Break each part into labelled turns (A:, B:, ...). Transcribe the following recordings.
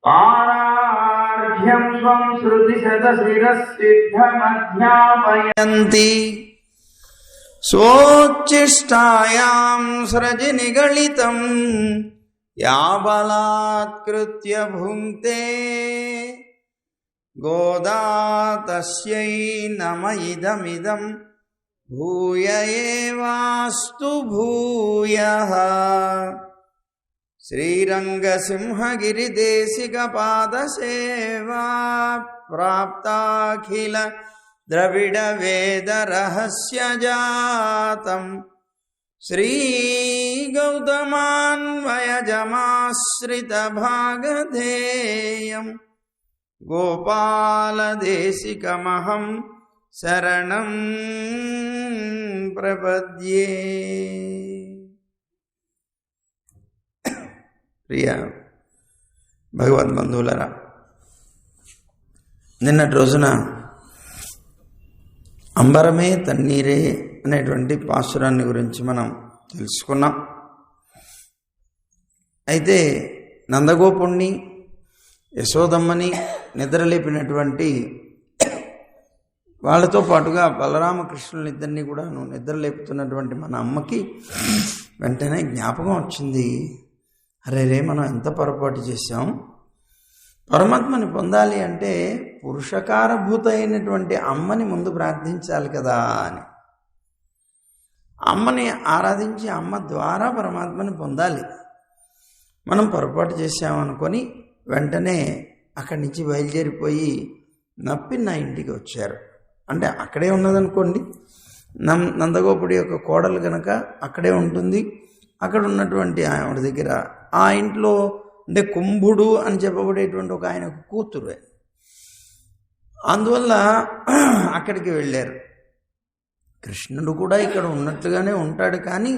A: पारार्घ्यं स्वं श्रुतिशतशिरःसिद्धमध्यापयन्ति स्वोच्छिष्टायां स्रजि निगलितं या बलात्कृत्य भुङ्क्ते गोदा तस्यै नम इदमिदं भूय एवास्तु भूयः। श्रीरङ्गसिंहगिरिदेशिकपादसेवा प्राप्ताखिल द्रविडवेदरहस्यजातं श्रीगौतमान्वयजमाश्रितभागधेयं गोपालदेशिकमहं शरणं प्रपद्ये। ప్రియ భగవద్బంధువులరా, నిన్నటి రోజున అంబరమే తన్నీరే అనేటువంటి పాసురాన్ని గురించి మనం తెలుసుకున్నాం. అయితే నందగోపుణ్ణి యశోదమ్మని నిద్రలేపినటువంటి వాళ్ళతో పాటుగా బలరామకృష్ణులిద్దరినీ కూడా నిద్రలేపుతున్నటువంటి మన అమ్మకి వెంటనే జ్ఞాపకం వచ్చింది, అరే మనం ఎంత పొరపాటు చేశాం, పరమాత్మని పొందాలి అంటే పురుషకారభూత అయినటువంటి అమ్మని ముందు ప్రార్థించాలి కదా అని. అమ్మని ఆరాధించి అమ్మ ద్వారా పరమాత్మని పొందాలి. మనం పొరపాటు చేశామనుకొని వెంటనే అక్కడి నుంచి బయలుదేరిపోయి నప్పిన ఇంటికి వచ్చారు. అంటే అక్కడే ఉన్నదనుకోండి, నందగోపుడి యొక్క కోడలు కనుక అక్కడే ఉంటుంది. అక్కడ ఉన్నటువంటి ఆవిడ దగ్గర ఆ ఇంట్లో అంటే కుంభుడు అని చెప్పబడేటువంటి ఒక ఆయన కూతురు, అందువల్ల అక్కడికి వెళ్ళారు. కృష్ణుడు కూడా ఇక్కడ ఉన్నట్లుగానే ఉంటాడు, కానీ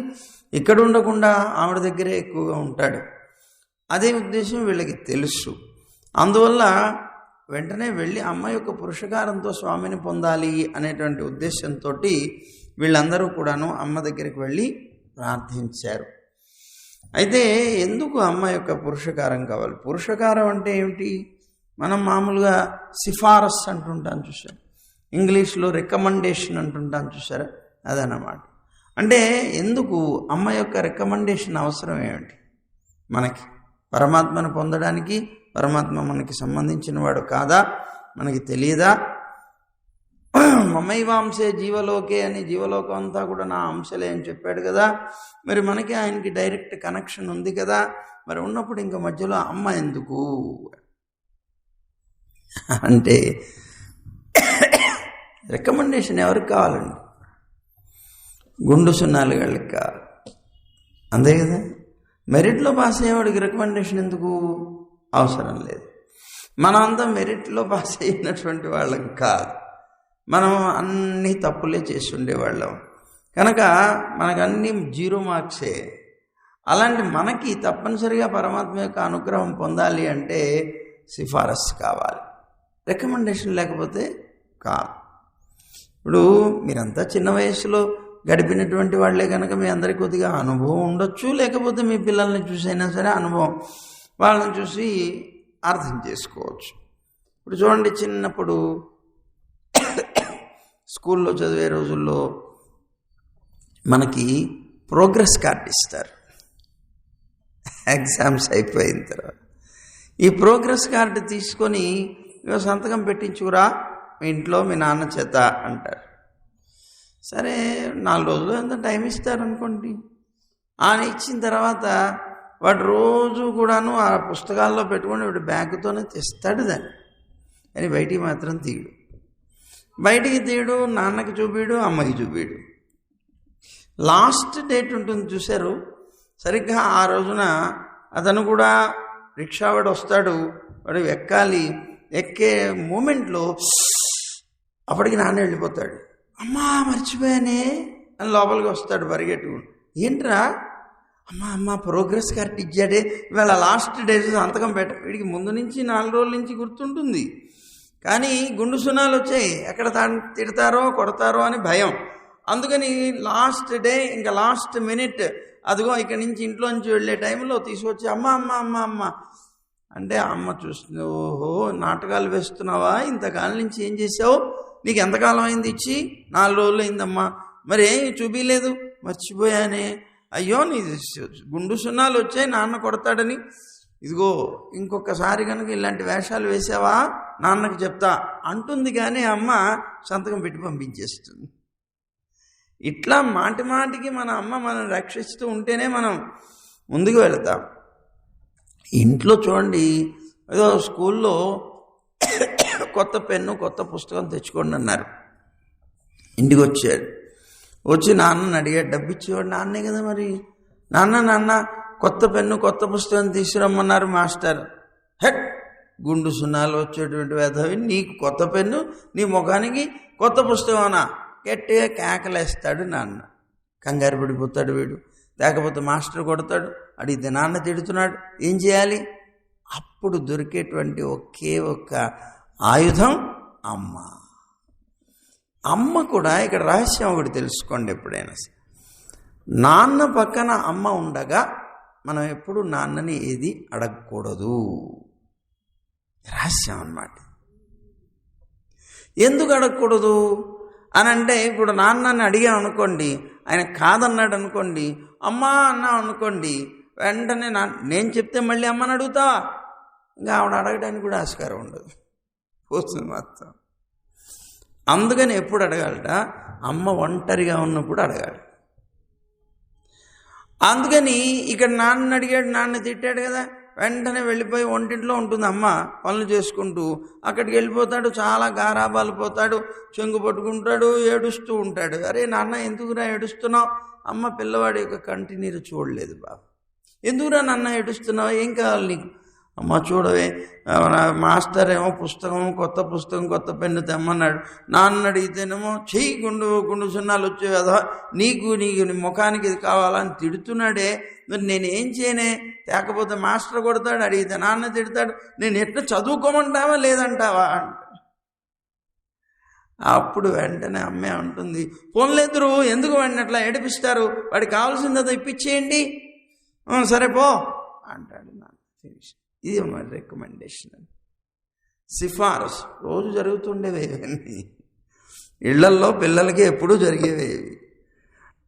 A: ఇక్కడ ఉండకుండా ఆవిడ దగ్గరే ఎక్కువగా ఉంటాడు. అదే ఉద్దేశం వీళ్ళకి తెలుసు. అందువల్ల వెంటనే వెళ్ళి అమ్మ యొక్క పురుషకారంతో స్వామిని పొందాలి అనేటువంటి ఉద్దేశంతో వీళ్ళందరూ కూడాను అమ్మ దగ్గరికి వెళ్ళి ప్రార్థించారు. అయితే ఎందుకు అమ్మ యొక్క పురుషకారం కావాలి? పురుషకారం అంటే ఏమిటి? మనం మామూలుగా సిఫారస్ అంటుంటాం చూసారు, ఇంగ్లీష్లో రికమెండేషన్ అంటుంటాం చూసారా, అదన్నమాట. అంటే ఎందుకు అమ్మ యొక్క రికమెండేషన్ అవసరం ఏమిటి మనకి? పరమాత్మను పొందడానికి పరమాత్మ మనకి సంబంధించిన వాడు కాదా? మనకి తెలియదా? మమైవాంశే జీవలోకే అని, జీవలోకం అంతా కూడా నా అంశలే అని చెప్పాడు కదా. మరి మనకి ఆయనకి డైరెక్ట్ కనెక్షన్ ఉంది కదా. మరి ఉన్నప్పుడు ఇంకా మధ్యలో అమ్మ ఎందుకు అంటే రికమెండేషన్ ఎవరికి కావాలండి? గుండు సున్నాలు వాళ్ళకి కావాలి, అంతే కదా. మెరిట్లో పాస్ అయ్యేవాడికి రికమెండేషన్ ఎందుకు అవసరం లేదు. మనం అంతా మెరిట్లో పాస్ అయినటువంటి వాళ్ళం కాదు, మనం అన్నీ తప్పులే చేసి ఉండేవాళ్ళం కనుక మనకు అన్నీ 0 మార్క్సే. అలాంటి మనకి తప్పనిసరిగా పరమాత్మ యొక్క అనుగ్రహం పొందాలి అంటే సిఫారసు కావాలి, రికమెండేషన్ లేకపోతే కాదు. ఇప్పుడు మీరంతా చిన్న వయసులో గడిపినటువంటి వాళ్ళే కనుక మీ అందరికీ కొద్దిగా అనుభవం ఉండొచ్చు, లేకపోతే మీ పిల్లల్ని చూసైనా సరే అనుభవం వాళ్ళని చూసి అర్థం చేసుకోవచ్చు. ఇప్పుడు చూడండి, చిన్నప్పుడు స్కూల్లో చదివే రోజుల్లో మనకి ప్రోగ్రెస్ కార్డు ఇస్తారు ఎగ్జామ్స్ అయిపోయిన తర్వాత. ఈ ప్రోగ్రెస్ కార్డు తీసుకొని సంతకం పెట్టించుకురా మీ ఇంట్లో మీ నాన్న చేత అంటారు. సరే 4 రోజులు ఎంత టైం ఇస్తారనుకోండి. ఆయన ఇచ్చిన తర్వాత వాడు రోజు కూడాను ఆ పుస్తకాల్లో పెట్టుకొని వాడు బ్యాగ్తోనే తెస్తాడు దాన్ని, అని బయటికి మాత్రం తీయడు. బయటికి తీయడు, నాన్నకి చూపిడు, అమ్మకి చూపిడు. లాస్ట్ డేట్ ఉంటుంది చూశారు, సరిగ్గా ఆ రోజున అతను కూడా రిక్షావాడు వస్తాడు, వాడు ఎక్కాలి. ఎక్కే మూమెంట్లో అప్పటికి నాన్న వెళ్ళిపోతాడు. అమ్మా మర్చిపోయానే అని లోపలికి వస్తాడు పరిగెట్టుకుని. ఏంట్రా? అమ్మ ప్రోగ్రెస్ కార్డు ఇచ్చాడే, ఇవాళ లాస్ట్ డేస్ సంతకం పెట్ట. వీడికి ముందు నుంచి 4 రోజుల నుంచి గుర్తుంటుంది, కానీ గుండు సున్నాలు వచ్చాయి, ఎక్కడ తిడతారో కొడతారో అని భయం. అందుకని లాస్ట్ డే ఇంకా లాస్ట్ మినిట్ అదిగో ఇక్కడి నుంచి ఇంట్లోంచి వెళ్ళే టైంలో తీసుకొచ్చి అమ్మ అమ్మ అమ్మ అమ్మ అంటే అమ్మ చూస్తుంది, ఓహో నాటకాలు వేస్తున్నావా, ఇంతకాలం నుంచి ఏం చేసావు, నీకు ఎంతకాలం అయింది ఇచ్చి, 4 రోజులు అయిందమ్మా, మరి ఏమి చూపించలేదు, మర్చిపోయానే, అయ్యో నీ గుండు సున్నాలు వచ్చాయి నాన్న కొడతాడని, ఇదిగో ఇంకొకసారి కనుక ఇలాంటి వేషాలు వేసావా నాన్నకి చెప్తా అంటుంది. కానీ అమ్మ సంతకం పెట్టి పంపించేస్తుంది. ఇట్లా మాటి మాటికి మన అమ్మ మనం రక్షిస్తూ ఉంటేనే మనం ముందుకు వెళతాం. ఇంట్లో చూడండి, ఏదో స్కూల్లో కొత్త పెన్ను కొత్త పుస్తకం తెచ్చుకోండి అన్నారు. ఇంటికి వచ్చాడు, వచ్చి నాన్నని అడిగాడు, డబ్బు ఇచ్చేవాడు నాన్నే కదా, మరి నాన్న కొత్త పెన్ను కొత్త పుస్తకం తీసుకురమ్మన్నారు మాస్టర్. హెట్ గుండు సున్నాలు వచ్చేటువంటి వేధవి, నీకు కొత్త పెన్ను నీ ముఖానికి కొత్త పుస్తకమనా, గట్టిగా కేకలేస్తాడు నాన్న. కంగారు పడిపోతాడు వీడు, లేకపోతే మాస్టర్ కొడతాడు, అడిగితే నాన్న తిడుతున్నాడు, ఏం చేయాలి? అప్పుడు దొరికేటువంటి ఒకే ఒక్క ఆయుధం అమ్మ. అమ్మ కూడా ఇక్కడ రహస్యం ఒకటి తెలుసుకోండి, ఎప్పుడైనా నాన్న పక్కన అమ్మ ఉండగా మనం ఎప్పుడు నాన్నని ఏది అడగకూడదు. రహస్యం అన్నమాట. ఎందుకు అడగకూడదు అని అంటే, ఇప్పుడు నాన్నని అడిగాం అనుకోండి, ఆయన కాదన్నాడు అనుకోండి, అమ్మా అన్నా అనుకోండి, వెంటనే నేను చెప్తే మళ్ళీ అమ్మని అడుగుతావా, ఇంకా ఆవిడ అడగడానికి కూడా ఆస్కారం ఉండదు, పోతుంది మొత్తం. అందుకని ఎప్పుడు అడగాలట, అమ్మ ఒంటరిగా ఉన్నప్పుడు అడగాలి. అందుకని ఇక్కడ నాన్న అడిగాడు, నాన్న తిట్టాడు కదా, వెంటనే వెళ్ళిపోయి వంటింట్లో ఉంటుంది అమ్మ పనులు చేసుకుంటూ, అక్కడికి వెళ్ళిపోతాడు, చాలా గారాబాలు పోతాడు, చెంగు పట్టుకుంటాడు, ఏడుస్తూ ఉంటాడు. అరే నాన్న ఎందుకురా ఏడుస్తున్నావు? అమ్మ పిల్లవాడి యొక్క కంటి నీరు చూడలేదు బాబు, ఎందుకురా నాన్న ఏడుస్తున్నావు, ఏం కావాలి నీకు? అమ్మ చూడవే, మాస్టర్ ఏమో కొత్త పుస్తకం కొత్త పెన్ను తెమ్మన్నాడు, నాన్న అడిగితేనేమో చెయ్యి గుండు సున్నాలు వచ్చే కదా, నీకు నీ ముఖానికి ఇది కావాలని తిడుతున్నాడే, మరి నేనేం చేయనే, లేకపోతే మాస్టర్ కొడతాడు, అడిగితే నాన్న తిడతాడు, నేను ఎట్లా చదువుకోమంటావా లేదంటావా అంట. అప్పుడు వెంటనే అమ్మే ఉంటుంది, పోన్లేదురు ఎందుకు వాడిని అట్లా ఏడిపిస్తారు, వాడికి కావాల్సిందో ఇప్పించేయండి, సరే పో అంటాడు నాన్న. ఇది మరి రికమెండేషన్, సిఫారసు రోజు జరుగుతుండేవి ఇవన్నీ, ఇళ్లల్లో పిల్లలకి ఎప్పుడూ జరిగేవి.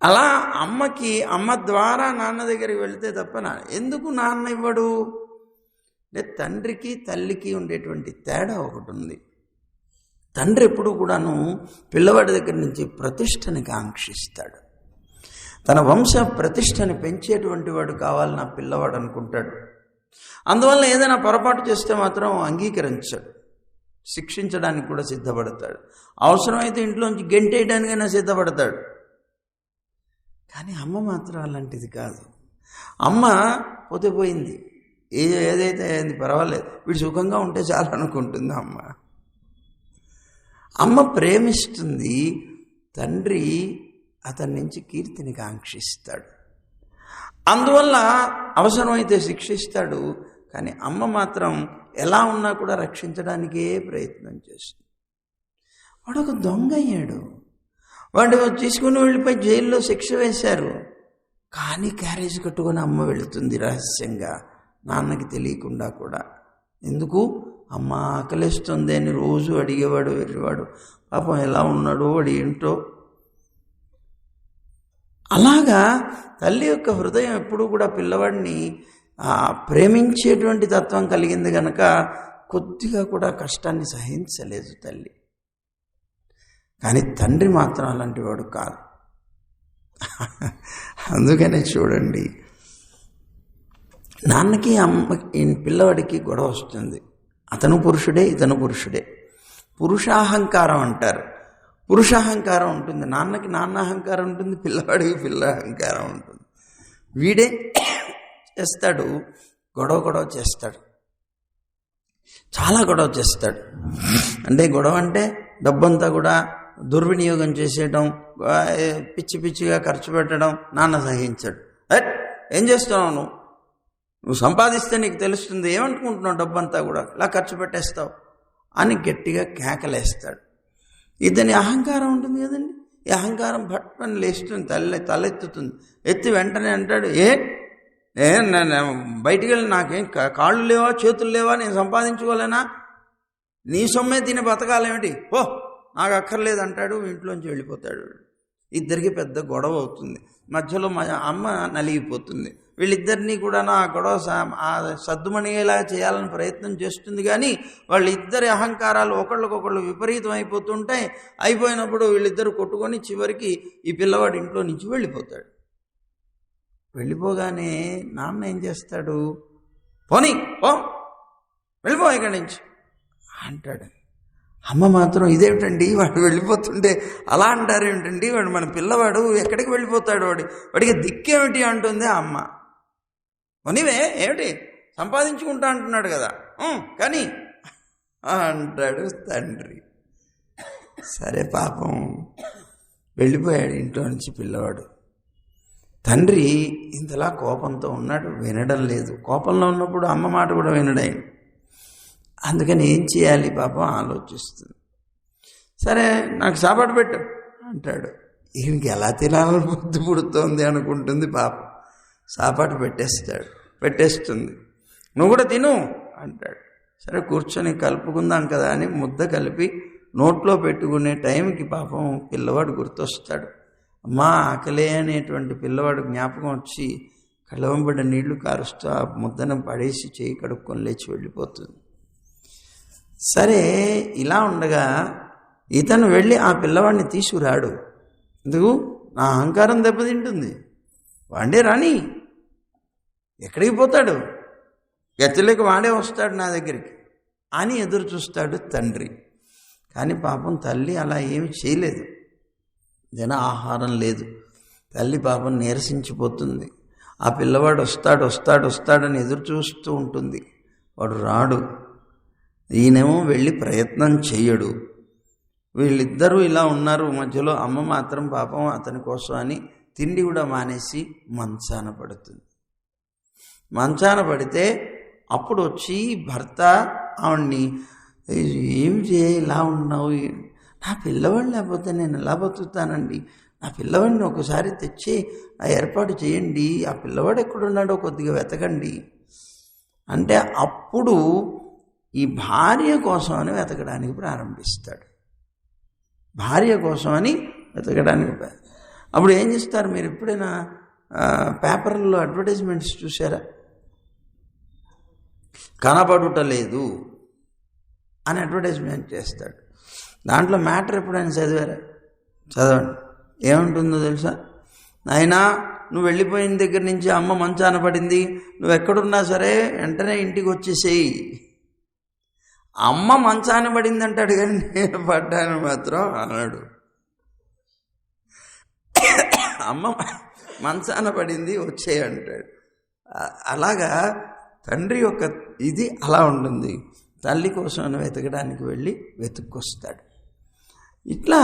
A: అలా అమ్మ ద్వారా నాన్న దగ్గరికి వెళితే తప్ప ఎందుకు నాన్న ఇవ్వడు అంటే, తండ్రికి తల్లికి ఉండేటువంటి తేడా ఒకటి ఉంది. తండ్రి ఎప్పుడు కూడాను పిల్లవాడి దగ్గర నుంచి ప్రతిష్టని కాంక్షిస్తాడు, తన వంశ ప్రతిష్టని పెంచేటువంటి వాడు కావాలి నా పిల్లవాడు అనుకుంటాడు. అందువల్ల ఏదైనా పొరపాటు చేస్తే మాత్రం అంగీకరించాడు, శిక్షించడానికి కూడా సిద్ధపడతాడు, అవసరమైతే ఇంట్లోంచి గెంటేయడానికైనా సిద్ధపడతాడు. కానీ అమ్మ మాత్రం అలాంటిది కాదు. అమ్మ పోతే పోయింది, ఏదైతే అయింది పర్వాలేదు, వీడు సుఖంగా ఉంటే చాలు అనుకుంటుంది అమ్మ. అమ్మ ప్రేమిస్తుంది, తండ్రి అతని నుంచి కీర్తిని కాంక్షిస్తాడు. అందువల్ల అవసరమైతే శిక్షిస్తాడు, కానీ అమ్మ మాత్రం ఎలా ఉన్నా కూడా రక్షించడానికే ప్రయత్నం చేస్తుంది. వాడు ఒక దొంగ అయ్యాడు, వాడు తీసుకుని వెళ్ళిపోయి జైల్లో శిక్ష వేశారు, కానీ క్యారేజ్ కట్టుకొని అమ్మ వెళుతుంది రహస్యంగా, నాన్నకి తెలియకుండా కూడా. ఎందుకు? అమ్మ ఆకలిస్తుంది అని రోజు అడిగేవాడు వెళ్ళేవాడు, పాపం ఎలా ఉన్నాడో వాడు ఏంటో. అలాగా తల్లి యొక్క హృదయం ఎప్పుడూ కూడా పిల్లవాడిని ప్రేమించేటువంటి తత్వం కలిగింది కనుక కొద్దిగా కూడా కష్టాన్ని సహించలేదు తల్లి. కానీ తండ్రి మాత్రం అలాంటి వాడు కాదు. అందుకనే చూడండి, నాన్నకి అమ్మకి పిల్లవాడికి గొడవ వస్తుంది, అతను పురుషుడే ఇతను పురుషుడే, పురుషాహంకారం అంటారు. పురుషాహంకారం ఉంటుంది, నాన్నకి నాన్న అహంకారం ఉంటుంది, పిల్లవాడికి పిల్ల అహంకారం ఉంటుంది. వీడే చేస్తాడు, గొడవ చేస్తాడు, చాలా గొడవ చేస్తాడు. అంటే గొడవ అంటే డబ్బంతా కూడా దుర్వినియోగం చేసేయడం, పిచ్చిగా ఖర్చు పెట్టడం నాన్న సహించాడు. ఏం చేస్తున్నావు నువ్వు సంపాదిస్తే నీకు తెలుస్తుంది, ఏమనుకుంటున్నావు డబ్బంతా కూడా ఇలా ఖర్చు పెట్టేస్తావు అని గట్టిగా కేకలేస్తాడు. ఇతని అహంకారం ఉంటుంది కదండి, ఈ అహంకారం పట్టుకొని లేస్తుంది, తలెత్తుతుంది. ఎత్తి వెంటనే అంటాడు, బయటికి వెళ్ళి నాకేం కాళ్ళు లేవా చేతులు లేవా, నేను సంపాదించుకోలేనా, నీ సొమ్మే తిని బతకాలేమిటి, ఓ నాకు అక్కర్లేదు అంటాడు. ఇంట్లోంచి వెళ్ళిపోతాడు. ఇద్దరికి పెద్ద గొడవ అవుతుంది. మధ్యలో మా అమ్మ నలిగిపోతుంది. వీళ్ళిద్దరినీ కూడా ఆ గొడవ సద్దుమణిగేలా చేయాలని ప్రయత్నం చేస్తుంది. కానీ వాళ్ళిద్దరి అహంకారాలు ఒకళ్ళకొకళ్ళు విపరీతం అయిపోతుంటాయి. అయిపోయినప్పుడు వీళ్ళిద్దరు కొట్టుకొని చివరికి ఈ పిల్లవాడు ఇంట్లో నుంచి వెళ్ళిపోతాడు. వెళ్ళిపోగానే నాన్న ఏం చేస్తాడు, పోనీ పో వెళ్ళిపో ఇక్కడి నుంచి అంటాడు. అమ్మ మాత్రం ఇదేమిటండి వాడు వెళ్ళిపోతుంటే అలా అంటారేమిటండి, వాడు మన పిల్లవాడు ఎక్కడికి వెళ్ళిపోతాడు, వాడికి దిక్కేమిటి అంటుంది అమ్మ. పోనీవే ఏమిటి సంపాదించుకుంటా అంటున్నాడు కదా కానీ అంటాడు తండ్రి. సరే పాపం వెళ్ళిపోయాడు ఇంట్లో నుంచి పిల్లవాడు. తండ్రి ఇంతలా కోపంతో ఉన్నాడు, వినడం లేదు. కోపంలో ఉన్నప్పుడు అమ్మ మాట కూడా వినడాయన. అందుకని ఏం చేయాలి పాపం ఆలోచిస్తుంది. సరే నాకు సాపాటు పెట్టు అంటాడు. ఈయనకి ఎలా తినాలని బుద్ధి పుడుతోంది అనుకుంటుంది పాపం. సాపాటు పెట్టేస్తుంది. నువ్వు కూడా తిను అంటాడు. సరే కూర్చొని కలుపుకుందాం కదా అని ముద్ద కలిపి నోట్లో పెట్టుకునే టైంకి పాపం పిల్లవాడు గుర్తొస్తాడు. అమ్మా ఆకలే అనేటువంటి పిల్లవాడు జ్ఞాపకం వచ్చి కళ్ళవంబడి నీళ్లు కారుస్తూ ఆ ముద్దను పడేసి చేయి కడుక్కొని లేచి వెళ్ళిపోతుంది. సరే ఇలా ఉండగా ఇతను వెళ్ళి ఆ పిల్లవాడిని తీసుకురాడు. ఎందుకు, నా అహంకారం దెబ్బతింటుంది, వాడే రాని ఎక్కడికి పోతాడు, గతిలోకి వాడే వస్తాడు నా దగ్గరికి అని ఎదురు చూస్తాడు తండ్రి. కానీ పాపం తల్లి అలా ఏమి చేయలేదు. ఆహారం లేదు. తల్లి పాపం నీరసించిపోతుంది. ఆ పిల్లవాడు వస్తాడని ఎదురు చూస్తూ ఉంటుంది. వాడు రాడు. ఈయనేమో వెళ్ళి ప్రయత్నం చెయ్యడు. వీళ్ళిద్దరూ ఇలా ఉన్నారు. మధ్యలో అమ్మ మాత్రం పాపం అతని కోసం అని తిండి కూడా మానేసి మంచాన పడుతుంది. మంచాన పడితే అప్పుడు వచ్చి భర్త ఆవిడ్ని, ఏమి చేయ ఇలా ఉన్నావు, నా పిల్లవాడు లేకపోతే నేను ఎలా బతుకుతానండి, నా పిల్లవాడిని ఒకసారి తెచ్చి ఆ ఏర్పాటు చేయండి, ఆ పిల్లవాడు ఎక్కడున్నాడో కొద్దిగా వెతకండి అంటే అప్పుడు ఈ భార్య కోసమని వెతకడానికి ప్రారంభిస్తాడు. భార్య కోసమని వెతకడానికి. అప్పుడు ఏం చేస్తారు, మీరు ఎప్పుడైనా పేపర్లో అడ్వర్టైజ్మెంట్స్ చూసారా, కనపడుట లేదు అని అడ్వర్టైజ్మెంట్ చేస్తాడు. దాంట్లో మ్యాటర్ ఎప్పుడైనా చదివారా? చదవండి. ఏముంటుందో తెలుసా, నాయనా నువ్వు వెళ్ళిపోయిన దగ్గర నుంచి అమ్మ మంచాన పడింది, నువ్వు ఎక్కడున్నా సరే వెంటనే ఇంటికి వచ్చేసేయి. అమ్మ మంచాన పడింది అంటాడు కానీ నేను పడ్డాను మాత్రం అన్నాడు. అమ్మ మంచాన పడింది వచ్చేయి అంటాడు. అలాగా తండ్రి యొక్క ఇది అలా ఉంటుంది. తల్లి కోసం వెతకడానికి వెళ్ళి వెతుక్కొస్తాడు. ఇట్లా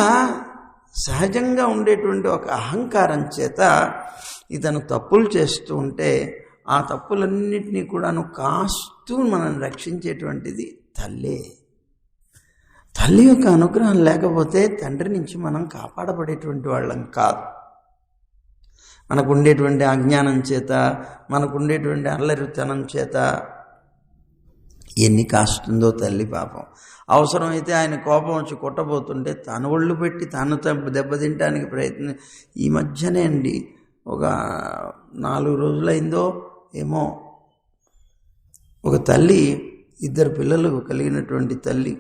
A: సహజంగా ఉండేటువంటి ఒక అహంకారం చేత ఇతను తప్పులు చేస్తూ ఉంటే ఆ తప్పులన్నింటినీ కూడాను కాస్తూ మనం రక్షించేటువంటిది తల్లే. తల్లి యొక్క అనుగ్రహం లేకపోతే తండ్రి నుంచి మనం కాపాడబడేటువంటి వాళ్ళం కాదు. మనకుండేటువంటి అజ్ఞానం చేత, మనకుండేటువంటి అల్లరితనం చేత ఎన్ని కాస్తుందో తల్లి పాపం. అవసరమైతే ఆయన కోపం వచ్చి కొట్టబోతుంటే తను ఒళ్ళు పెట్టి తను దెబ్బతింటానికి ప్రయత్నం. ఈ మధ్యనే అండి ఒక 4 రోజులైందో ఏమో, ఒక తల్లి 2 పిల్లలు కలిగినటువంటి తల్లి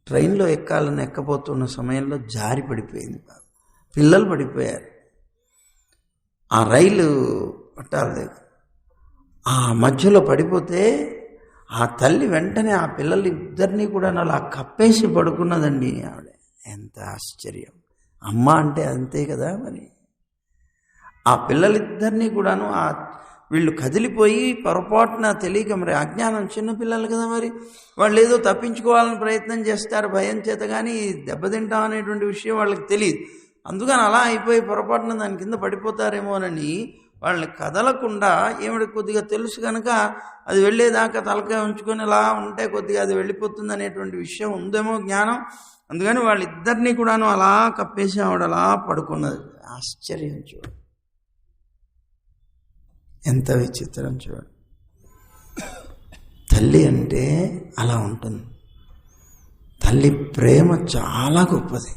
A: ట్రైన్లో ఎక్కాలని ఎక్కబోతున్న సమయంలో జారి పడిపోయింది. పిల్లలు పడిపోయారు. ఆ రైలు పట్టాల దగ్గర ఆ మధ్యలో పడిపోతే ఆ తల్లి వెంటనే ఆ పిల్లలిద్దరినీ కూడా అలా కప్పేసి పడుకున్నదండి ఆవిడ. ఎంత ఆశ్చర్యం! అమ్మ అంటే అంతే కదా. మరి ఆ పిల్లలిద్దరినీ కూడాను వీళ్ళు కదిలిపోయి పొరపాటున తెలియక, మరి అజ్ఞానం చిన్నపిల్లలు కదా, మరి వాళ్ళు ఏదో తప్పించుకోవాలని ప్రయత్నం చేస్తారు భయం చేత, కానీ దెబ్బతింటాం అనేటువంటి విషయం వాళ్ళకి తెలియదు. అందుకని అలా అయిపోయి పొరపాటున దాని కింద పడిపోతారేమోనని వాళ్ళని కదలకుండా, ఏమిటి కొద్దిగా తెలుసు కనుక అది వెళ్ళేదాకా తలకాయ ఉంచుకొని అలా ఉంటే కొద్దిగా అది వెళ్ళిపోతుంది అనేటువంటి విషయం ఉందేమో జ్ఞానం. అందుకని వాళ్ళిద్దరినీ కూడాను అలా కప్పేసి ఆవిడ అలా పడుకున్నది. ఆశ్చర్యం చూడు, ఎంత విచిత్రం చూడు. తల్లి అంటే అలా ఉంటుంది. తల్లి ప్రేమ చాలా గొప్పది.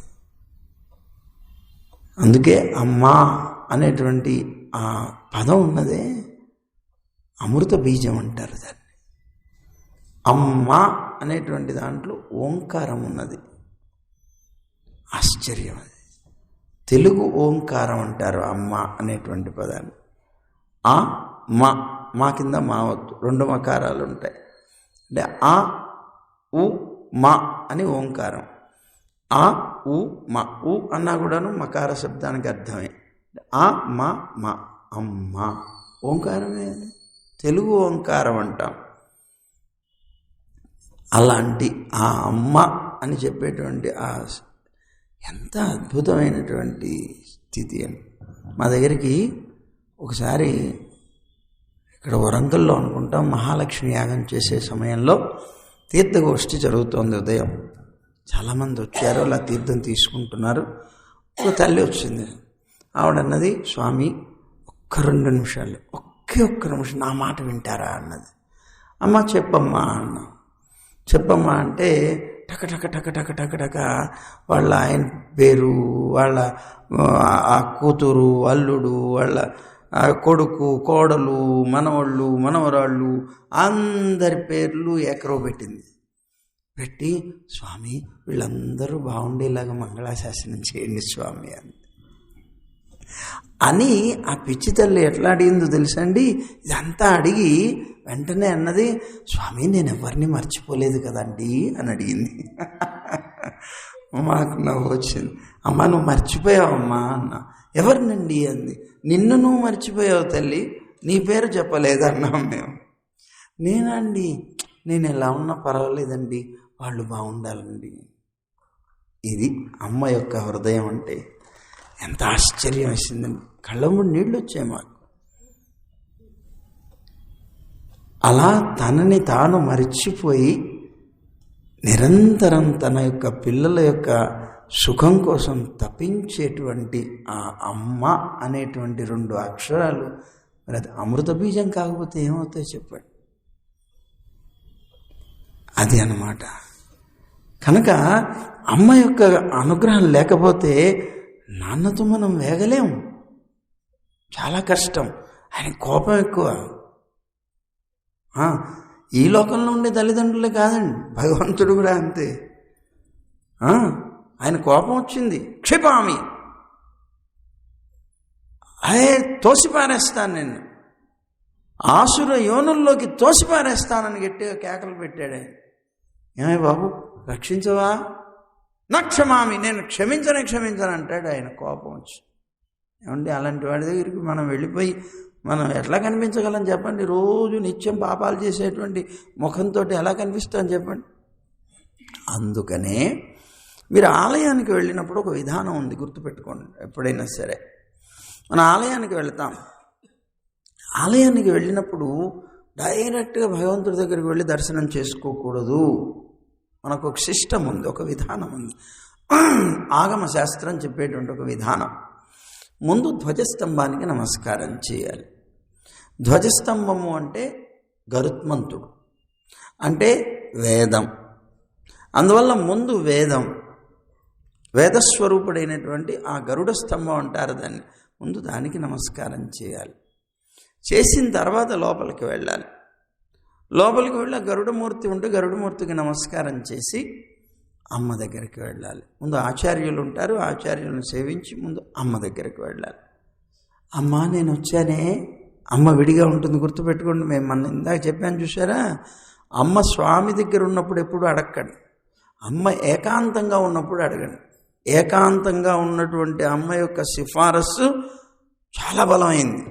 A: అందుకే అమ్మా అనేటువంటి ఆ పదం ఉన్నదే అమృత బీజం అంటారు దాన్ని. అమ్మ అనేటువంటి దాంట్లో ఓంకారం ఉన్నది. ఆశ్చర్యం అది. తెలుగు ఓంకారం అంటారు అమ్మ అనేటువంటి పదాన్ని. ఆ మా కింద మా వద్దు, 2 మకారాలు ఉంటాయి. అంటే ఆ ఉ మా అని ఓంకారం. ఆ ఉ మా, ఉ అన్నా కూడాను మకార శబ్దానికి అర్థమే. ఆ మా అమ్మ ఓంకారమే, తెలుగు ఓంకారం అంటాం. అలాంటి ఆ అమ్మ అని చెప్పేటువంటి ఆ ఎంత అద్భుతమైనటువంటి స్థితి అని. మా దగ్గరికి ఒకసారి ఇక్కడ వరంగల్లో అనుకుంటాం మహాలక్ష్మి యాగం చేసే సమయంలో తీర్థగోష్ఠి జరుగుతోంది. ఉదయం చాలామంది వచ్చారు, అలా తీర్థం తీసుకుంటున్నారు. ఒక తల్లి వచ్చింది. ఆవిడన్నది, స్వామి ఒక్క 2 నిమిషాలు, ఒక్క నిమిషం నా మాట వింటారా అన్నది. అమ్మ చెప్పమ్మా అన్నా. చెప్పమ్మా అంటే టక టక టక టక టక టక వాళ్ళ ఆయన పేరు, వాళ్ళ ఆ కూతురు, అల్లుడు, వాళ్ళ కొడుకు, కోడలు, మనవాళ్ళు, మనవరాళ్ళు అందరి పేర్లు ఏకరో పెట్టింది. పెట్టి, స్వామి వీళ్ళందరూ బాగుండేలాగా మంగళాశాసనం చేయండి స్వామి అని ఆ పిచ్చి తల్లి ఎట్లా అడిగిందో తెలుసండి. ఇదంతా అడిగి వెంటనే అన్నది, స్వామి నేను ఎవరిని మర్చిపోలేదు కదండి అని అడిగింది. మాకు నవ్వు వచ్చింది. అమ్మ నువ్వు మర్చిపోయావమ్మా అన్న. ఎవరినండి అంది. నిన్ను నువ్వు మర్చిపోయావు తల్లి, నీ పేరు చెప్పలేదన్నాం మేము. నేనండి, నేను ఎలా ఉన్నా పర్వాలేదండి, వాళ్ళు బాగుండాలండి. ఇది అమ్మ యొక్క హృదయం అంటే. ఎంత ఆశ్చర్యం వేసిందండి, కళ్ళ ముందు నీళ్ళు వచ్చాయి మాకు. అలా తనని తాను మరిచిపోయి నిరంతరం తన యొక్క పిల్లల యొక్క సుఖం కోసం తపించేటువంటి ఆ అమ్మ అనేటువంటి 2 అక్షరాలు మరి అది అమృత బీజం కాకపోతే ఏమవుతాయో చెప్పండి. అది అన్నమాట. కనుక అమ్మ యొక్క అనుగ్రహం లేకపోతే నాన్నతో మనం వేగలేం, చాలా కష్టం. ఆయన కోపం ఎక్కువ. ఈ లోకంలో ఉండే తల్లిదండ్రులే కాదండి, భగవంతుడు కూడా అంతే. ఆయన కోపం వచ్చింది, క్షిపామి, అదే తోసిపారేస్తాను, నిన్ను ఆసుర యోనుల్లోకి తోసిపారేస్తానని గట్టిగా కేకలు పెట్టాడు. ఏమే బాబు రక్షించవా? నా క్షమామి, నేను క్షమించను అంటాడు ఆయన కోపం వచ్చి. ఏమండి అలాంటి వాడి దగ్గరికి మనం వెళ్ళిపోయి మనం ఎట్లా కనిపించగలం చెప్పండి? రోజు నిత్యం పాపాలు చేసేటువంటి ముఖంతో ఎలా కనిపిస్తాం చెప్పండి? అందుకనే మీరు ఆలయానికి వెళ్ళినప్పుడు ఒక విధానం ఉంది, గుర్తుపెట్టుకోండి. ఎప్పుడైనా సరే మన ఆలయానికి వెళ్తాం. ఆలయానికి వెళ్ళినప్పుడు డైరెక్ట్గా భగవంతుడి దగ్గరికి వెళ్ళి దర్శనం చేసుకోకూడదు. మనకు ఒక సిస్టమ్ ఉంది, ఒక విధానం ఉంది. ఆగమ శాస్త్రం చెప్పేటువంటి ఒక విధానం. ముందు ధ్వజస్తంభానికి నమస్కారం చేయాలి. ధ్వజస్తంభము అంటే గరుత్మంతుడు, అంటే వేదం. అందువల్ల ముందు వేదస్వరూపుడైనటువంటి ఆ గరుడ స్తంభం అంటారు దాన్ని, ముందు దానికి నమస్కారం చేయాలి. చేసిన తర్వాత లోపలికి వెళ్ళాలి. లోపలికి వెళ్ళి గరుడమూర్తి ఉంటే గరుడమూర్తికి నమస్కారం చేసి అమ్మ దగ్గరికి వెళ్ళాలి. ముందు ఆచార్యులు ఉంటారు, ఆచార్యులను సేవించి ముందు అమ్మ దగ్గరికి వెళ్ళాలి. అమ్మ నేను వచ్చానే, అమ్మ విడిగా ఉంటుంది, గుర్తుపెట్టుకోండి. మేము మన ఇందాక చెప్పాను చూసారా, అమ్మ స్వామి దగ్గర ఉన్నప్పుడు ఎప్పుడు అడగండి, అమ్మ ఏకాంతంగా ఉన్నప్పుడు అడగండి. ఏకాంతంగా ఉన్నటువంటి అమ్మ యొక్క సిఫారసు చాలా బలమైంది.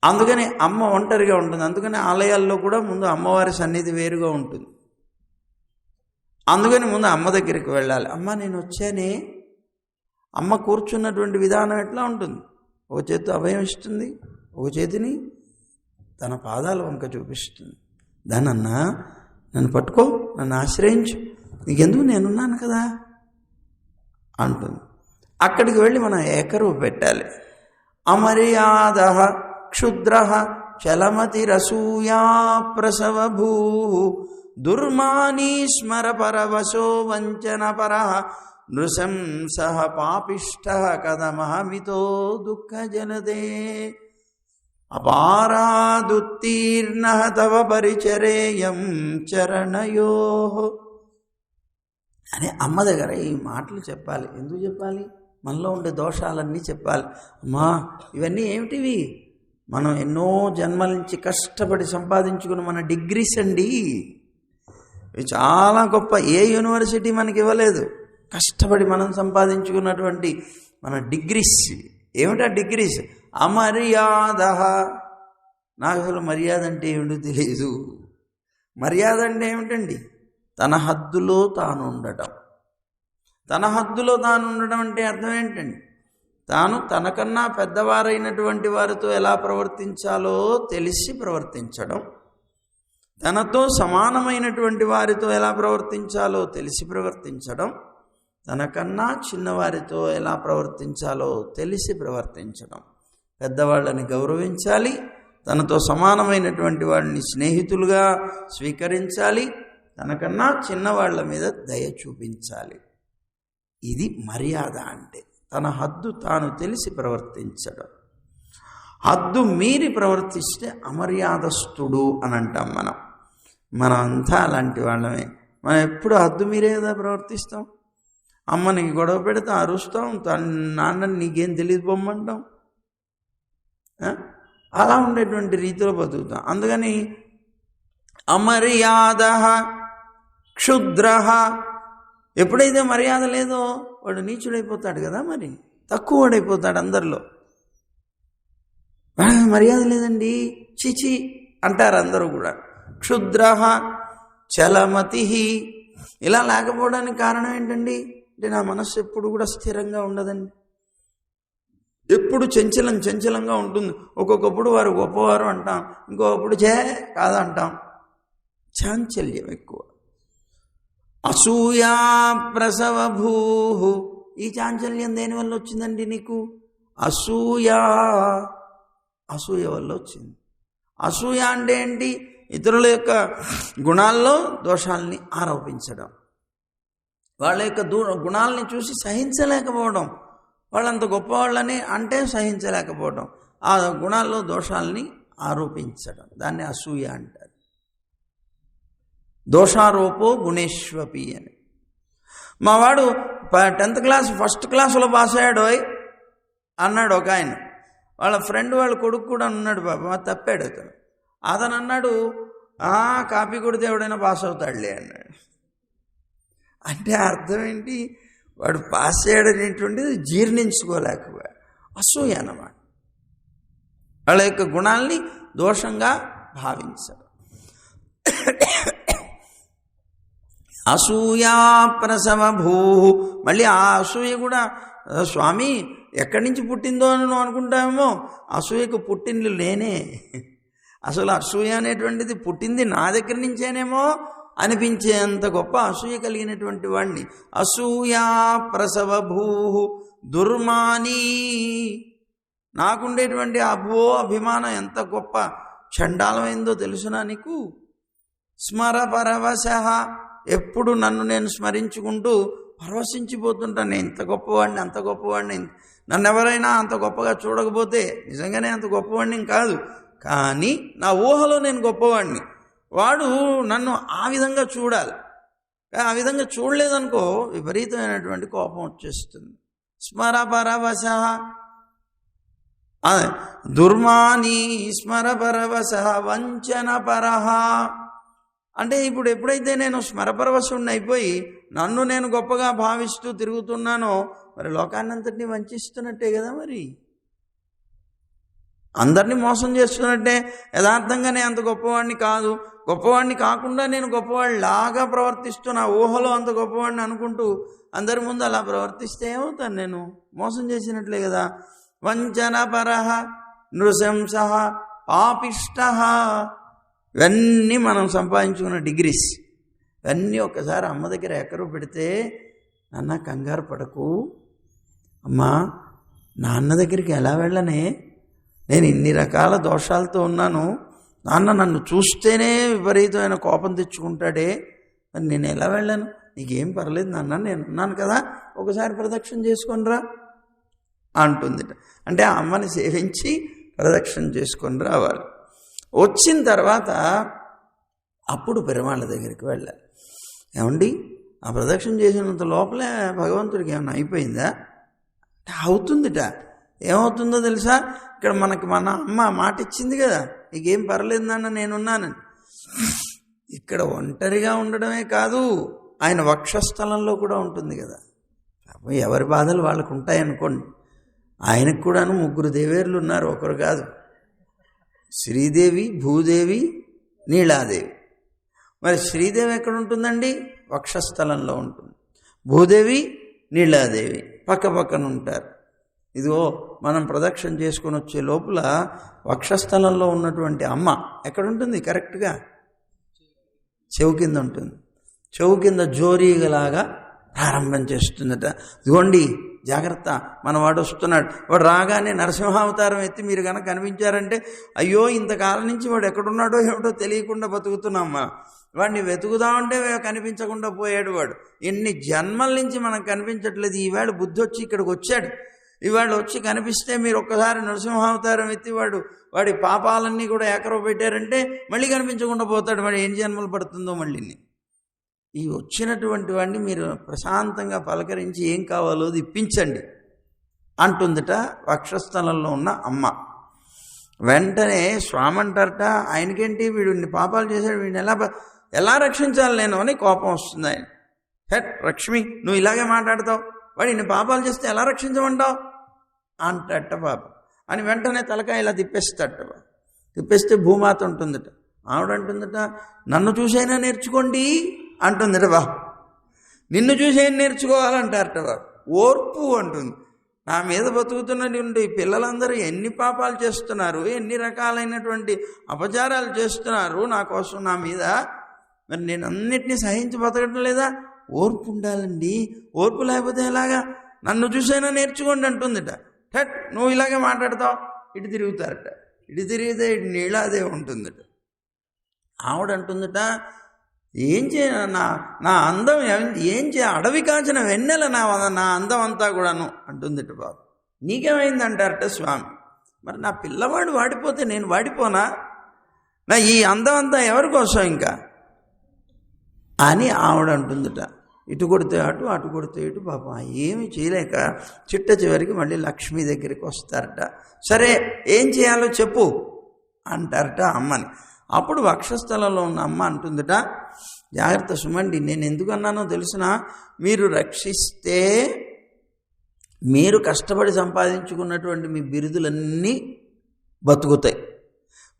A: అందుకని అమ్మ ఒంటరిగా ఉంటుంది. అందుకని ఆలయాల్లో కూడా ముందు అమ్మవారి సన్నిధి వేరుగా ఉంటుంది. అందుకని ముందు అమ్మ దగ్గరికి వెళ్ళాలి. అమ్మ నేను వచ్చానే. అమ్మ కూర్చున్నటువంటి విధానం ఎట్లా ఉంటుంది? ఒక చేతితో అభయం ఇస్తుంది, ఒక చేతిని తన పాదాల వంక చూపిస్తుంది. దానన్నా నన్ను పట్టుకో, నన్ను ఆశ్రయించు, నీకెందుకు, నేనున్నాను కదా అంటుంది. అక్కడికి వెళ్ళి మనం ఏకరువు పెట్టాలి. అమర్యాద క్షుద్ర చలమతిరసూయా ప్రసవభూ దుర్మానీ స్మర పరవశో వంచనపర నృశంస పాపిష్ట కథమహమితో దుఃఖజనదే అపారాదుత్తీర్ణ తవ పరిచరేయం చరణయో అని అమ్మ దగ్గర ఈ మాటలు చెప్పాలి. ఎందుకు చెప్పాలి? మనలో ఉండే దోషాలన్నీ చెప్పాలి. అమ్మా, ఇవన్నీ ఏమిటివి? మనం ఎన్నో జన్మల నుంచి కష్టపడి సంపాదించుకున్న మన డిగ్రీస్ అండి. ఇవి చాలా గొప్ప. ఏ యూనివర్సిటీ మనకి ఇవ్వలేదు. కష్టపడి మనం సంపాదించుకున్నటువంటి మన డిగ్రీస్. ఏమిటా డిగ్రీస్? అమర్యాద. నాకు అసలు మర్యాద అంటే ఏమిటో తెలియదు. మర్యాద అంటే ఏమిటండి? తన హద్దులో తాను ఉండటం. తన హద్దులో తాను ఉండడం అంటే అర్థం ఏంటండి? తాను తనకన్నా పెద్దవారైనటువంటి వారితో ఎలా ప్రవర్తించాలో తెలిసి ప్రవర్తించడం, తనతో సమానమైనటువంటి వారితో ఎలా ప్రవర్తించాలో తెలిసి ప్రవర్తించడం, తనకన్నా చిన్నవారితో ఎలా ప్రవర్తించాలో తెలిసి ప్రవర్తించడం. పెద్దవాళ్ళని గౌరవించాలి, తనతో సమానమైనటువంటి వాడిని స్నేహితులుగా స్వీకరించాలి, తనకన్నా చిన్నవాళ్ల మీద దయ చూపించాలి. ఇది మర్యాద అంటే. తన హద్దు తాను తెలిసి ప్రవర్తించడం. హద్దు మీరి ప్రవర్తిస్తే అమర్యాదస్తుడు అని అంటాం మనం అంతా అలాంటి వాళ్ళమే. మనం ఎప్పుడు హద్దు మీరే కదా ప్రవర్తిస్తాం. అమ్మనికి గొడవ పెడతాం, అరుస్తాం, నాన్నని నీకేం తెలియదు పొమ్మంటాం. అలా ఉండేటువంటి రీతిలో బతుకుతాం. అందుకని అమర్యాద క్షుద్ర. ఎప్పుడైతే మర్యాద లేదో వాడు నీచుడైపోతాడు కదా, మరి తక్కువ వాడైపోతాడు అందరిలో. మర్యాద లేదండి, చిచి అంటారు అందరూ కూడా. క్షుద్ర చలమతి. ఇలా లేకపోవడానికి కారణం ఏంటండి అంటే నా మనస్సు ఎప్పుడు కూడా స్థిరంగా ఉండదండి. ఎప్పుడు చంచలంగా ఉంటుంది. ఒక్కొక్కప్పుడు వారు గొప్పవారు అంటాం, ఇంకొకప్పుడు కాదంటాం. చాంచల్యం ఎక్కువ. అసూయా ప్రసవభూ. ఈ చాంచల్యం దేనివల్ల వచ్చిందండి నీకు? అసూయ వల్ల వచ్చింది. అసూయ అంటే ఏంటి? ఇతరుల యొక్క గుణాల్లో దోషాలని ఆరోపించడం, వాళ్ళ యొక్క గుణాలని చూసి సహించలేకపోవడం, వాళ్ళంత గొప్పవాళ్ళని అంటే సహించలేకపోవడం, ఆ గుణాల్లో దోషాలని ఆరోపించడం, దాన్ని అసూయ అంటారు. దోషారోపో గుణేశ్వపి అని. మావాడు 10th క్లాస్ ఫస్ట్ క్లాసులో పాస్ అయ్యాడు అన్నాడు ఒక ఆయన. వాళ్ళ ఫ్రెండ్ వాళ్ళ కొడుకు కూడా ఉన్నాడు, బాబా తప్పాడు అతను అన్నాడు, కాపీ కొడితే ఎవడైనా పాస్ అవుతాడులే అన్నాడు. అంటే అర్థం ఏంటి? వాడు పాస్ అయ్యాడనేటువంటిది జీర్ణించుకోలేకపోయాడు. అసూయ అన్నమాట. వాళ్ళ యొక్క గుణాల్ని దోషంగా భావించాడు. అసూయా ప్రసవభూ. మళ్ళీ ఆ అసూయ కూడా స్వామి ఎక్కడి నుంచి పుట్టిందో అని నువ్వు అనుకుంటామేమో. అసూయకు పుట్టింది నేనే. అసలు అసూయ అనేటువంటిది పుట్టింది నా దగ్గర నుంచేనేమో అనిపించేంత గొప్ప అసూయ కలిగినటువంటి వాడిని. అసూయా ప్రసవభూ దుర్మానీ. నాకుండేటువంటి అభిమానం ఎంత గొప్ప చండాలమైందో తెలుసునా నీకు? స్మర పరవశ. ఎప్పుడు నన్ను నేను స్మరించుకుంటూ పరవశించిపోతుంటాను. ఇంత గొప్పవాడిని, అంత గొప్పవాడిని. నన్ను ఎవరైనా అంత గొప్పగా చూడకపోతే నిజంగానే అంత గొప్పవాడిని కాదు, కానీ నా ఊహలో నేను గొప్పవాడిని. వాడు నన్ను ఆ విధంగా చూడాలి. ఆ విధంగా చూడలేదనుకో విపరీతమైనటువంటి కోపం వచ్చేస్తుంది. స్మర పరవశ. దుర్మానీ స్మర పరవశ వంచన పరహ. అంటే ఇప్పుడు ఎప్పుడైతే నేను స్మరపరవశుణ్ణి అయిపోయి నన్ను నేను గొప్పగా భావిస్తూ తిరుగుతున్నానో మరి లోకాన్నంతటినీ వంచిస్తున్నట్టే కదా. మరి అందరినీ మోసం చేస్తున్నట్టే. యథార్థంగానే అంత గొప్పవాడిని కాదు, గొప్పవాడిని కాకుండా నేను గొప్పవాడిలాగా ప్రవర్తిస్తూ నా ఊహలో అంత గొప్పవాడిని అనుకుంటూ అందరి ముందు అలా ప్రవర్తిస్తే ఏమవుతాను? నేను మోసం చేసినట్లే కదా. వంచన పరహ నృశంస పాపిష్ట. ఇవన్నీ మనం సంపాదించుకున్న డిగ్రీస్. అన్నీ ఒక్కసారి అమ్మ దగ్గర ఎకరు పెడితే, నాన్న కంగారు పడకు, అమ్మా నాన్న దగ్గరికి ఎలా వెళ్ళనే, నేను ఇన్ని రకాల దోషాలతో ఉన్నాను, నాన్న నన్ను చూస్తేనే విపరీతమైన కోపం తెచ్చుకుంటాడే, మరి నేను ఎలా వెళ్ళాను, నీకేం పర్లేదు నాన్న, నేను ఉన్నాను కదా, ఒకసారి ప్రదక్షిణ చేసుకొనిరా అంటుంది. అంటే ఆ అమ్మని సేవించి ప్రదక్షిణ చేసుకొని రావాలి. వచ్చిన తర్వాత అప్పుడు పెరుమాళ్ళ దగ్గరికి వెళ్ళాలి. ఏమండి ఆ ప్రదక్షిణ చేసినంత లోపలే భగవంతుడికి ఏమైనా అయిపోయిందా? అవుతుందిట. ఏమవుతుందో తెలుసా? ఇక్కడ మనకి మన అమ్మ మాట ఇచ్చింది కదా, నీకేం పర్లేదు నాన్న నేనున్నానని. ఇక్కడ ఒంటరిగా ఉండడమే కాదు, ఆయన వక్షస్థలంలో కూడా ఉంటుంది కదా. ఎవరి బాధలు వాళ్ళకు ఉంటాయనుకోండి. ఆయనకు కూడాను 3 దేవేరులు ఉన్నారు, ఒకరు కాదు. శ్రీదేవి, భూదేవి, నీలాదేవి. మరి శ్రీదేవి ఎక్కడ ఉంటుందండి? వక్షస్థలంలో ఉంటుంది. భూదేవి, నీలాదేవి పక్క పక్కన ఉంటారు. ఇదిగో మనం ప్రదక్షిణ చేసుకొని వచ్చే లోపల వక్షస్థలంలో ఉన్నటువంటి అమ్మ ఎక్కడుంటుంది? కరెక్ట్గా చెవు కింద ఉంటుంది. చెవు కింద జోరీగలాగా ప్రారంభం చేస్తుందట. ఇదిగోండి జాగ్రత్త, మన వాడు వస్తున్నాడు, వాడు రాగానే నరసింహావతారం ఎత్తి మీరు కనుక కనిపించారంటే, అయ్యో ఇంతకాలం నుంచి వాడు ఎక్కడున్నాడో ఏమిటో తెలియకుండా బతుకుతున్నామ్మా, వాడిని వెతుకుదామంటే కనిపించకుండా పోయాడు వాడు. ఎన్ని జన్మల నుంచి మనకు కనిపించట్లేదు, ఈవేళ బుద్ధి వచ్చి ఇక్కడికి వచ్చాడు, ఇవాళ వచ్చి కనిపిస్తే మీరు ఒక్కసారి నరసింహావతారం ఎత్తి వాడి పాపాలన్నీ కూడా ఏకరవ పెట్టారంటే మళ్ళీ కనిపించకుండా పోతాడు. వాడు ఎన్ని జన్మలు పడుతుందో మళ్ళీ. ఈ వచ్చినటువంటి వాడిని మీరు ప్రశాంతంగా పలకరించి ఏం కావాలో అది ఇప్పించండి అంటుందట వక్షస్థలంలో ఉన్న అమ్మ. వెంటనే స్వామి అంటారట, ఆయనకేంటి వీడిని పాపాలు చేశాడు, వీడిని ఎలా రక్షించాలి నేను అని కోపం వస్తుంది ఆయన. హెట్ లక్ష్మి, నువ్వు ఇలాగే మాట్లాడతావు, వాడు ఇన్ని పాపాలు చేస్తే ఎలా రక్షించమంటావు అంటట బాబు అని వెంటనే తలకాయ ఇలా తిప్పేస్తాడట. తిప్పేస్తే భూమాత ఉంటుందట. ఆవిడంటుందట, నన్ను చూసైనా నేర్చుకోండి అంటుందట బాబు. నిన్ను చూసైనా నేర్చుకోవాలంటారట బాబు. ఓర్పు అంటుంది. నా మీద బతుకుతున్నటువంటి పిల్లలందరూ ఎన్ని పాపాలు చేస్తున్నారు, ఎన్ని రకాలైనటువంటి అపచారాలు చేస్తున్నారు నా కోసం, నా మీద, మరి నేను అన్నిటినీ సహించి బతకడం లేదా? ఓర్పు ఉండాలండి. ఓర్పు లేకపోతే ఎలాగా? నన్ను చూసైనా నేర్చుకోండి అంటుందిట. టట్ నువ్వు ఇలాగే మాట్లాడతావు, ఇటు తిరుగుతారట. ఇటు తిరిగితే ఇటు నీళ్ళాదే ఉంటుందట. ఆవిడంటుందట, ఏం చేయ నా అందం ఏం చేయ, అడవి కాచిన వెన్నెల నా అందం అంతా కూడాను అంటుందిట బాబు. నీకేమైందంటారట స్వామి. మరి నా పిల్లవాడు వాడిపోతే నేను వాడిపోనా? నా ఈ అందం అంతా ఎవరి కోసం ఇంకా అని ఆవిడ అంటుందిట. ఇటు కొడితే అటు, అటు కొడితే ఇటు. పాపం ఏమి చేయలేక చిట్ట చివరికి మళ్ళీ లక్ష్మి దగ్గరికి వస్తారట. సరే ఏం చేయాలో చెప్పు అంటారట అమ్మని. అప్పుడు వక్షస్థలంలో ఉన్న అమ్మ అంటుందట, జాగ్రత్త సుమండి, నేను ఎందుకు అన్నానో తెలుసునా? మీరు రక్షిస్తే మీరు కష్టపడి సంపాదించుకున్నటువంటి మీ బిరుదులన్నీ బతుకుతాయి.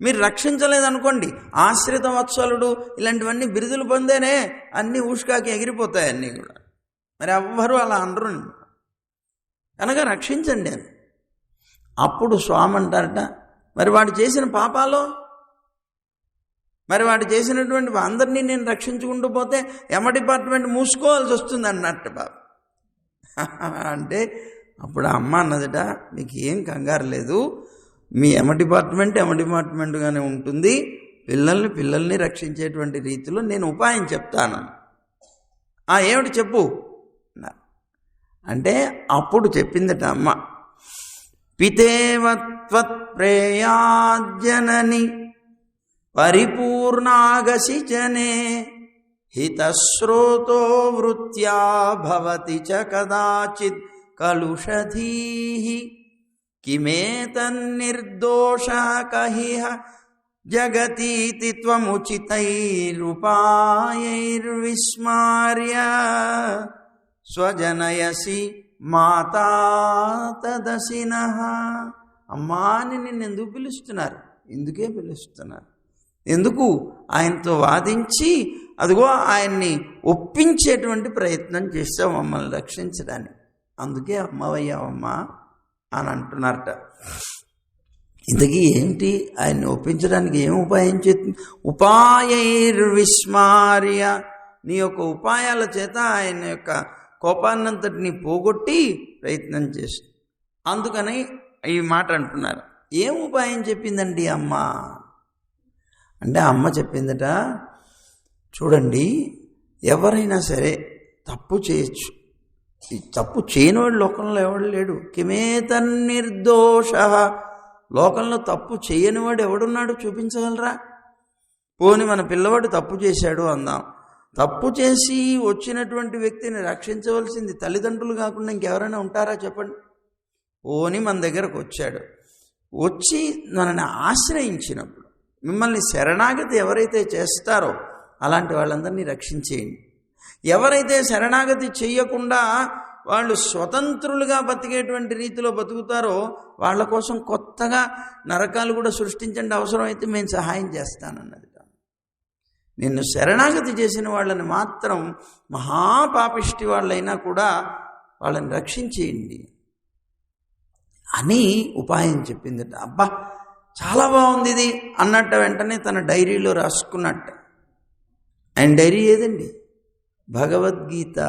A: మీరు రక్షించలేదనుకోండి, ఆశ్రిత వత్సలుడు ఇలాంటివన్నీ బిరుదులు పొందేనే అన్నీ ఊష్కాకి ఎగిరిపోతాయి అన్నీ కూడా. మరి ఎవ్వరూ అలా అనరు కనుక రక్షించండి అని. అప్పుడు స్వామి అంటారట, మరి వాడు చేసిన పాపాలు, మరి వాడు చేసినటువంటి అందరినీ నేను రక్షించుకుంటూ పోతే యమ డిపార్ట్మెంట్ మూసుకోవాల్సి వస్తుంది అన్నట్టు బాబు. అంటే అప్పుడు అమ్మ అన్నదట, మీకు ఏం కంగారు లేదు, మీ యమ డిపార్ట్మెంట్గానే ఉంటుంది, పిల్లల్ని రక్షించేటువంటి రీతిలో నేను ఉపాయం చెప్తాను. ఏమిటి చెప్పు అంటే అప్పుడు చెప్పిందట అమ్మ, పితేవత్వత్ ప్రేయాజ్జనని పరిపూర్ణాగసిచనే హితశ్రోతో వృత్యా భవతి చ కదాచిత్ కలుషధీః కిమేతన్నిర్దోష కహిహ జగతీతి త్వముచితైరుపాయైర్విస్మార్య స్వజనయసి మాతా తదసినః. అమ్మా అని నిన్ను ఎందుకు పిలుస్తున్నారు? ఎందుకే పిలుస్తున్నారు? ఎందుకు? ఆయనతో వాదించి అదిగో ఆయన్ని ఒప్పించేటువంటి ప్రయత్నం చేసావు మమ్మల్ని రక్షించడానికి, అందుకే అమ్మవయ్యావమ్మా అని అంటున్నారట. ఇంతకీ ఏమిటి ఆయన్ని ఒప్పించడానికి ఏం ఉపాయం చేస్తుంది? ఉపాయైర్విస్మార్య, నీ యొక్క ఉపాయాల చేత ఆయన యొక్క కోపాన్నంతటిని పోగొట్టి ప్రయత్నం చేస్తుంది. అందుకని ఈ మాట అంటున్నారు. ఏం ఉపాయం చెప్పిందండి అమ్మ అంటే, అమ్మ చెప్పిందట, చూడండి, ఎవరైనా సరే తప్పు చేయొచ్చు. ఈ తప్పు చేయనివాడు లోకంలో ఎవడు లేడు. కిమేతన్నిర్దోష, లోకంలో తప్పు చేయనివాడు ఎవడున్నాడు చూపించగలరా? పోని మన పిల్లవాడు తప్పు చేశాడు అందాం. తప్పు చేసి వచ్చినటువంటి వ్యక్తిని రక్షించవలసింది తల్లిదండ్రులు కాకుండా ఇంకెవరైనా ఉంటారా చెప్పండి? పోని మన దగ్గరకు వచ్చాడు, వచ్చి మనల్ని ఆశ్రయించినప్పుడు, మిమ్మల్ని శరణాగతి ఎవరైతే చేస్తారో అలాంటి వాళ్ళందరినీ రక్షించేయండి. ఎవరైతే శరణాగతి చెయ్యకుండా వాళ్ళు స్వతంత్రులుగా బతికేటువంటి రీతిలో బతుకుతారో వాళ్ళ కోసం కొత్తగా నరకాలు కూడా సృష్టించండి, అవసరమైతే మేము సహాయం చేస్తానన్నది. నిన్ను శరణాగతి చేసిన వాళ్ళని మాత్రం మహాపాపిష్టి వాళ్ళైనా కూడా వాళ్ళని రక్షించేయండి అని ఉపాయం చెప్పిందట. అబ్బా, చాలా బాగుంది ఇది అన్నట్టు వెంటనే తన డైరీలో రాసుకున్నట్ట. ఆయన డైరీ ఏదండి? భగవద్గీత.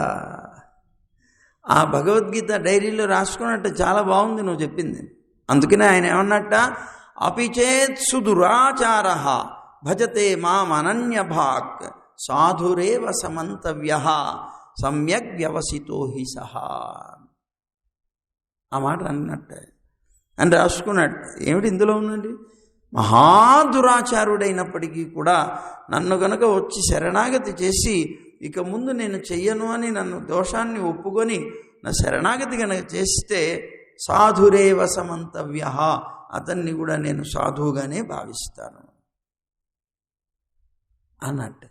A: ఆ భగవద్గీత డైరీలో రాసుకున్నట్టు చాలా బాగుంది నువ్వు చెప్పింది. అందుకనే ఆయన ఏమన్నట్ట, అపిచేత్ సుదురాచార భజతే మాం అనన్యభాక్ సాధురేవ సమంతవ్య సమ్యక్ వ్యవసితో హి సహా. ఆ మాట అన్నట్టు అని రాసుకున్నట్టు. ఏమిటి ఇందులో ఉందండి? మహాదురాచారుడైనప్పటికీ కూడా నన్ను గనక వచ్చి శరణాగతి చేసి ఇక ముందు నేను చెయ్యను అని నన్ను దోషాన్ని ఒప్పుకొని నా శరణాగతి కనుక చేస్తే సాధురేవ సమంతవ్య, అతన్ని కూడా నేను సాధువుగానే భావిస్తాను అన్నట్టు.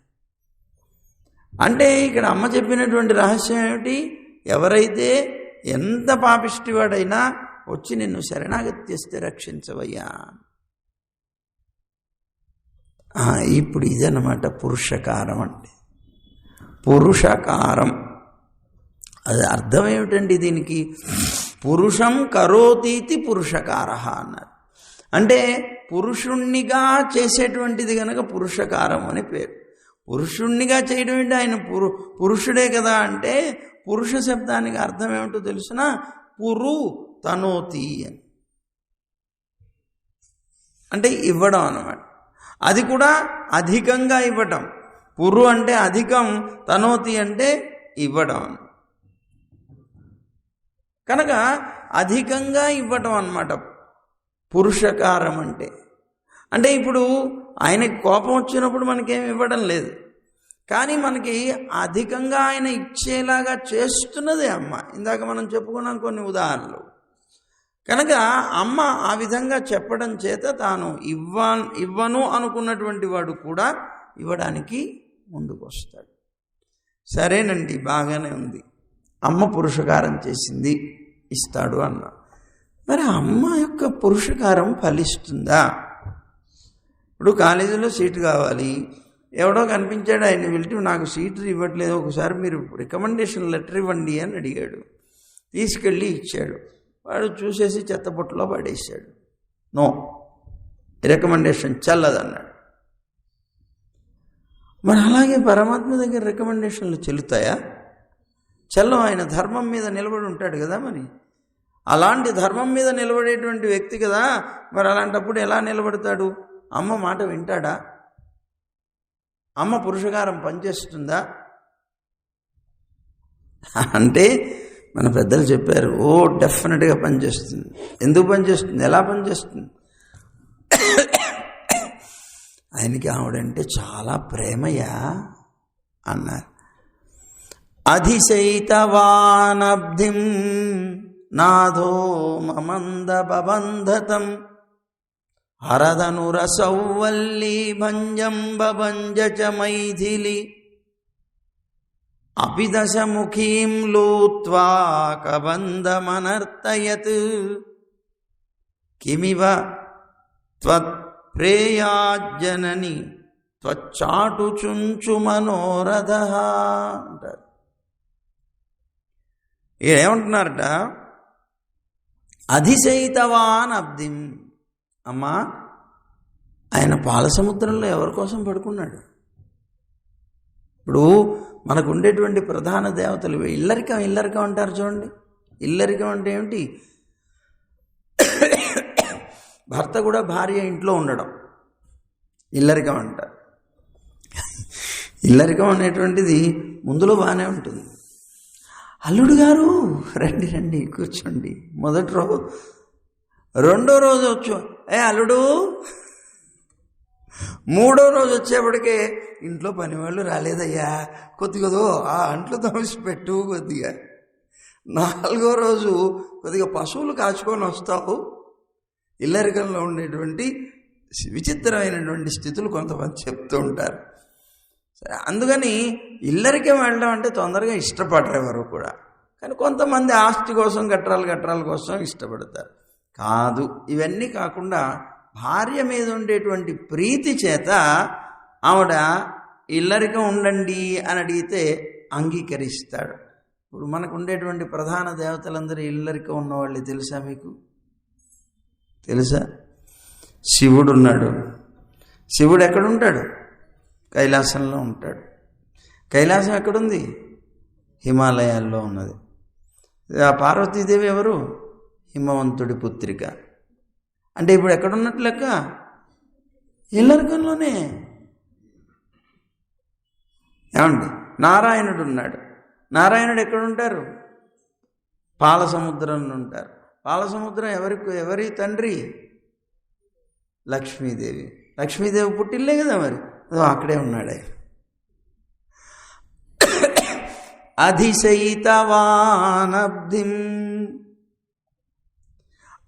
A: అంటే ఇక్కడ అమ్మ చెప్పినటువంటి రహస్యం ఏమిటి? ఎవరైతే ఎంత పాపిష్టివాడైనా వచ్చి నిన్ను శరణాగతి చేస్తే రక్షించవయ్యా. ఇప్పుడు ఇదన్నమాట పురుషకారం అంటే. పురుషకారం అది అర్థం ఏమిటండి దీనికి? పురుషం కరోతీతి పురుషకార అన్నారు. అంటే పురుషుణ్ణిగా చేసేటువంటిది కనుక పురుషకారం అని పేరు. పురుషుణ్ణిగా చేయడం ఏంటి? ఆయన పురుషుడే కదా అంటే పురుష శబ్దానికి అర్థం ఏమిటో తెలుసిన? పురు తనోతి అని, అంటే ఇవ్వడం అన్నమాట. అది కూడా అధికంగా ఇవ్వటం. పురు అంటే అధికం, తనోతి అంటే ఇవ్వడం. కనుక అధికంగా ఇవ్వటం అన్నమాట పురుషకారం అంటే. అంటే ఇప్పుడు ఆయనకి కోపం వచ్చినప్పుడు మనకేం ఇవ్వడం లేదు, కానీ మనకి అధికంగా ఆయన ఇచ్చేలాగా చేస్తున్నదే అమ్మ. ఇందాక మనం చెప్పుకున్నాం కొన్ని ఉదాహరణలు. కనుక అమ్మ ఆ విధంగా చెప్పడం చేత తాను ఇవ్వను అనుకున్నటువంటి వాడు కూడా ఇవ్వడానికి ముందుకు వస్తాడు. సరేనండి, బాగానే ఉంది, అమ్మ పురుషకారం చేసింది, ఇస్తాడు అన్న. మరి అమ్మ యొక్క పురుషకారం ఫలిస్తుందా? ఇప్పుడు కాలేజీలో సీటు కావాలి, ఎవడో కనిపించాడు, ఆయన వెళ్తూ నాకు సీటు ఇవ్వట్లేదు, ఒకసారి మీరు రికమెండేషన్ లెటర్ ఇవ్వండి అని అడిగాడు. తీసుకెళ్ళి ఇచ్చాడు. వాడు చూసేసి చెత్తబుట్టలో పడేసాడు. No, recommendation చెల్లదన్నాడు. మరి అలాగే పరమాత్మ దగ్గర రికమెండేషన్లు చెల్లుతాయా? చెల్లం. ఆయన ధర్మం మీద నిలబడి ఉంటాడు కదా. మరి అలాంటి ధర్మం మీద నిలబడేటువంటి వ్యక్తి కదా. మరి అలాంటప్పుడు ఎలా నిలబడతాడు? అమ్మ మాట వింటాడా? అమ్మ పురుషకారం పనిచేస్తుందా అంటే మన పెద్దలు చెప్పారు, డెఫినెట్గా పనిచేస్తుంది. ఎందుకు పనిచేస్తుంది? ఎలా పనిచేస్తుంది? ఆయనకి ఆవిడంటే చాలా ప్రేమయా అన్నారు. అధిశైతవానబ్ధిం నాథో మమంద బబంధతం హరదనురసౌవల్లీ భంజం బభంజ చ మైథిలి అపిదశముఖీం లూత్వా కబంధమనర్తయత్ కిమివ త్వత్ప్రేయాజ్జనని త్వచ్చాటు చుంచు మనోరథ అంటారు. ఏమంటున్నారట? అధిశైతవాన్ అబ్దిం. అమ్మా, ఆయన పాల సముద్రంలో ఎవరి కోసం పడుకున్నాడు? ఇప్పుడు మనకు ఉండేటువంటి ప్రధాన దేవతలు ఇల్లరికం అంటారు చూడండి. ఇల్లరికం అంటే ఏమిటి? భర్త కూడా భార్య ఇంట్లో ఉండడం ఇల్లరికం అంటారు. ఇల్లరికం అనేటువంటిది ముందులో బాగానే ఉంటుంది. అల్లుడు గారు రండి రండి కూర్చోండి, మొదటి రోజు. రెండో రోజు వచ్చు, అల్లుడు. మూడో రోజు వచ్చేప్పటికే ఇంట్లో పని వాళ్ళు రాలేదయ్యా, కొద్దిగా ఆ అంట్లు తోసి పెట్టు కొద్దిగా. నాలుగో రోజు కొద్దిగా పశువులు కాచుకొని వస్తావు. ఇల్లరికంలో ఉండేటువంటి విచిత్రమైనటువంటి స్థితులు కొంతమంది చెప్తూ ఉంటారు. సరే, అందుకని ఇల్లరికం వెళ్ళడం అంటే తొందరగా ఇష్టపడరు ఎవరు కూడా. కానీ కొంతమంది ఆస్తి కోసం గట్రాల కోసం ఇష్టపడతారు. కాదు, ఇవన్నీ కాకుండా భార్య మీద ఉండేటువంటి ప్రీతి చేత ఆవిడ ఇల్లరికం ఉండండి అని అడిగితే అంగీకరిస్తాడు. ఇప్పుడు మనకు ఉండేటువంటి ప్రధాన దేవతలందరూ ఇల్లరికం ఉన్నవాళ్ళు తెలుసా మీకు? తెలుసా? శివుడు ఉన్నాడు. శివుడు ఎక్కడుంటాడు? కైలాసంలో ఉంటాడు. కైలాసం ఎక్కడుంది? హిమాలయాల్లో ఉన్నది. ఆ పార్వతీదేవి ఎవరు? హిమవంతుడి పుత్రిక. అంటే ఇప్పుడు ఎక్కడున్నట్టు లెక్క? ఇల్లరికంలోనే. ఏమండి? నారాయణుడు ఉన్నాడు. నారాయణుడు ఎక్కడుంటారు? పాలసముద్రంలో ఉంటారు. పాలసముద్రం ఎవరి తండ్రి? లక్ష్మీదేవి. లక్ష్మీదేవి పుట్టిల్లే కదా, మరి అక్కడే ఉన్నాడు ఆయన. అధిశయితవానబ్ధిం,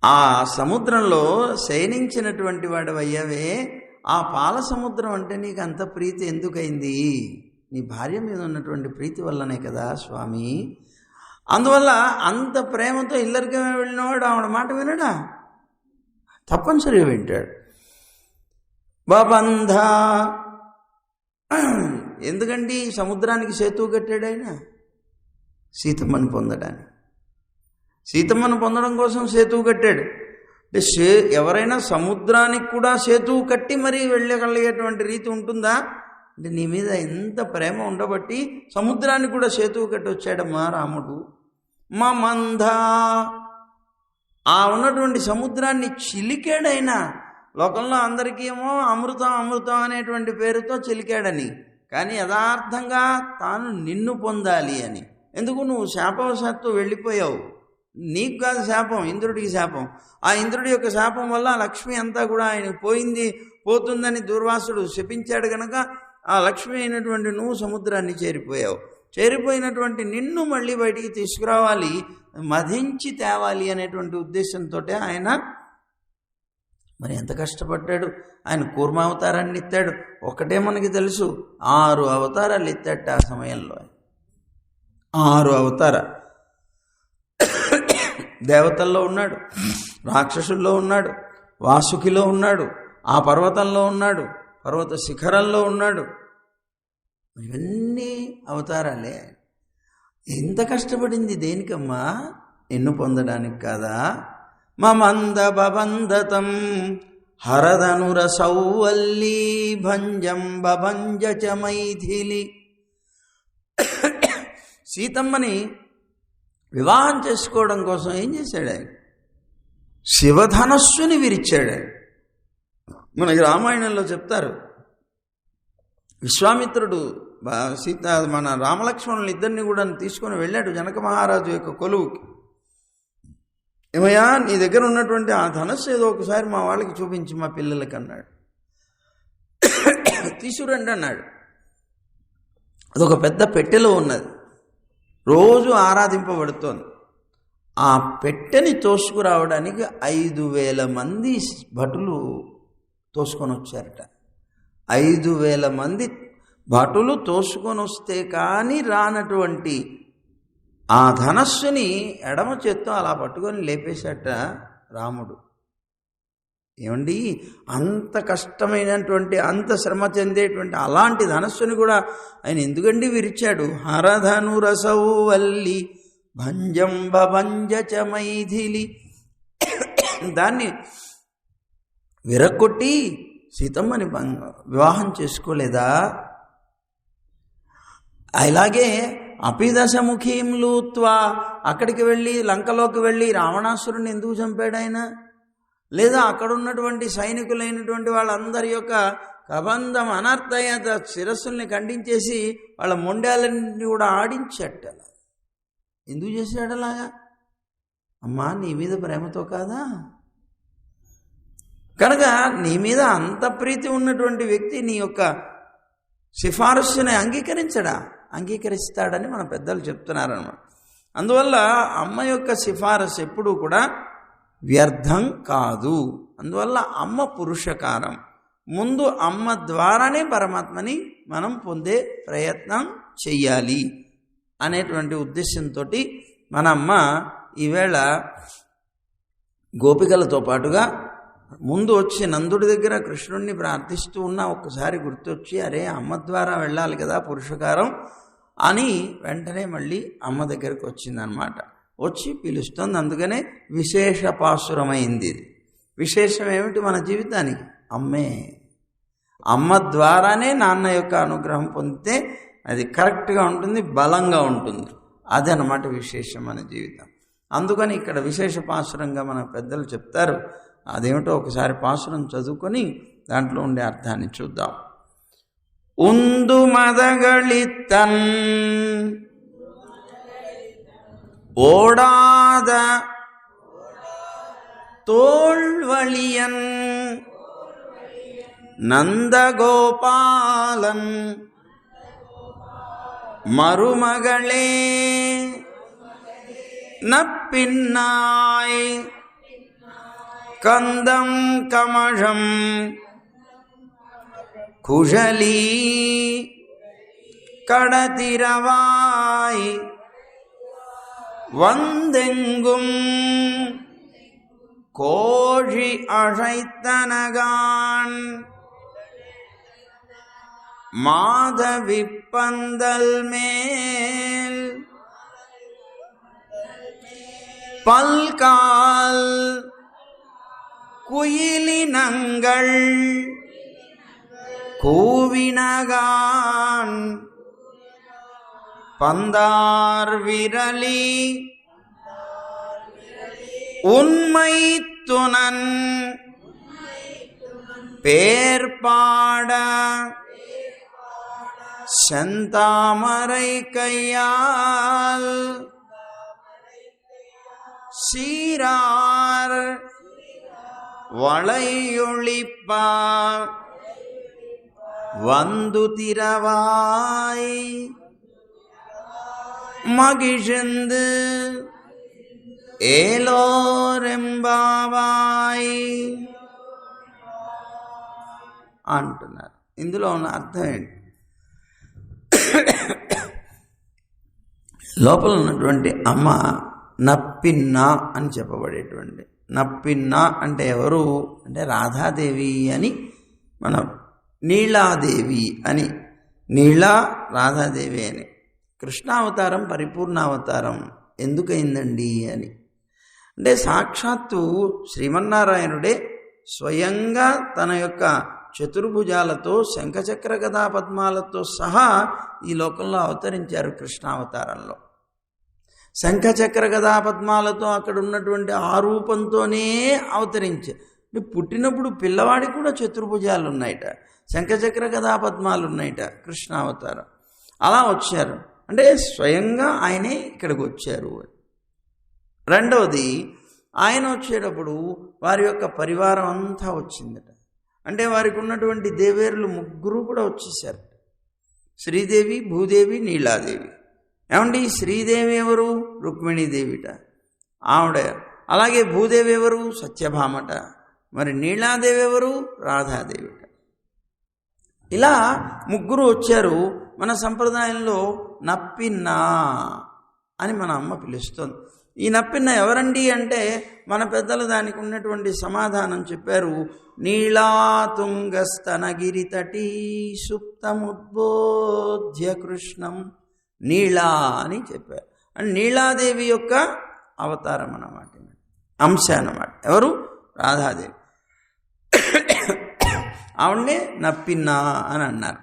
A: ఆ సముద్రంలో శయనించినటువంటి వాడు అయ్యవే. ఆ పాల సముద్రం అంటే నీకు అంత ప్రీతి ఎందుకైంది? నీ భార్య మీద ఉన్నటువంటి ప్రీతి వల్లనే కదా స్వామి. అందువల్ల అంత ప్రేమతో ఇల్లరికం వెళ్ళినవాడు ఆవిడ మాట వినడా? తప్పనిసరిగా వింటాడు. బబంధ, ఎందుకండి సముద్రానికి సేతువు కట్టాడు ఆయన? సీతమ్మని పొందడానికి. సీతమ్మను పొందడం కోసం సేతువు కట్టాడు. అంటే ఎవరైనా సముద్రానికి కూడా సేతువు కట్టి మరీ వెళ్ళగలిగేటువంటి రీతి ఉంటుందా? అంటే నీ మీద ఎంత ప్రేమ ఉండబట్టి సముద్రానికి కూడా సేతువు కట్టి వచ్చాడమ్మా రాముడు. మా మంద, ఆ ఉన్నటువంటి సముద్రాన్ని చిలికాడైనా. లోకంలో అందరికీ ఏమో అమృతం అనేటువంటి పేరుతో చిలికాడని, కానీ యథార్థంగా తాను నిన్ను పొందాలి అని. ఎందుకు? నువ్వు శాపవశాత్తు వెళ్ళిపోయావు. నీకు కాదు శాపం, ఇంద్రుడికి శాపం. ఆ ఇంద్రుడి యొక్క శాపం వల్ల లక్ష్మి అంతా కూడా ఆయన పోతుందని దుర్వాసుడు శపించాడు కనుక ఆ లక్ష్మి అయినటువంటి నువ్వు సముద్రాన్ని చేరిపోయావు. చేరిపోయినటువంటి నిన్ను మళ్ళీ బయటికి తీసుకురావాలి, మధించి తేవాలి అనేటువంటి ఉద్దేశంతో ఆయన మరి ఎంత కష్టపడ్డాడు. ఆయన కూర్మావతారాన్ని ఎత్తాడు. ఒకటే మనకి తెలుసు, 6 అవతారాలు ఎత్తాడు ఆ సమయంలో. 6 అవతారాలు. దేవతల్లో ఉన్నాడు, రాక్షసుల్లో ఉన్నాడు, వాసుకిలో ఉన్నాడు, ఆ పర్వతంలో ఉన్నాడు, పర్వత శిఖరంలో ఉన్నాడు. ఇవన్నీ అవతారాలే. ఎంత కష్టపడింది దేనికమ్మా? నిన్ను పొందడానికి కాదా? మమంద బబంధతం హరదనుర సౌవల్లీ భంజం బభంజ చ మైథిలి. సీతమ్మని వివాహం చేసుకోవడం కోసం ఏం చేశాడు ఆయన? శివధనస్సుని విరిచాడు ఆయన. మనకి రామాయణంలో చెప్తారు, విశ్వామిత్రుడు మన రామలక్ష్మణులు ఇద్దరిని కూడా తీసుకొని వెళ్ళాడు జనక మహారాజు యొక్క కొలువుకి. ఏమయ్యా, నీ దగ్గర ఉన్నటువంటి ఆ ధనస్సు ఏదో ఒకసారి మా వాళ్ళకి చూపించి మా పిల్లలకి అన్నాడు. తీసుకురండి అన్నాడు. అదొక పెద్ద పెట్టెలో ఉన్నది, రోజు ఆరాధింపబడుతోంది. ఆ పెట్టెని తోసుకురావడానికి 5,000 మంది భటులు తోసుకొని వచ్చారట. 5,000 మంది భటులు తోసుకొని వస్తే కానీ రానటువంటి ఆ ధనస్సుని ఎడమ చేత్తో అలా పట్టుకొని లేపేశాట రాముడు. ఏమండి, అంత కష్టమైనటువంటి, అంత శ్రమ చెందేటువంటి అలాంటి ధనస్సుని కూడా ఆయన ఎందుకండి విరిచాడు? హరధనురసౌవల్లి భంజం బభంజ చ మైథిలి. దాన్ని విరక్కొట్టి సీతమ్మని వివాహం చేసుకోలేదా? అలాగే అపిదశముఖీం లూత్వా, అక్కడికి వెళ్ళి లంకలోకి వెళ్ళి రావణాసురుని ఎందుకు చంపాడు ఆయన? లేదా అక్కడ ఉన్నటువంటి సైనికులైనటువంటి వాళ్ళందరి యొక్క కబంధం అనర్థయత శిరస్సుల్ని ఖండించేసి వాళ్ళ మొండాలన్నీ కూడా ఆడించట. ఎందుకు చేశాడు అలాగా? అమ్మా, నీ మీద ప్రేమతో కాదా? కనుక నీ మీద అంత ప్రీతి ఉన్నటువంటి వ్యక్తి నీ యొక్క సిఫారసుని అంగీకరిస్తాడని మన పెద్దలు చెప్తున్నారన్నమాట. అందువల్ల అమ్మ యొక్క సిఫారసు ఎప్పుడూ కూడా వ్యర్థం కాదు. అందువల్ల అమ్మ పురుషకారం. ముందు అమ్మ ద్వారానే పరమాత్మని మనం పొందే ప్రయత్నం చెయ్యాలి అనేటువంటి ఉద్దేశంతో మన అమ్మ ఈవేళ గోపికలతో పాటుగా ముందు వచ్చి నందుడి దగ్గర కృష్ణుడిని ప్రార్థిస్తూ ఉన్న ఒక్కసారి గుర్తొచ్చి, అరే అమ్మ ద్వారా వెళ్ళాలి కదా పురుషకారం అని వెంటనే మళ్ళీ అమ్మ దగ్గరకు వచ్చిందనమాట. వచ్చి పిలుస్తుంది. అందుకనే విశేష పాసురమైంది. ఇది విశేషం ఏమిటి మన జీవితానికి? అమ్మే. అమ్మ ద్వారానే నాన్న యొక్క అనుగ్రహం పొందితే అది కరెక్ట్గా ఉంటుంది, బలంగా ఉంటుంది. అదనమాట విశేషం మన జీవితం. అందుకని ఇక్కడ విశేష పాసురంగా మన పెద్దలు చెప్తారు. అదేమిటో ఒకసారి పాసురం చదువుకొని దాంట్లో ఉండే అర్థాన్ని చూద్దాం. ఉందు మదగళితన్ ఓడాద తోళ్వళియన్ నందగోపాలన్ మరుమகளே நப்பின்னாய் கந்தம் கமழம் குழலி கடதிரவாய் வந்தெங்கும் கோழி அழைத்தனகான் மாதவி பந்தல் மேல் பல்கால் குயிலினங்கள் கூவினகான் பந்தார் விரலி உண்மை துணன் பேர்பாட செந்தாமரை கையால் சீரார் வளையொளிப்பா வந்து திரவாய் மகிழ்ந்து ఏలోరెంబావాయ్ అంటున్నారు. ఇందులో ఉన్న అర్థం ఏంటి? లోపల ఉన్నటువంటి అమ్మ నప్పిన్న అని చెప్పబడేటువంటి, నప్పిన్న అంటే ఎవరు అంటే రాధాదేవి అని, మన నీలాదేవి అని, నీలా రాధాదేవి అని. కృష్ణావతారం పరిపూర్ణావతారం ఎందుకైందండి అని అంటే, సాక్షాత్తు శ్రీమన్నారాయణుడే స్వయంగా తన యొక్క చతుర్భుజాలతో శంఖచక్ర గదా పద్మాలతో సహా ఈ లోకంలో అవతరించారు. కృష్ణావతారంలో శంఖచక్ర గదా పద్మాలతో అక్కడ ఉన్నటువంటి ఆ రూపంతోనే అవతరించారు. పుట్టినప్పుడు పిల్లవాడికి కూడా చతుర్భుజాలు ఉన్నాయట, శంఖచక్ర గదా పద్మాలు ఉన్నాయట. కృష్ణావతారం అలా వచ్చారు అంటే స్వయంగా ఆయనే ఇక్కడికి వచ్చారు. రెండవది, ఆయన వచ్చేటప్పుడు వారి యొక్క పరివారం అంతా వచ్చిందట. అంటే వారికి ఉన్నటువంటి దేవేరులు ముగ్గురు కూడా వచ్చేసారు. శ్రీదేవి, భూదేవి, నీలాదేవి. ఏమండి, శ్రీదేవి ఎవరు? రుక్మిణీదేవిట, ఆవిడ. అలాగే భూదేవి ఎవరు? సత్యభామట. మరి నీలాదేవి ఎవరు? రాధాదేవిట. ఇలా ముగ్గురు వచ్చారు. మన సంప్రదాయంలో నప్పిన్న అని మన అమ్మ పిలుస్తుంది. ఈ నప్పిన్న ఎవరండి అంటే మన పెద్దలు దానికి ఉన్నటువంటి సమాధానం చెప్పారు. నీళాతుంగస్తనగిరితటీ సుప్తముద్బోధ్య కృష్ణం. నీళా అని చెప్పారు. అండ్ నీలాదేవి యొక్క అవతారం అన్నమాట, అంశ అన్నమాట. ఎవరు? రాధాదేవి. ఆవిడనే నప్పిన్న అని అన్నారు.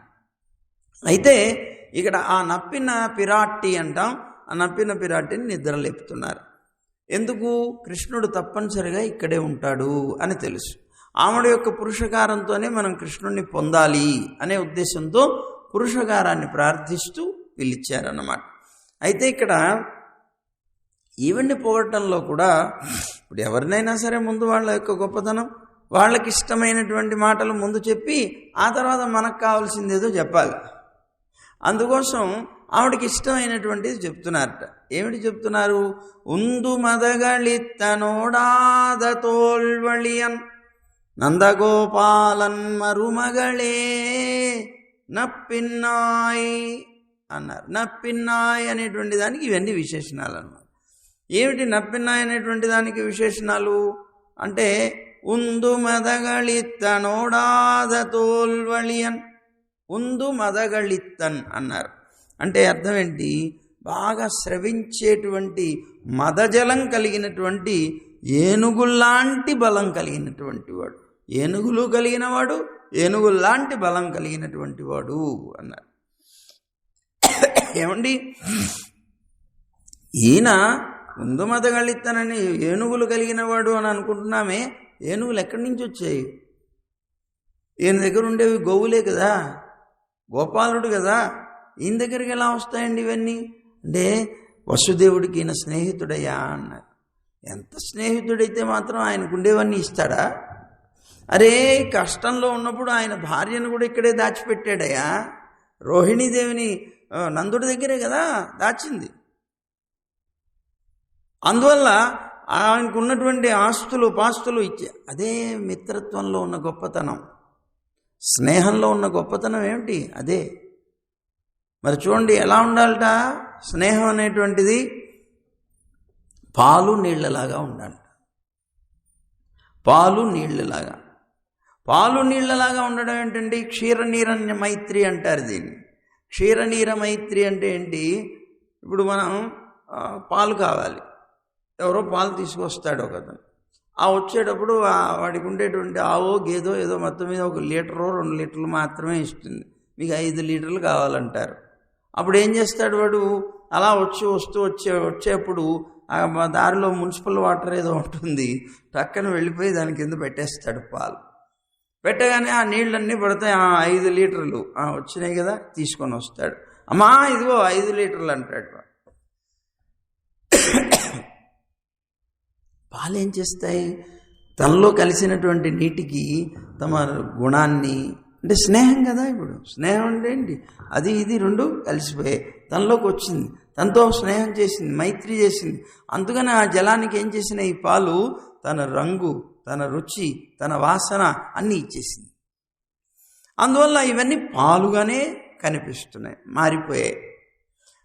A: అయితే ఇక్కడ ఆ నప్పిన పిరాట్టి అంటాం, ఆ నప్పిన పిరాట్టిని నిద్ర లేపుతున్నారు. ఎందుకు? కృష్ణుడు తప్పనిసరిగా ఇక్కడే ఉంటాడు అని తెలుసు. ఆమెడ యొక్క పురుషకారంతోనే మనం కృష్ణుడిని పొందాలి అనే ఉద్దేశంతో పురుషకారాన్ని ప్రార్థిస్తూ పిలిచారన్నమాట. అయితే ఇక్కడ ఈవెన్ని పొగడటంలో కూడా ఇప్పుడు ఎవరినైనా సరే ముందు వాళ్ళ యొక్క గొప్పతనం, వాళ్ళకి ఇష్టమైనటువంటి మాటలు ముందు చెప్పి ఆ తర్వాత మనకు కావాల్సింది ఏదో చెప్పాలి. అందుకోసం ఆవిడకి ఇష్టమైనటువంటిది చెప్తున్నారట. ఏమిటి చెప్తున్నారు? ఉందు మదగళిత్తనోడాద తోల్వళియన్ నందగోపాలన్ మరుమగళే నప్పిన్నాయ్ అన్నారు. నప్పిన్నాయ్ అనేటువంటి దానికి ఇవన్నీ విశేషణాలు అన్నమాట. ఏమిటి నప్పిన్నాయ్ అనేటువంటి దానికి విశేషణాలు అంటే, ఉందు మదగళిత్తనోడాద తోల్వళియన్, ఉందు మదగళిత్తన్ అన్నారు. అంటే అర్థం ఏంటి? బాగా స్రవించేటువంటి మదజలం కలిగినటువంటి ఏనుగుల్లాంటి బలం కలిగినటువంటి వాడు, ఏనుగులు కలిగిన వాడు, ఏనుగుల్లాంటి బలం కలిగినటువంటి వాడు అన్నారు. ఏమండి, ఈయన ముందు మదగళిత్తనని ఏనుగులు కలిగిన వాడు అని అనుకుంటున్నామే, ఏనుగులు ఎక్కడి నుంచి వచ్చాయి? ఈయన దగ్గర ఉండేవి గోవులే కదా, గోపాలుడు కదా, ఈయన దగ్గరికి ఎలా వస్తాయండి ఇవన్నీ అంటే, వసుదేవుడికి ఈయన స్నేహితుడయ్యా అన్నారు. ఎంత స్నేహితుడైతే మాత్రం ఆయనకు ఉండేవన్నీ ఇస్తాడా? అరే, కష్టంలో ఉన్నప్పుడు ఆయన భార్యను కూడా ఇక్కడే దాచిపెట్టాడయ్యా. రోహిణీదేవిని నందుడి దగ్గరే కదా దాచింది. అందువల్ల ఆయనకు ఉన్నటువంటి ఆస్తులు పాస్తులు ఇచ్చే, అదే మిత్రత్వంలో ఉన్న గొప్పతనం, స్నేహంలో ఉన్న గొప్పతనం ఏమిటి? అదే. మరి చూడండి ఎలా ఉండాలట స్నేహం అనేటువంటిది, పాలు నీళ్లలాగా ఉండాలి. పాలు నీళ్లలాగా, పాలు నీళ్లలాగా ఉండడం ఏంటండి? క్షీరనీరన్య మైత్రి అంటారు దీన్ని. క్షీరనీర మైత్రి అంటే ఏంటి? ఇప్పుడు మనం పాలు కావాలి, ఎవరో పాలు తీసుకొస్తాడు ఒకతను, ఆ వచ్చేటప్పుడు వాడికి ఉండేటువంటి ఆవో గేదో ఏదో మొత్తం మీద 1 లీటరో 2 లీటర్లు మాత్రమే ఇస్తుంది, మీకు 5 లీటర్లు కావాలంటారు. అప్పుడు ఏం చేస్తాడు వాడు? అలా వచ్చేప్పుడు దారిలో మున్సిపల్ వాటర్ ఏదో ఉంటుంది, టక్కన వెళ్ళిపోయి దాని కింద పెట్టేస్తాడు పాలు. పెట్టగానే ఆ నీళ్ళన్నీ పడతాయి. 5 లీటర్లు వచ్చినాయి కదా, తీసుకొని వస్తాడు. అమ్మా ఇదిగో 5 లీటర్లు అంటాడు. పాలు ఏం చేస్తాయి? తనలో కలిసినటువంటి నీటికి తమ గుణాన్ని, అంటే స్నేహం కదా, ఇప్పుడు స్నేహం అంటే ఏంటి? అది ఇది 2 కలిసిపోయాయి, తనలోకి వచ్చింది, తనతో స్నేహం చేసింది, మైత్రి చేసింది. అందుకని ఆ జలానికి ఏం చేసిన ఈ పాలు తన రంగు, తన రుచి, తన వాసన అన్నీ ఇచ్చేసింది. అందువల్ల ఇవన్నీ పాలుగానే కనిపిస్తున్నాయి, మారిపోయాయి.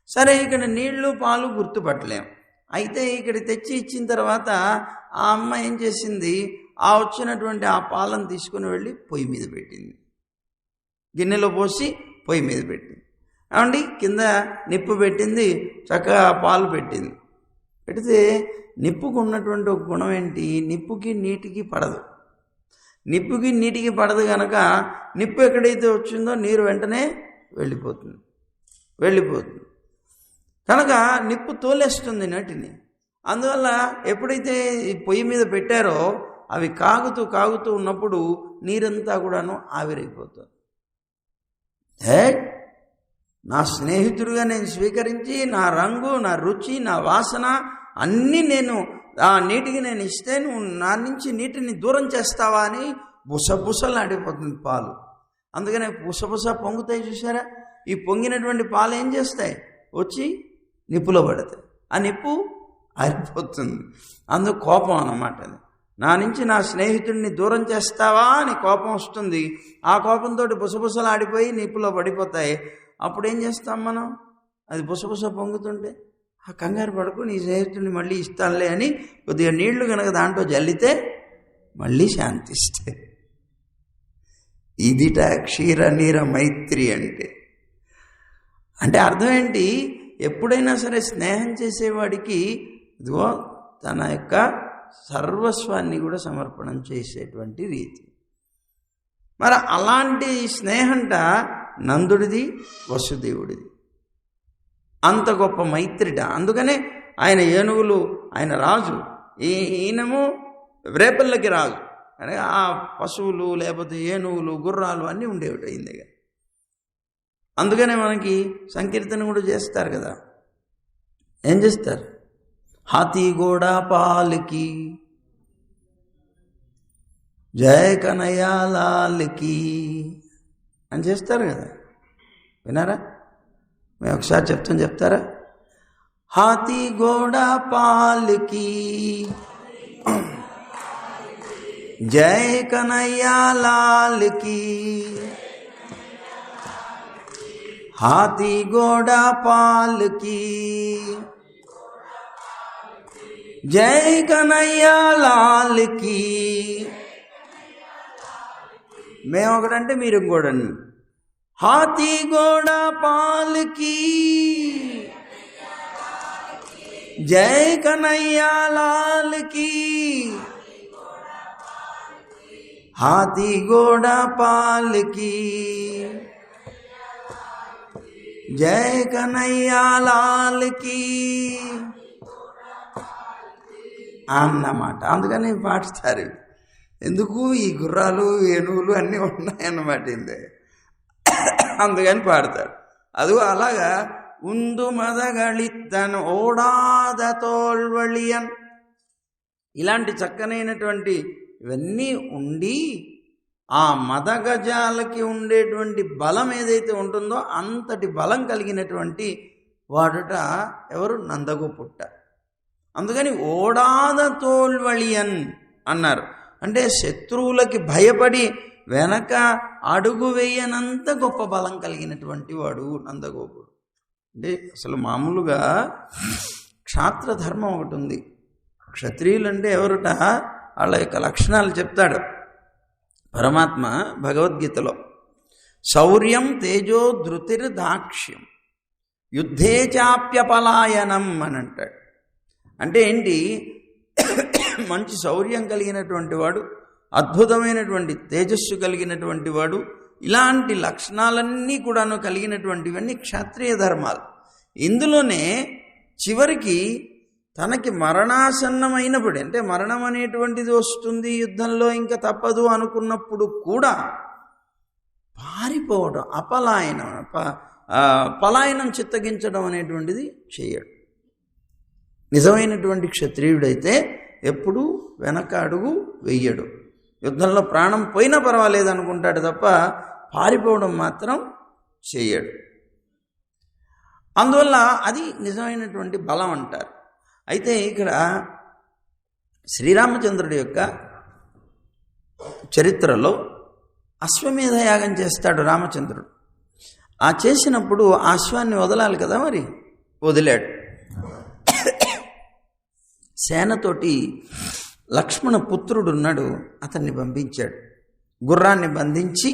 A: సరే, ఇక్కడ నీళ్లు పాలు గుర్తుపట్టలేం. అయితే ఇక్కడ తెచ్చి ఇచ్చిన తర్వాత ఆ అమ్మ ఏం చేసింది? ఆ వచ్చినటువంటి ఆ పాలను తీసుకుని వెళ్ళి పొయ్యి మీద పెట్టింది, గిన్నెలో పోసి పొయ్యి మీద పెట్టింది. ఏమండి, కింద నిప్పు పెట్టింది, చక్కగా పాలు పెట్టింది. పెడితే నిప్పుకు ఉన్నటువంటి ఒక గుణం ఏంటి? నిప్పుకి నీటికి పడదు. నిప్పుకి నీటికి పడదు కనుక నిప్పు ఎక్కడైతే వచ్చిందో నీరు వెంటనే వెళ్ళిపోతుంది. కనుక నిప్పు తోలేస్తుంది నీటిని. అందువల్ల ఎప్పుడైతే ఈ పొయ్యి మీద పెట్టారో అవి కాగుతూ ఉన్నప్పుడు నీరంతా కూడాను ఆవిరైపోతుంది. నా స్నేహితుడిగా నేను స్వీకరించి, నా రంగు, నా రుచి, నా వాసన అన్నీ నేను ఆ నీటికి నేను ఇస్తే నువ్వు నా నుంచి నీటిని దూరం చేస్తావా అని బుసబుసలాడిపోతుంది పాలు. అందుకనే బుసబుస పొంగుతాయి చూసారా? ఈ పొంగినటువంటి పాలు ఏం చేస్తాయి? వచ్చి నిప్పులో పడతాయి, ఆ నిప్పు ఆరిపోతుంది. అందుకు కోపం అన్నమాట. అది నా నుంచి నా స్నేహితుడిని దూరం చేస్తావా అని కోపం వస్తుంది. ఆ కోపంతో బుసబుసలు ఆడిపోయి నిప్పులో పడిపోతాయి. అప్పుడు ఏం చేస్తాం మనం? అది బుసబుస పొంగుతుంటే ఆ కంగారు పడకు, నీ స్నేహితుడిని మళ్ళీ ఇస్తానులే అని కొద్దిగా నీళ్లు కనుక దాంట్లో జల్లితే మళ్ళీ శాంతిస్తాయి. ఇదిట క్షీరనీర మైత్రి అంటే అర్థం ఏంటి? ఎప్పుడైనా సరే స్నేహం చేసేవాడికి ఇదిగో తన యొక్క సర్వస్వాన్ని కూడా సమర్పణం చేసేటువంటి రీతి. మరి అలాంటి స్నేహంట నందుడిది, వసుదేవుడిది. అంత గొప్ప మైత్రిట. అందుకనే ఆయన ఏనుగులు, ఆయన రాజు, ఈయనము రేపల్లకి రాజు. అని ఆ పశువులు లేకపోతే ఏనుగులు, గుర్రాలు అన్నీ ఉండేవి ఈయన దగ్గర. అందుకనే మనకి సంకీర్తన కూడా చేస్తారు కదా. ఏం చేస్తారు? హాతీ గోడా పాలకి జయ కనయ్య లాల్కి అని చేస్తారు కదా. వినారా? మేము ఒకసారి చెప్తారా? హాతీ గోడా పాలకి జయ కనయ్య లాల్కి, హాతీ గోడా పాలకి జై కనయ్య లాల్కి. మేము ఒకటంటే మీరు ఇంకోటండి. హాతీ గోడా పాలకి జై కనయ్య లాల్కి, హాతీ గోడా పాలకి జై కనయ్య లాల్కి అన్నమాట. అందుకని పాడుతారు. ఎందుకు? ఈ గుర్రాలు, ఏనుగులు అన్నీ ఉన్నాయన్నమాట ఇందే. అందుకని పాడతాడు. అది అలాగా ఉందు మదగళిత్తన్ ఓడాద తోల్వళియన్, ఇలాంటి చక్కనైనటువంటి ఇవన్నీ ఉండి ఆ మదగజాలకి ఉండేటువంటి బలం ఏదైతే ఉంటుందో అంతటి బలం కలిగినటువంటి వాడుట ఎవరు? నందగోపుట్ట. అందుకని ఓడాద తోల్వళియన్ అన్నారు. అంటే శత్రువులకి భయపడి వెనక అడుగు వేయనంత గొప్ప బలం కలిగినటువంటి వాడు నందగోపుడు. అంటే అసలు మామూలుగా క్షాత్ర ధర్మం ఒకటి ఉంది. క్షత్రియులు అంటే ఎవరుట? వాళ్ళ యొక్క లక్షణాలు చెప్తాడు పరమాత్మ భగవద్గీతలో. శౌర్యం తేజో ధృతిర్ దాక్ష్యం యుద్ధే చాప్యపలాయనం అని అంటాడు. అంటే ఏంటి? మంచి శౌర్యం కలిగినటువంటి వాడు, అద్భుతమైనటువంటి తేజస్సు కలిగినటువంటి వాడు, ఇలాంటి లక్షణాలన్నీ కూడాను కలిగినటువంటివన్నీ క్షత్రియ ధర్మాలు. ఇందులోనే చివరికి తనకి మరణాసన్నమైనప్పుడు, అంటే మరణం అనేటువంటిది వస్తుంది యుద్ధంలో, ఇంకా తప్పదు అనుకున్నప్పుడు కూడా పారిపోవడం, అపలాయనం, పలాయనం, చిత్తగించడం అనేటువంటిది చేయడు. నిజమైనటువంటి క్షత్రియుడైతే ఎప్పుడూ వెనక అడుగు వెయ్యడు. యుద్ధంలో ప్రాణం పోయినా పర్వాలేదు అనుకుంటాడు తప్ప పారిపోవడం మాత్రం చేయడు. అందువల్ల అది నిజమైనటువంటి బలం అంటారు. అయితే ఇక్కడ శ్రీరామచంద్రుడి యొక్క చరిత్రలో అశ్వమేధ యాగం చేస్తాడు రామచంద్రుడు. ఆ చేసినప్పుడు ఆ అశ్వాన్ని వదలాలి కదా, మరి వదిలాడు. సేనతోటి లక్ష్మణ పుత్రుడు ఉన్నాడు, అతన్ని పంపించాడు. గుర్రాన్ని బంధించి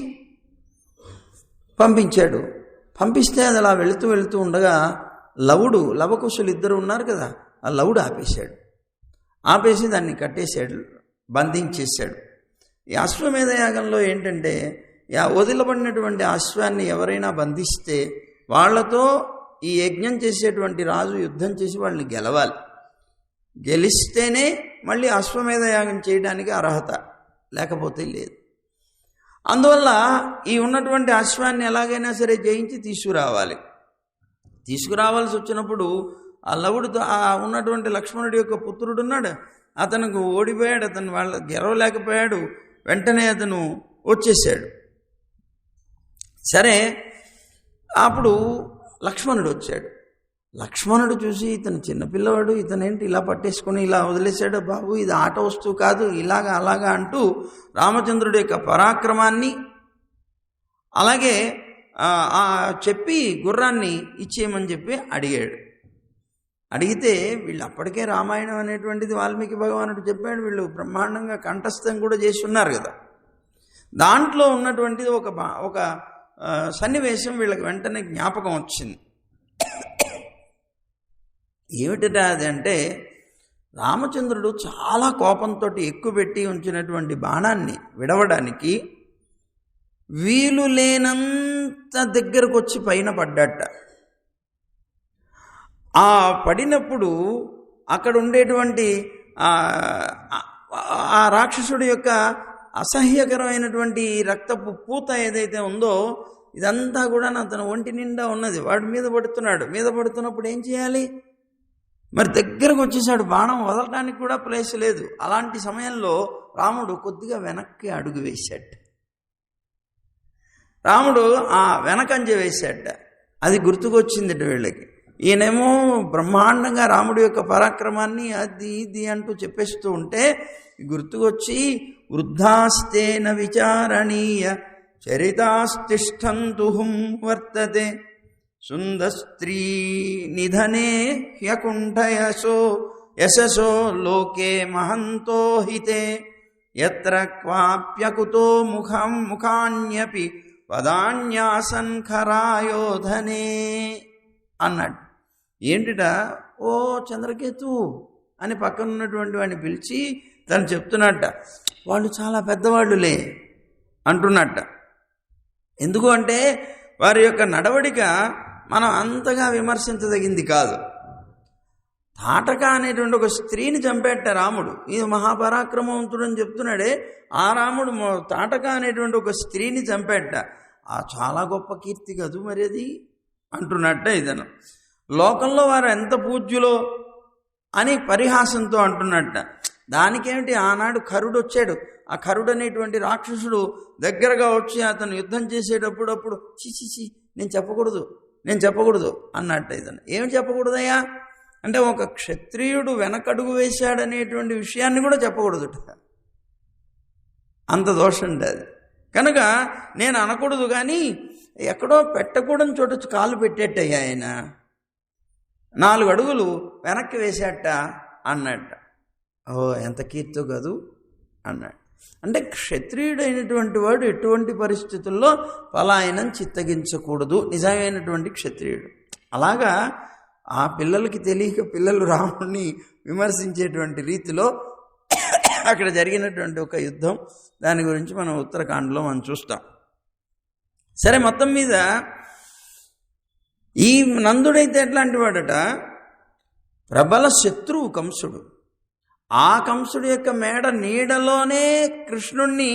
A: పంపించాడు. పంపిస్తే అది అలా వెళుతూ ఉండగా లవకుశులు ఇద్దరు ఉన్నారు కదా, ఆ లవుడు ఆపేసి దాన్ని కట్టేశాడు, బంధించేశాడు. ఈ అశ్వమేధ యాగంలో ఏంటంటే, వదిలబడినటువంటి అశ్వాన్ని ఎవరైనా బంధిస్తే వాళ్లతో ఈ యజ్ఞం చేసేటువంటి రాజు యుద్ధం చేసి వాళ్ళని గెలవాలి. గెలిస్తేనే మళ్ళీ అశ్వమేధ యాగం చేయడానికి అర్హత, లేకపోతే లేదు. అందువల్ల ఈ ఉన్నటువంటి అశ్వాన్ని ఎలాగైనా సరే జయించి తీసుకురావాల్సి వచ్చినప్పుడు ఆ లవుడితో ఆ ఉన్నటువంటి లక్ష్మణుడి యొక్క పుత్రుడు ఉన్నాడు, అతనికి ఓడిపోయాడు, అతను వాళ్ళ గెలవలేకపోయాడు. వెంటనే అతను వచ్చేసాడు. సరే, అప్పుడు లక్ష్మణుడు వచ్చాడు. లక్ష్మణుడు చూసి ఇతను చిన్నపిల్లవాడు, ఇతనేంటి ఇలా పట్టేసుకొని ఇలా వదిలేశాడు, బాబు ఇది ఆట వస్తువు కాదు, ఇలాగా అలాగా అంటూ రామచంద్రుడి యొక్క పరాక్రమాన్ని అలాగే చెప్పి గుర్రాన్ని ఇచ్చేయమని చెప్పి అడిగాడు. అడిగితే వీళ్ళు అప్పటికే రామాయణం అనేటువంటిది వాల్మీకి భగవానుడు చెప్పాడు, వీళ్ళు బ్రహ్మాండంగా కంఠస్థం కూడా చేసి ఉన్నారు కదా. దాంట్లో ఉన్నటువంటిది ఒక సన్నివేశం వీళ్ళకి వెంటనే జ్ఞాపకం వచ్చింది. ఏమిటట అది అంటే, రామచంద్రుడు చాలా కోపంతో ఎక్కుపెట్టి ఉంచినటువంటి బాణాన్ని విడవడానికి వీలు లేనంత దగ్గరకు వచ్చి పైన పడ్డట. ఆ పడినప్పుడు అక్కడ ఉండేటువంటి ఆ రాక్షసుడి యొక్క అసహ్యకరమైనటువంటి రక్తపు పూత ఏదైతే ఉందో ఇదంతా కూడా అతను ఒంటి నిండా ఉన్నది. వాడి మీద పడుతున్నప్పుడు ఏం చేయాలి? మరి దగ్గరకు వచ్చేసాడు, బాణం వదలడానికి కూడా ప్లేస్ లేదు. అలాంటి సమయంలో రాముడు కొద్దిగా వెనక్కి అడుగు వేశాడు. రాముడు ఆ వెనకంజ వేశాడ. అది గుర్తుకొచ్చింది వీళ్ళకి. ఈయనేమో బ్రహ్మాండంగా రాముడి యొక్క పరాక్రమాన్ని అది ఇది అంటూ చెప్పేస్తూ ఉంటే గుర్తుకొచ్చి వృద్ధాస్తేన విచారణీయ చరితాస్తిష్టంతు వర్తతే సుందస్త్రీ నిధనే హ్యకుంఠయసో యశసో లోకే మహంతో హితే యత్ర క్వాప్యకుతో ముఖాన్యపి పదాన్యాసన్ ఖరాయోధనే అన్నాడు. ఏంటిట? ఓ చంద్రకేతు అని పక్కన ఉన్నటువంటి వాడిని పిలిచి తను చెప్తున్నట్ట, వాళ్ళు చాలా పెద్దవాళ్ళులే అంటున్నట్ట. ఎందుకు అంటే వారి యొక్క నడవడిక మనం అంతగా విమర్శించదగింది కాదు. తాటక అనేటువంటి ఒక స్త్రీని చంపేట రాముడు. ఇది మహాపరాక్రమవంతుడు అని చెప్తున్నాడే, ఆ రాముడు తాటక అనేటువంటి ఒక స్త్రీని చంపేట. ఆ చాలా గొప్ప కీర్తి కదూ మరి అది అంటున్నట్ట. ఇతను లోకంలో వారు ఎంత పూజ్యులో అని పరిహాసంతో అంటున్నట్ట. దానికేమిటి, ఆనాడు కరుడు వచ్చాడు. ఆ కరుడు అనేటువంటి రాక్షసుడు దగ్గరగా వచ్చి అతను యుద్ధం చేసేటప్పుడు చిచి నేను చెప్పకూడదు అన్నట్ట. ఇతను ఏమి చెప్పకూడదయ్యా అంటే ఒక క్షత్రియుడు వెనకడుగు వేశాడనేటువంటి విషయాన్ని కూడా చెప్పకూడదు. అంత దోషం ఉండేది కనుక నేను అనకూడదు. కానీ ఎక్కడో పెట్టకూడని చోట కాలు పెట్టేట్టయ్యా ఆయన, 4 అడుగులు వెనక్కి వేసేట అన్నట్ట. ఓ ఎంత కీర్తో కాదు అన్నాడు. అంటే క్షత్రియుడైనటువంటి వాడు ఎటువంటి పరిస్థితుల్లో పలాయనం చిత్తగించకూడదు, నిజమైనటువంటి క్షత్రియుడు. అలాగా ఆ పిల్లలకి తెలియక పిల్లలు రాముడిని విమర్శించేటువంటి రీతిలో అక్కడ జరిగినటువంటి ఒక యుద్ధం, దాని గురించి మనం ఉత్తరాఖండ్లో మనం చూస్తాం. సరే, మొత్తం మీద ఈ నందుడైతే ఎట్లాంటి వాడట, ప్రబల శత్రువు కంసుడు. ఆ కంసుడి యొక్క మేడ నీడలోనే కృష్ణుణ్ణి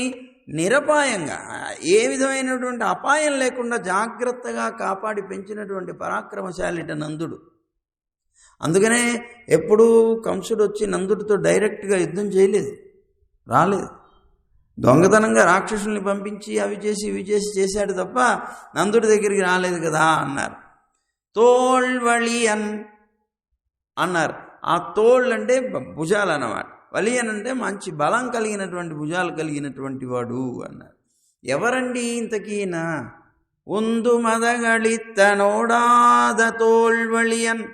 A: నిరపాయంగా, ఏ విధమైనటువంటి అపాయం లేకుండా జాగ్రత్తగా కాపాడి పెంచినటువంటి పరాక్రమశాలిట నందుడు. అందుకనే ఎప్పుడూ కంసుడు వచ్చి నందుడితో డైరెక్ట్గా యుద్ధం చేయలేదు, రాలేదు. దొంగతనంగా రాక్షసుల్ని పంపించి అవి చేసి ఇవి చేసి చేశాడు తప్ప నందుడి దగ్గరికి రాలేదు కదా అన్నారు. తోల్వళియన్ అన్నారు. ఆ తోళ్ళు అంటే భుజాలు అన్నమాట. వలియన్ అంటే మంచి బలం కలిగినటువంటి భుజాలు కలిగినటువంటి వాడు అన్నారు. ఎవరండి ఇంతకీనా? ఉందు మదగళిత్తనోడాద తోల్వళియన్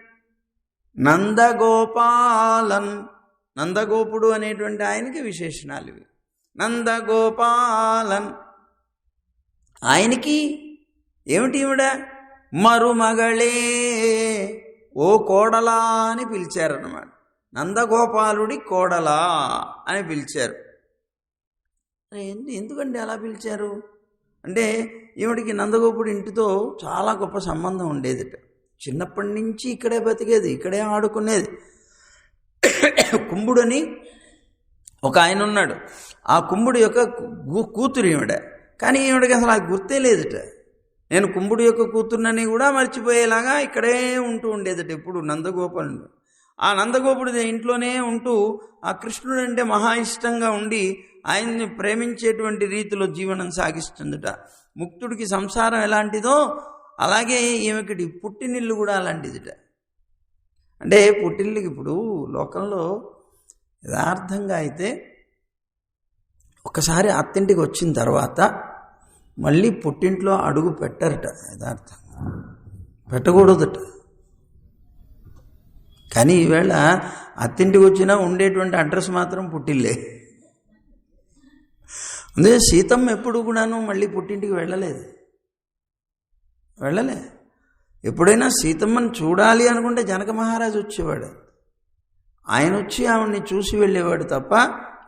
A: నందగోపాలన్. నందగోపుడు అనేటువంటి ఆయనకి విశేషణాలు ఇవి. నందగోపాలన్ ఆయనకి ఏమిటి ఈవిడ? మరుమగళే, ఓ కోడలా అని పిలిచారన్నమాట. నందగోపాలుడి కోడలా అని పిలిచారు. ఎందుకండి అలా పిలిచారు అంటే ఈవిడికి నందగోపుడి ఇంటితో చాలా గొప్ప సంబంధం ఉండేదిట. చిన్నప్పటి నుంచి ఇక్కడే బతికేది, ఇక్కడే ఆడుకునేది. కుంభుడని ఒక ఆయన ఉన్నాడు. ఆ కుంభుడి యొక్క కూతురు ఈవిడ. కానీ ఈవిడకి అసలు ఆ గుర్తే లేదుట. నేను కుంభుడి యొక్క కూతురునని కూడా మర్చిపోయేలాగా ఇక్కడే ఉంటూ ఉండేదట ఎప్పుడు నందగోపాలుడు. ఆ నందగోపుడి ఇంట్లోనే ఉంటూ ఆ కృష్ణుడు అంటే మహా ఇష్టంగా ఉండి ఆయన్ని ప్రేమించేటువంటి రీతిలో జీవనం సాగిస్తుందట. ముక్తుడికి సంసారం ఎలాంటిదో అలాగే ఈమెకి పుట్టినిల్లు కూడా అలాంటిదిట. అంటే పుట్టిల్లుకి ఇప్పుడు లోకంలో యథార్థంగా అయితే ఒకసారి అత్తింటికి వచ్చిన తర్వాత మళ్ళీ పుట్టింట్లో అడుగు పెట్టరట. యథార్థంగా పెట్టకూడదట. కానీ ఈవేళ అత్తింటికి వచ్చినా ఉండేటువంటి అడ్రస్ మాత్రం పుట్టిల్లే. అందుకే సీతమ్మ ఎప్పుడు కూడాను మళ్ళీ పుట్టింటికి వెళ్ళలే. ఎప్పుడైనా సీతమ్మని చూడాలి అనుకుంటే జనక మహారాజు వచ్చేవాడు. ఆయన వచ్చి ఆవిడ్ని చూసి వెళ్ళేవాడు తప్ప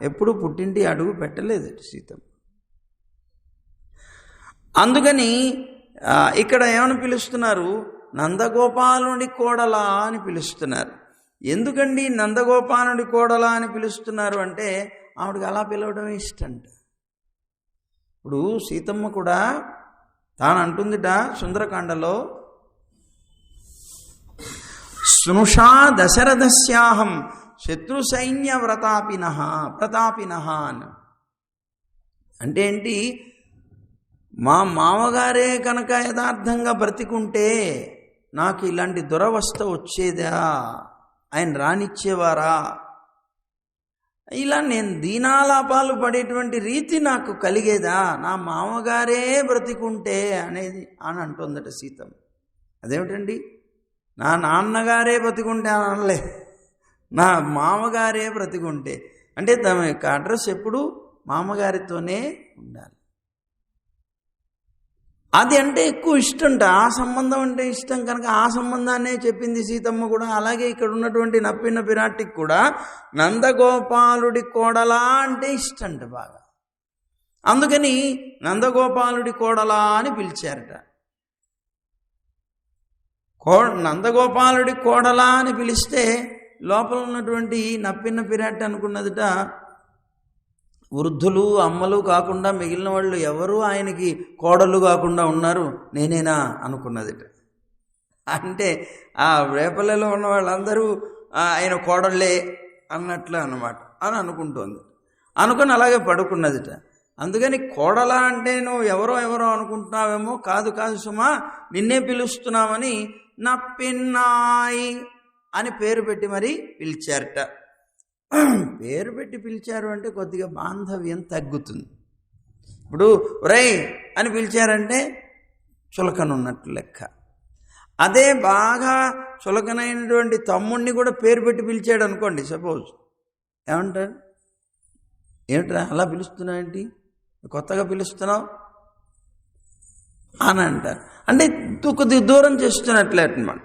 A: ఎప్పుడు పుట్టింటి అడుగు పెట్టలేదు సీతమ్మ. అందుకని ఇక్కడ ఏమని పిలుస్తున్నారు? నందగోపాలుడి కోడలా అని పిలుస్తున్నారు. ఎందుకండి నందగోపాలుడి కోడలా అని పిలుస్తున్నారు అంటే ఆవిడకి అలా పిలవడమే ఇష్టంట. ఇప్పుడు సీతమ్మ కూడా తాను అంటుందిట సుందరకాండలో, స్నుషా దశరథస్యాహం శత్రు సైన్య ప్రతాపినః అని. అంటే ఏంటి, మా మామగారే కనుక యథార్థంగా బ్రతికుంటే నాకు ఇలాంటి దురవస్థ వచ్చేదా, ఆయన రానిచ్చేవారా, ఇలా నేను దీనాలాపాలు పడేటువంటి రీతి నాకు కలిగేదా, నా మామగారే బ్రతికుంటే అనేది అని అంటుందట సీతమ్మ. అదేమిటండి, నా నాన్నగారే బ్రతికుంటే అని అనలే, నా మామగారే బ్రతికుంటే. అంటే తమ యొక్క అడ్రస్ ఎప్పుడు మామగారితోనే ఉండాలి. అది అంటే ఎక్కువ ఇష్టంట, ఆ సంబంధం అంటే ఇష్టం కనుక ఆ సంబంధాన్నే చెప్పింది సీతమ్మ కూడా. అలాగే ఇక్కడ ఉన్నటువంటి నప్పిన పిరాటికి కూడా నందగోపాలుడి కోడలా అంటే ఇష్టంట బాగా. అందుకని నందగోపాలుడి కోడలా అని పిలిచారట. నందగోపాలుడి కోడలా అని పిలిస్తే లోపల ఉన్నటువంటి నప్పిన పిరాటి అనుకున్నదిట, వృద్ధులు అమ్మలు కాకుండా మిగిలిన వాళ్ళు ఎవరు ఆయనకి కోడళ్ళు కాకుండా ఉన్నారు, నేనేనా అనుకున్నదిట. అంటే ఆ రేపల్లెలో ఉన్న వాళ్ళందరూ ఆయన కోడళ్ళే అన్నట్లు అన్నమాట అని అనుకుంటోంది. అనుకుని అలాగే పడుకున్నదిట. అందుకని కోడల అంటే నువ్వు ఎవరో అనుకుంటున్నావేమో, కాదు సుమా, నిన్నే పిలుస్తున్నామని నప్పిన్నాయి అని పేరు పెట్టి మరి పిలిచారట. పేరు పెట్టి పిలిచారు అంటే కొద్దిగా బాంధవ్యం తగ్గుతుంది. ఇప్పుడు ఒరేయ్ అని పిలిచారంటే చులకనున్నట్లు లెక్క. అదే బాగా చులకనైనటువంటి తమ్ముడిని కూడా పేరు పెట్టి పిలిచాడు అనుకోండి, సపోజ్, ఏమంటారు, ఏమిట్రా అలా పిలుస్తున్నావు, ఏంటి కొత్తగా పిలుస్తున్నావు అని అంటారు. అంటే కొద్దిగా దూరం చేస్తున్నట్లే అన్నమాట.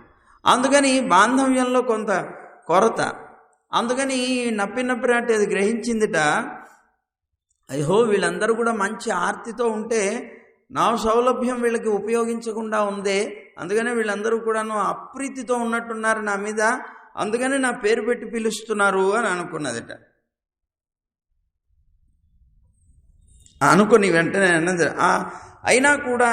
A: అందుకని బాంధవ్యంలో కొంత కొరత. అందుకని నప్పినప్పుడు అంటే అది గ్రహించిందిట, అయ్యో వీళ్ళందరూ కూడా మంచి ఆర్తితో ఉంటే నా సౌలభ్యం వీళ్ళకి ఉపయోగించకుండా ఉందే, అందుకనే వీళ్ళందరూ కూడాను అప్రీతితో ఉన్నట్టున్నారు నా మీద, అందుకని నా పేరు పెట్టి పిలుస్తున్నారు అని అనుకున్నదిట. అనుకుని వెంటనే అన్నది, అయినా కూడా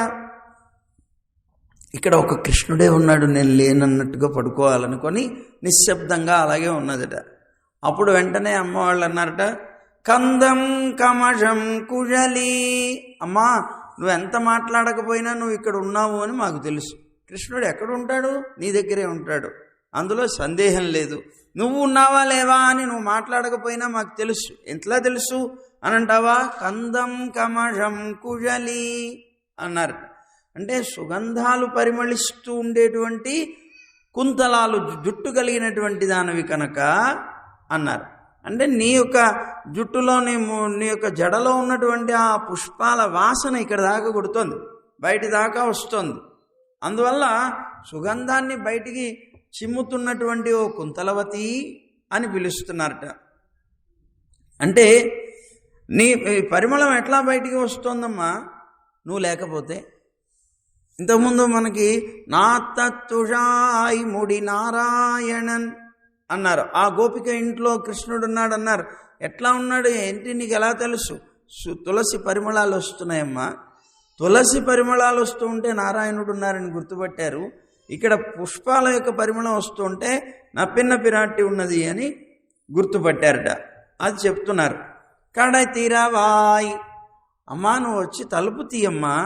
A: ఇక్కడ ఒక కృష్ణుడే ఉన్నాడు, నేను లేనన్నట్టుగా పడుకోవాలనుకొని నిశ్శబ్దంగా అలాగే ఉన్నదట. అప్పుడు వెంటనే అమ్మ వాళ్ళు అన్నారట, కందం కమషం కుజలి, అమ్మా నువ్వు ఎంత మాట్లాడకపోయినా నువ్వు ఇక్కడ ఉన్నావు అని మాకు తెలుసు. కృష్ణుడు ఎక్కడ ఉంటాడు, నీ దగ్గరే ఉంటాడు, అందులో సందేహం లేదు. నువ్వు ఉన్నావా లేవా అని నువ్వు మాట్లాడకపోయినా మాకు తెలుసు. ఎంతలా తెలుసు అని అంటావా, కందం కమషం కుజలి అన్నారు. అంటే సుగంధాలు పరిమళిస్తూ ఉండేటువంటి కుంతలాలు జుట్టు కలిగినటువంటి దానివి కనుక అన్నారు. అంటే నీ యొక్క జుట్టులో నీ యొక్క జడలో ఉన్నటువంటి ఆ పుష్పాల వాసన ఇక్కడ దాకా కొడుతోంది, బయటి దాకా వస్తుంది. అందువల్ల సుగంధాన్ని బయటికి చిమ్ముతున్నటువంటి ఓ కుంతలవతి అని పిలుస్తున్నారట. అంటే నీ పరిమళం ఎట్లా బయటికి వస్తోందమ్మా నువ్వు లేకపోతే. ఇంతకుముందు మనకి నా తత్తుషాయి ముడి నారాయణన్ అన్నారు. ఆ గోపిక ఇంట్లో కృష్ణుడు ఉన్నాడు అన్నారు. ఎట్లా ఉన్నాడు ఏంటి నీకు ఎలా తెలుసు? తులసి పరిమళాలు వస్తున్నాయమ్మా. తులసి పరిమళాలు వస్తూ ఉంటే నారాయణుడు ఉన్నారని గుర్తుపట్టారు. ఇక్కడ పుష్పాల యొక్క పరిమళం వస్తుంటే నప్పిన పిరాటి ఉన్నది అని గుర్తుపట్టారట. అది చెప్తున్నారు. కడై తీరావాయ్, అమ్మా నువ్వు వచ్చి తలుపు తీయమ్మా,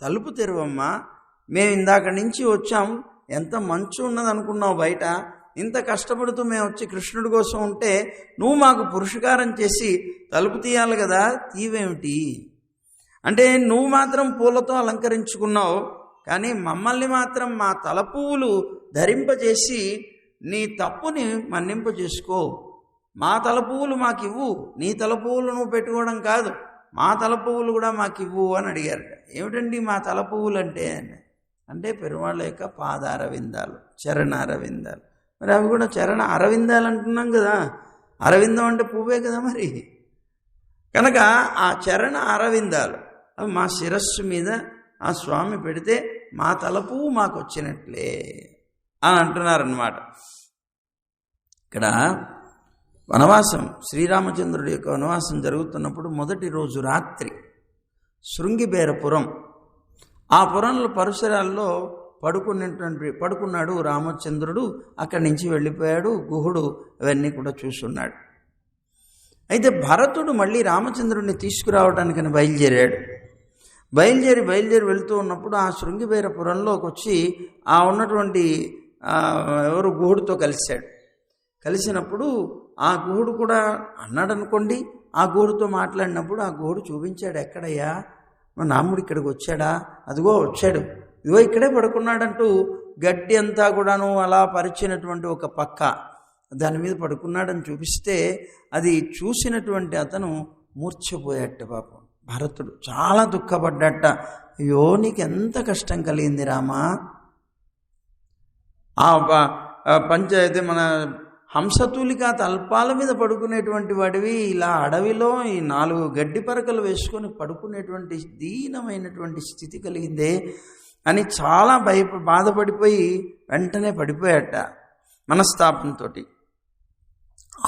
A: తలుపు తెరువమ్మా, మేము ఇందాక నుంచి వచ్చాం, ఎంత మంచు ఉన్నది అనుకున్నావు బయట, ఇంత కష్టపడుతూ మేము వచ్చి కృష్ణుడి కోసం ఉంటే నువ్వు మాకు పురుషకారం చేసి తలుపు తీయాలి కదా, తీవేమిటి అంటే నువ్వు మాత్రం పూలతో అలంకరించుకున్నావు, కానీ మమ్మల్ని మాత్రం మా తలపువ్వులు ధరింపజేసి నీ తప్పుని మన్నింపజేసుకో, మా తలపువ్వులు మాకు ఇవ్వు, నీ తలపువ్వులు నువ్వు పెట్టుకోవడం కాదు, మా తలపువ్వులు కూడా మాకు ఇవ్వు అని అడిగారట. ఏమిటండి మా తలపువ్వులు అంటే పెరుమాళ్ళ యొక్క పాదారవిందాలు, చరణ అరవిందాలు. మరి అవి కూడా చరణ అరవిందాలు అంటున్నాం కదా, అరవిందం అంటే పువ్వే కదా మరి. కనుక ఆ చరణ అరవిందాలు అవి మా శిరస్సు మీద ఆ స్వామి పెడితే మా తలపు మాకు వచ్చినట్లే అని అంటున్నారన్నమాట. ఇక్కడ వనవాసం, శ్రీరామచంద్రుడి యొక్క వనవాసం జరుగుతున్నప్పుడు మొదటి రోజు రాత్రి శృంగిబేరపురం, ఆ పురంలో పరిసరాల్లో పడుకున్నాడు రామచంద్రుడు. అక్కడి నుంచి వెళ్ళిపోయాడు. గుహుడు అవన్నీ కూడా చూస్తున్నాడు. అయితే భరతుడు మళ్ళీ రామచంద్రుడిని తీసుకురావడానికని బయలుదేరి వెళుతూ ఉన్నప్పుడు ఆ శృంగిబేరపురంలోకి వచ్చి ఆ ఉన్నటువంటి ఎవరు గుహుడితో కలిసినప్పుడు ఆ గుహుడు కూడా అన్నాడు అనుకోండి. ఆ గుహుడితో మాట్లాడినప్పుడు ఆ గుహుడు చూపించాడు, ఎక్కడయ్యా మా నాముడు ఇక్కడికి వచ్చాడా, అదిగో వచ్చాడు, ఇదిగో ఇక్కడే పడుకున్నాడంటూ గడ్డి అంతా కూడాను అలా పరిచినటువంటి ఒక పక్క దాని మీద పడుకున్నాడని చూపిస్తే అది చూసినటువంటి అతను మూర్ఛపోయాట. పాపం భరతుడు చాలా దుఃఖపడ్డట. అయ్యో నీకెంత కష్టం కలిగింది రామా, ఆ పంచాయతీ మన హంసతూలికా తల్పాల మీద పడుకునేటువంటి వాడివి ఇలా అడవిలో ఈ 4 గడ్డి పరకలు వేసుకొని పడుకునేటువంటి దీనమైనటువంటి స్థితి కలిగిందే అని చాలా బాధపడిపోయి వెంటనే పడిపోయాట మనస్తాపంతో.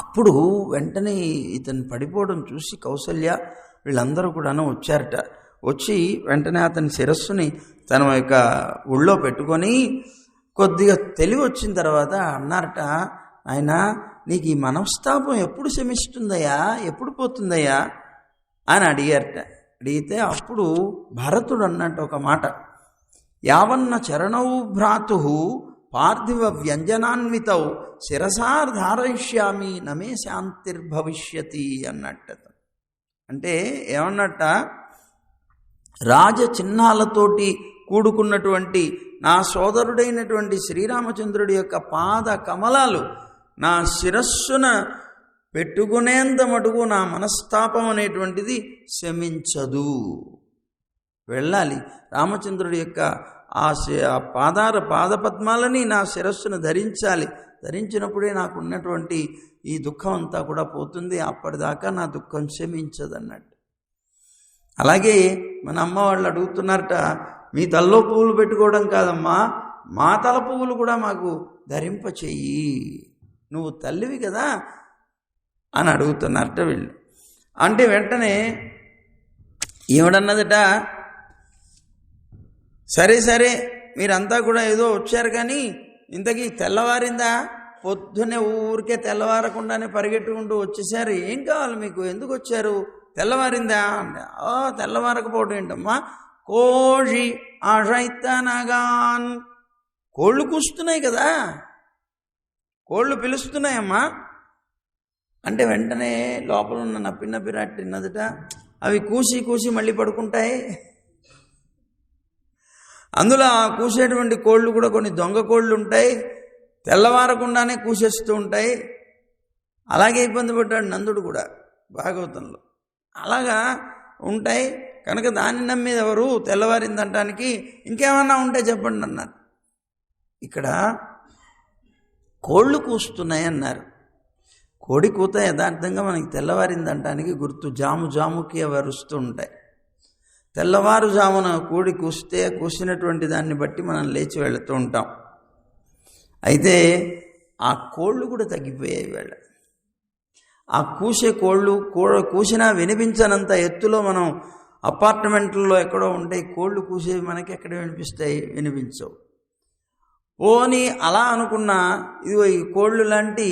A: అప్పుడు వెంటనే ఇతను పడిపోవడం చూసి కౌసల్య వీళ్ళందరూ కూడాను వచ్చారట. వచ్చి వెంటనే అతని శిరస్సుని తన యొక్క ఒళ్ళో పెట్టుకొని కొద్దిగా తెలివి వచ్చిన తర్వాత అన్నారట, ఆయన నీకు ఈ మనస్తాపం ఎప్పుడు శమిస్తుందయ్యా, ఎప్పుడు పోతుందయ్యా అని అడిగారట. అడిగితే అప్పుడు భరతుడు అన్నట్టు ఒక మాట, యావన్న చరణౌ భ్రాతు పార్థివ వ్యంజనాన్వితౌ శిరసార్ధారయిష్యామి నమే శాంతిర్భవిష్యతి అన్నట్టు. అంటే ఏమన్నట్ట, రాజ చిహ్నాలతోటి కూడుకున్నటువంటి నా సోదరుడైనటువంటి శ్రీరామచంద్రుడి యొక్క పాద కమలాలు నా శిరస్సున పెట్టుకునేంత మటుకు నా మనస్తాపం అనేటువంటిది శమించదు. వెళ్ళాలి రామచంద్రుడి యొక్క ఆ పాదపద్మాలని నా శిరస్సును ధరించాలి. ధరించినప్పుడే నాకు ఉన్నటువంటి ఈ దుఃఖం అంతా కూడా పోతుంది. అప్పటిదాకా నా దుఃఖం శమించదు అన్నట్టు. అలాగే మన అమ్మ వాళ్ళు అడుగుతున్నారట, మీ తలలో పువ్వులు పెట్టుకోవడం కాదమ్మా, మా తల పువ్వులు కూడా మాకు ధరింప చెయ్యి, నువ్వు తల్లివి కదా అని అడుగుతున్నారట వీళ్ళు. అంటే వెంటనే ఏమిడన్నదట, సరే మీరంతా కూడా ఏదో వచ్చారు కానీ ఇంతకీ తెల్లవారిందా, పొద్దున్నే ఊరికే తెల్లవారకుండానే పరిగెట్టుకుంటూ వచ్చేసారు, ఏం కావాలి మీకు, ఎందుకు వచ్చారు, తెల్లవారిందా అంటే, తెల్లవారకపోవడం ఏంటమ్మా, కోళి ఆషైతనగాన్, కోళ్ళు కూస్తున్నాయి కదా, కోళ్ళు పిలుస్తున్నాయమ్మా అంటే వెంటనే లోపల ఉన్న నప్పిరాట్ తిన్నదట, అవి కూసి మళ్ళీ పడుకుంటాయి. అందులో ఆ కూసేటువంటి కోళ్ళు కూడా కొన్ని దొంగ కోళ్ళు ఉంటాయి, తెల్లవారకుండానే కూసేస్తూ ఉంటాయి. అలాగే ఇబ్బంది పడ్డాడు నందుడు కూడా భాగవతంలో. అలాగా ఉంటాయి కనుక దాన్ని నమ్మేది ఎవరు, తెల్లవారిందంటానికి ఇంకేమన్నా ఉంటే చెప్పండి అన్నారు. ఇక్కడ కోళ్ళు కూస్తున్నాయి అన్నారు. కోడి కూత యథార్థంగా మనకి తెల్లవారిందంటానికి గుర్తు. జాముకి అవి అరుస్తూ ఉంటాయి. తెల్లవారుజామున కోడి కూసినటువంటి దాన్ని బట్టి మనం లేచి వెళుతూ ఉంటాం. అయితే ఆ కోళ్ళు కూడా తగ్గిపోయాయి వేళ. ఆ కూసే కోళ్ళు కూసినా వినిపించనంత ఎత్తులో మనం అపార్ట్మెంట్లలో ఎక్కడో ఉంటాయి కోళ్ళు కూసేవి, మనకి ఎక్కడ వినిపించవు. పోనీ అలా అనుకున్నా ఇదిగో ఈ కోళ్ళు లాంటి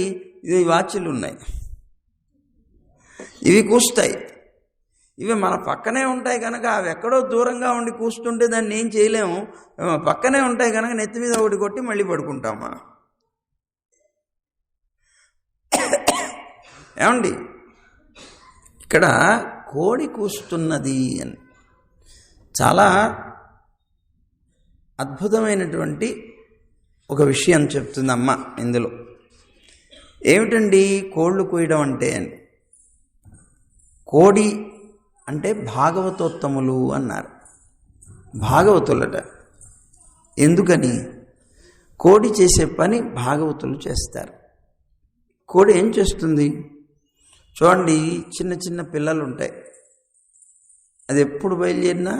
A: ఇవి వాచ్లు ఉన్నాయి, ఇవి కూస్తాయి. ఇవి మన పక్కనే ఉంటాయి కనుక అవి ఎక్కడో దూరంగా ఉండి కూస్తుంటే దాన్ని ఏం చేయలేము. పక్కనే ఉంటాయి కనుక నెత్తి మీద ఒకటి కొట్టి మళ్ళీ పడుకుంటాం మనం. ఏమండి, ఇక్కడ కోడి కూస్తున్నది అని చాలా అద్భుతమైనటువంటి ఒక విషయం చెప్తుందమ్మ ఇందులో. ఏమిటండి కోళ్ళు కూయడం అంటే అని, కోడి అంటే భాగవతోత్తములు అన్నారు. భాగవతులట. ఎందుకని? కోడి చేసే పని భాగవతులు చేస్తారు. కోడి ఏం చేస్తుంది చూడండి, చిన్న పిల్లలు ఉంటాయి, అది ఎప్పుడు బయలుదేరినా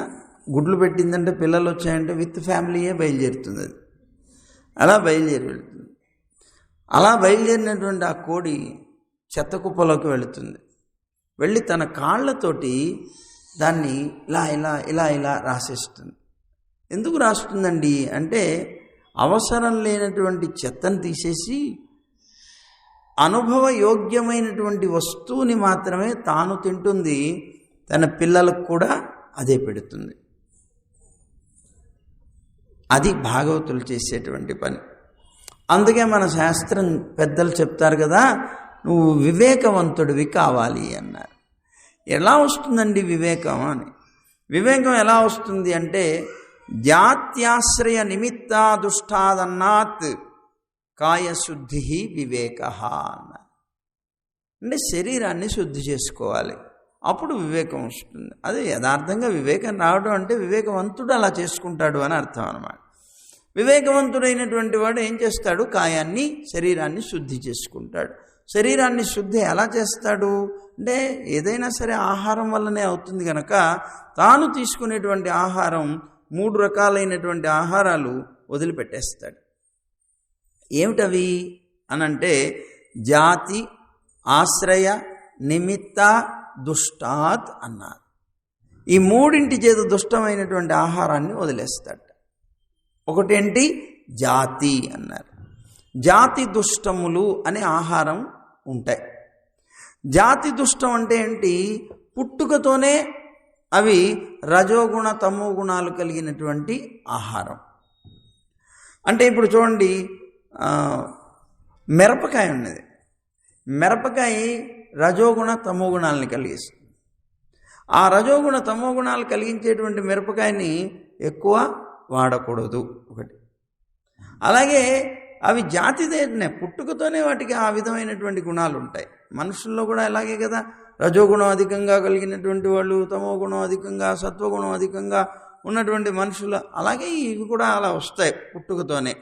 A: గుడ్లు పెట్టిందంటే పిల్లలు వచ్చాయంటే విత్ ఫ్యామిలీయే బయలుదేరుతుంది. అది అలా బయలుదేరి వెళుతుంది. అలా బయలుదేరినటువంటి ఆ కోడి చెత్త కుప్పలోకి వెళుతుంది. వెళ్ళి తన కాళ్ళతోటి దాన్ని ఇలా ఇలా ఇలా ఇలా రాసేస్తుంది. ఎందుకు రాస్తుందండి అంటే అవసరం లేనటువంటి చెత్తను తీసేసి అనుభవయోగ్యమైనటువంటి వస్తువుని మాత్రమే తాను తింటుంది, తన పిల్లలకు కూడా అదే పెడుతుంది. అది భాగవతులు చేసేటువంటి పని. అందుకే మన శాస్త్రం పెద్దలు చెప్తారు కదా, నువ్వు వివేకవంతుడివి కావాలి అన్నారు. ఎలా వస్తుందండి వివేకం అని? వివేకం ఎలా వస్తుంది అంటే జాత్యాశ్రయ నిమిత్తా దుష్టాదన్నాత్ కాయశుద్ధి వివేక అన్నారు. అంటే శరీరాన్ని శుద్ధి చేసుకోవాలి, అప్పుడు వివేకం వస్తుంది. అదే యథార్థంగా వివేకం రావడం అంటే వివేకవంతుడు అలా చేసుకుంటాడు అని అర్థం అన్నమాట. వివేకవంతుడైనటువంటి వాడు ఏం చేస్తాడు? కాయాన్ని శరీరాన్ని శుద్ధి చేసుకుంటాడు. శరీరాన్ని శుద్ధి ఎలా చేస్తాడు అంటే ఏదైనా సరే ఆహారం వల్లనే అవుతుంది కనుక తాను తీసుకునేటువంటి ఆహారం 3 రకాలైనటువంటి ఆహారాలు వదిలిపెట్టేస్తాడు. ఏమిటవి అనంటే జాతి, ఆశ్రయ, నిమిత్త, దుష్టాత్ అన్నారు. ఈ 3 చేత దుష్టమైనటువంటి ఆహారాన్ని వదిలేస్తాడు. ఒకటేంటి? జాతి అన్నారు. జాతి దుష్టములు అనే ఆహారం ఉంటాయి. జాతి దుష్టం అంటే ఏంటి? పుట్టుకతోనే అవి రజోగుణ తమో గుణాలు కలిగినటువంటి ఆహారం. అంటే ఇప్పుడు చూడండి, మిరపకాయ ఉన్నది. మిరపకాయ రజోగుణ తమో గుణాలని కలిగిస్తుంది. ఆ రజోగుణ తమో గుణాలు కలిగించేటువంటి మిరపకాయని ఎక్కువ వాడకూడదు ఒకటి. అలాగే అవి జాతిదేనే, పుట్టుకతోనే వాటికి ఆ విధమైనటువంటి గుణాలు ఉంటాయి. మనుషుల్లో కూడా అలాగే కదా, రజోగుణం అధికంగా కలిగినటువంటి వాళ్ళు, తమో గుణం అధికంగా, సత్వగుణం అధికంగా ఉన్నటువంటి మనుషులు, అలాగే ఇవి కూడా అలా వస్తాయి పుట్టుకతోనే.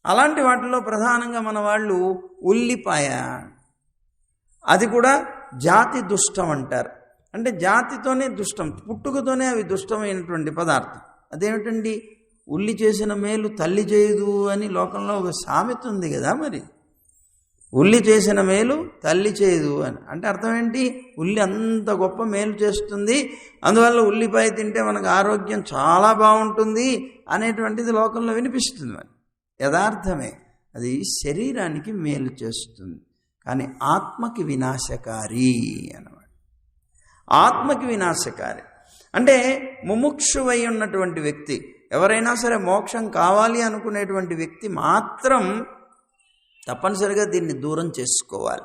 A: అలాంటి వాటిలో ప్రధానంగా మన వాళ్ళు ఉల్లిపాయ, అది కూడా జాతి దుష్టం అంటారు. అంటే జాతితోనే దుష్టం, పుట్టుకతోనే అవి దుష్టమైనటువంటి పదార్థం. అదేమిటండి? ఉల్లి చేసిన మేలు తల్లి చేయదు అని లోకంలో ఒక సామెత ఉంది కదా. మరి ఉల్లి చేసిన మేలు తల్లి చేయదు అని అంటే అర్థం ఏంటి? ఉల్లి అంత గొప్ప మేలు చేస్తుంది, అందువల్ల ఉల్లిపాయ తింటే మనకు ఆరోగ్యం చాలా బాగుంటుంది అనేటువంటిది లోకంలో వినిపిస్తుంది. మరి యథార్థమే, అది శరీరానికి మేలు చేస్తుంది, కానీ ఆత్మకి వినాశకారి అన్నమాట. ఆత్మకి వినాశకారి అంటే ముముక్షువై ఉన్నటువంటి వ్యక్తి, ఎవరైనా సరే మోక్షం కావాలి అనుకునేటువంటి వ్యక్తి మాత్రం తప్పనిసరిగా దీన్ని దూరం చేసుకోవాలి.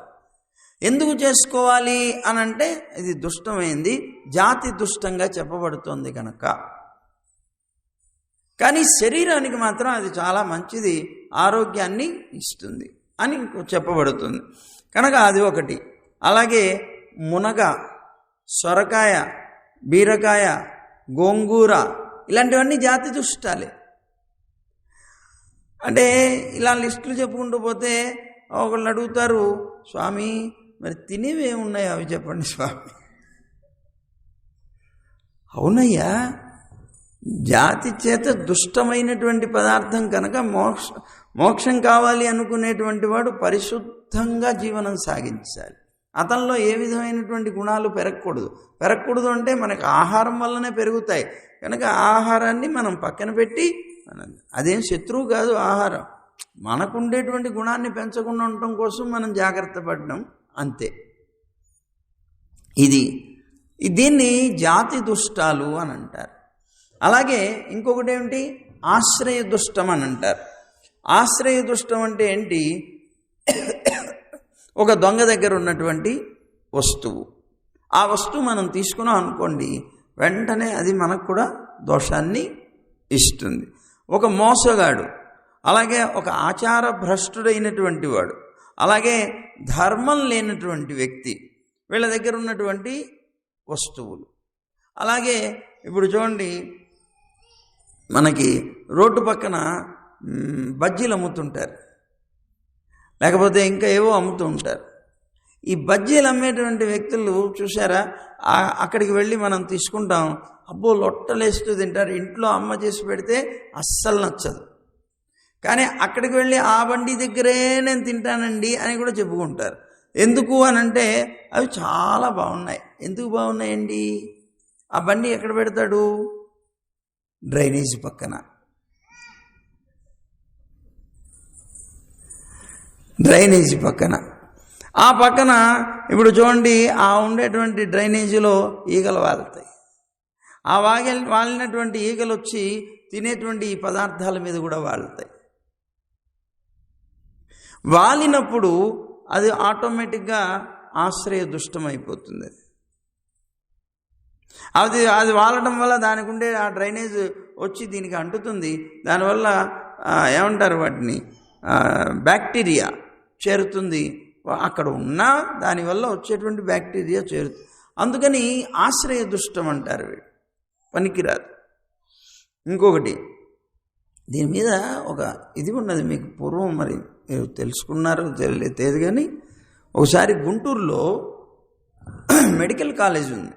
A: ఎందుకు చేసుకోవాలి అనంటే ఇది దుష్టమైంది, జాతి దుష్టంగా చెప్పబడుతోంది కనుక. కానీ శరీరానికి మాత్రం అది చాలా మంచిది, ఆరోగ్యాన్ని ఇస్తుంది అని చెప్పబడుతుంది కనుక అది ఒకటి. అలాగే మునగ, సొరకాయ, బీరకాయ, గోంగూర ఇలాంటివన్నీ జాతి దుష్టాలే. అంటే ఇలా లిస్టులు చెప్పుకుంటూ పోతే ఒకళ్ళు అడుగుతారు, స్వామి మరి తినేవి ఏమున్నాయి అవి చెప్పండి స్వామి. అవునయ్యా, జాతి చేత దుష్టమైనటువంటి పదార్థం కనుక మోక్షం కావాలి అనుకునేటువంటి వాడు పరిశుద్ధంగా జీవనం సాగించాలి. అతనిలో ఏ విధమైనటువంటి గుణాలు పెరగకూడదు అంటే మనకు ఆహారం వల్లనే పెరుగుతాయి కనుక ఆహారాన్ని మనం పక్కన పెట్టి, అదేం శత్రువు కాదు ఆహారం, మనకుండేటువంటి గుణాన్ని పెంచకుండా ఉండటం కోసం మనం జాగ్రత్త పడడం అంతే. దీన్ని జాతి దుష్టాలు అని అంటారు. అలాగే ఇంకొకటి ఏమిటి? ఆశ్రయ దుష్టం అని అంటారు. ఆశ్రయ దుష్టం అంటే ఏంటి? ఒక దొంగ దగ్గర ఉన్నటువంటి వస్తువు, ఆ వస్తువు మనం తీసుకున్నాం అనుకోండి, వెంటనే అది మనకు కూడా దోషాన్ని ఇస్తుంది. ఒక మోసగాడు, అలాగే ఒక ఆచార భ్రష్టుడైనటువంటి వాడు, అలాగే ధర్మం లేనటువంటి వ్యక్తి, వీళ్ళ దగ్గర ఉన్నటువంటి వస్తువులు. అలాగే ఇప్పుడు చూడండి, మనకి రోడ్డు పక్కన బజ్జీలు అమ్ముతుంటారు, లేకపోతే ఇంకా ఏవో అమ్ముతూ ఉంటారు. ఈ బజ్జీలు అమ్మేటువంటి వ్యక్తులు చూసారా, అక్కడికి వెళ్ళి మనం తీసుకుంటాం, అబ్బో లొట్టలేస్తూ తింటారు. ఇంట్లో అమ్మ చేసి పెడితే అస్సలు నచ్చదు. కానీ అక్కడికి వెళ్ళి ఆ బండి దగ్గరే నేను తింటానండి అని కూడా చెప్పుకుంటారు. ఎందుకు అని అంటే అవి చాలా బాగున్నాయి. ఎందుకు బాగున్నాయండి? ఆ బండి ఎక్కడ పెడతాడు? డ్రైనేజీ పక్కన. డ్రైనేజీ పక్కన. ఆ పక్కన ఇప్పుడు చూడండి, ఆ ఉండేటువంటి డ్రైనేజీలో ఈగలు వాలుతాయి. ఆ వాలినటువంటి ఈగలు వచ్చి తినేటువంటి ఈ పదార్థాల మీద కూడా వాలుతాయి. వాలినప్పుడు అది ఆటోమేటిక్గా ఆశ్రయ దుష్టమైపోతుంది. అది వాలడం వల్ల దానికి ఉండే ఆ డ్రైనేజ్ వచ్చి దీనికి అంటుతుంది. దానివల్ల ఏమంటారు వాటిని, బ్యాక్టీరియా చేరుతుంది. అక్కడ ఉన్న దానివల్ల వచ్చేటువంటి బ్యాక్టీరియా చేరుతుంది. అందుకని ఆశ్రయ దుష్టం అంటారు, వీడు పనికిరాదు. ఇంకొకటి దీని మీద ఒక ఇది ఉన్నది, మీకు పూర్వం మరి మీరు తెలుసుకున్నారో తెలియదు కానీ, ఒకసారి గుంటూరులో మెడికల్ కాలేజ్ ఉంది.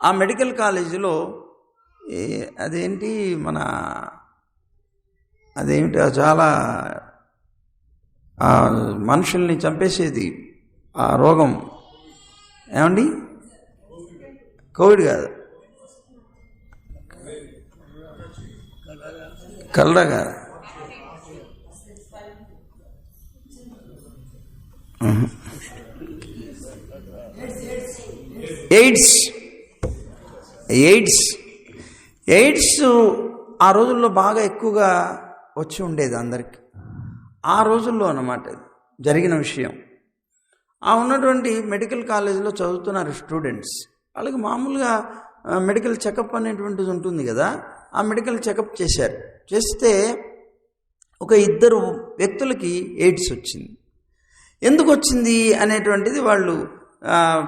A: ఆ మెడికల్ కాలేజీలో అదేంటి అదేమిటి చాలా మనుషుల్ని చంపేసేది ఆ రోగం, ఏమండి? కోవిడ్ కాదు, కలరా కాదు, ఎయిడ్స్. ఆ రోజుల్లో బాగా ఎక్కువగా వచ్చి ఉండేది అందరికీ. ఆ రోజుల్లో అన్నమాట జరిగిన విషయం. ఆ ఉన్నటువంటి మెడికల్ కాలేజీలో చదువుతున్నారు స్టూడెంట్స్. వాళ్ళకి మామూలుగా మెడికల్ చెకప్ అనేటువంటిది ఉంటుంది కదా. ఆ మెడికల్ చెకప్ చేశారు. చేస్తే ఒక 2 వ్యక్తులకి ఎయిడ్స్ వచ్చింది. ఎందుకు వచ్చింది అనేటువంటిది వాళ్ళు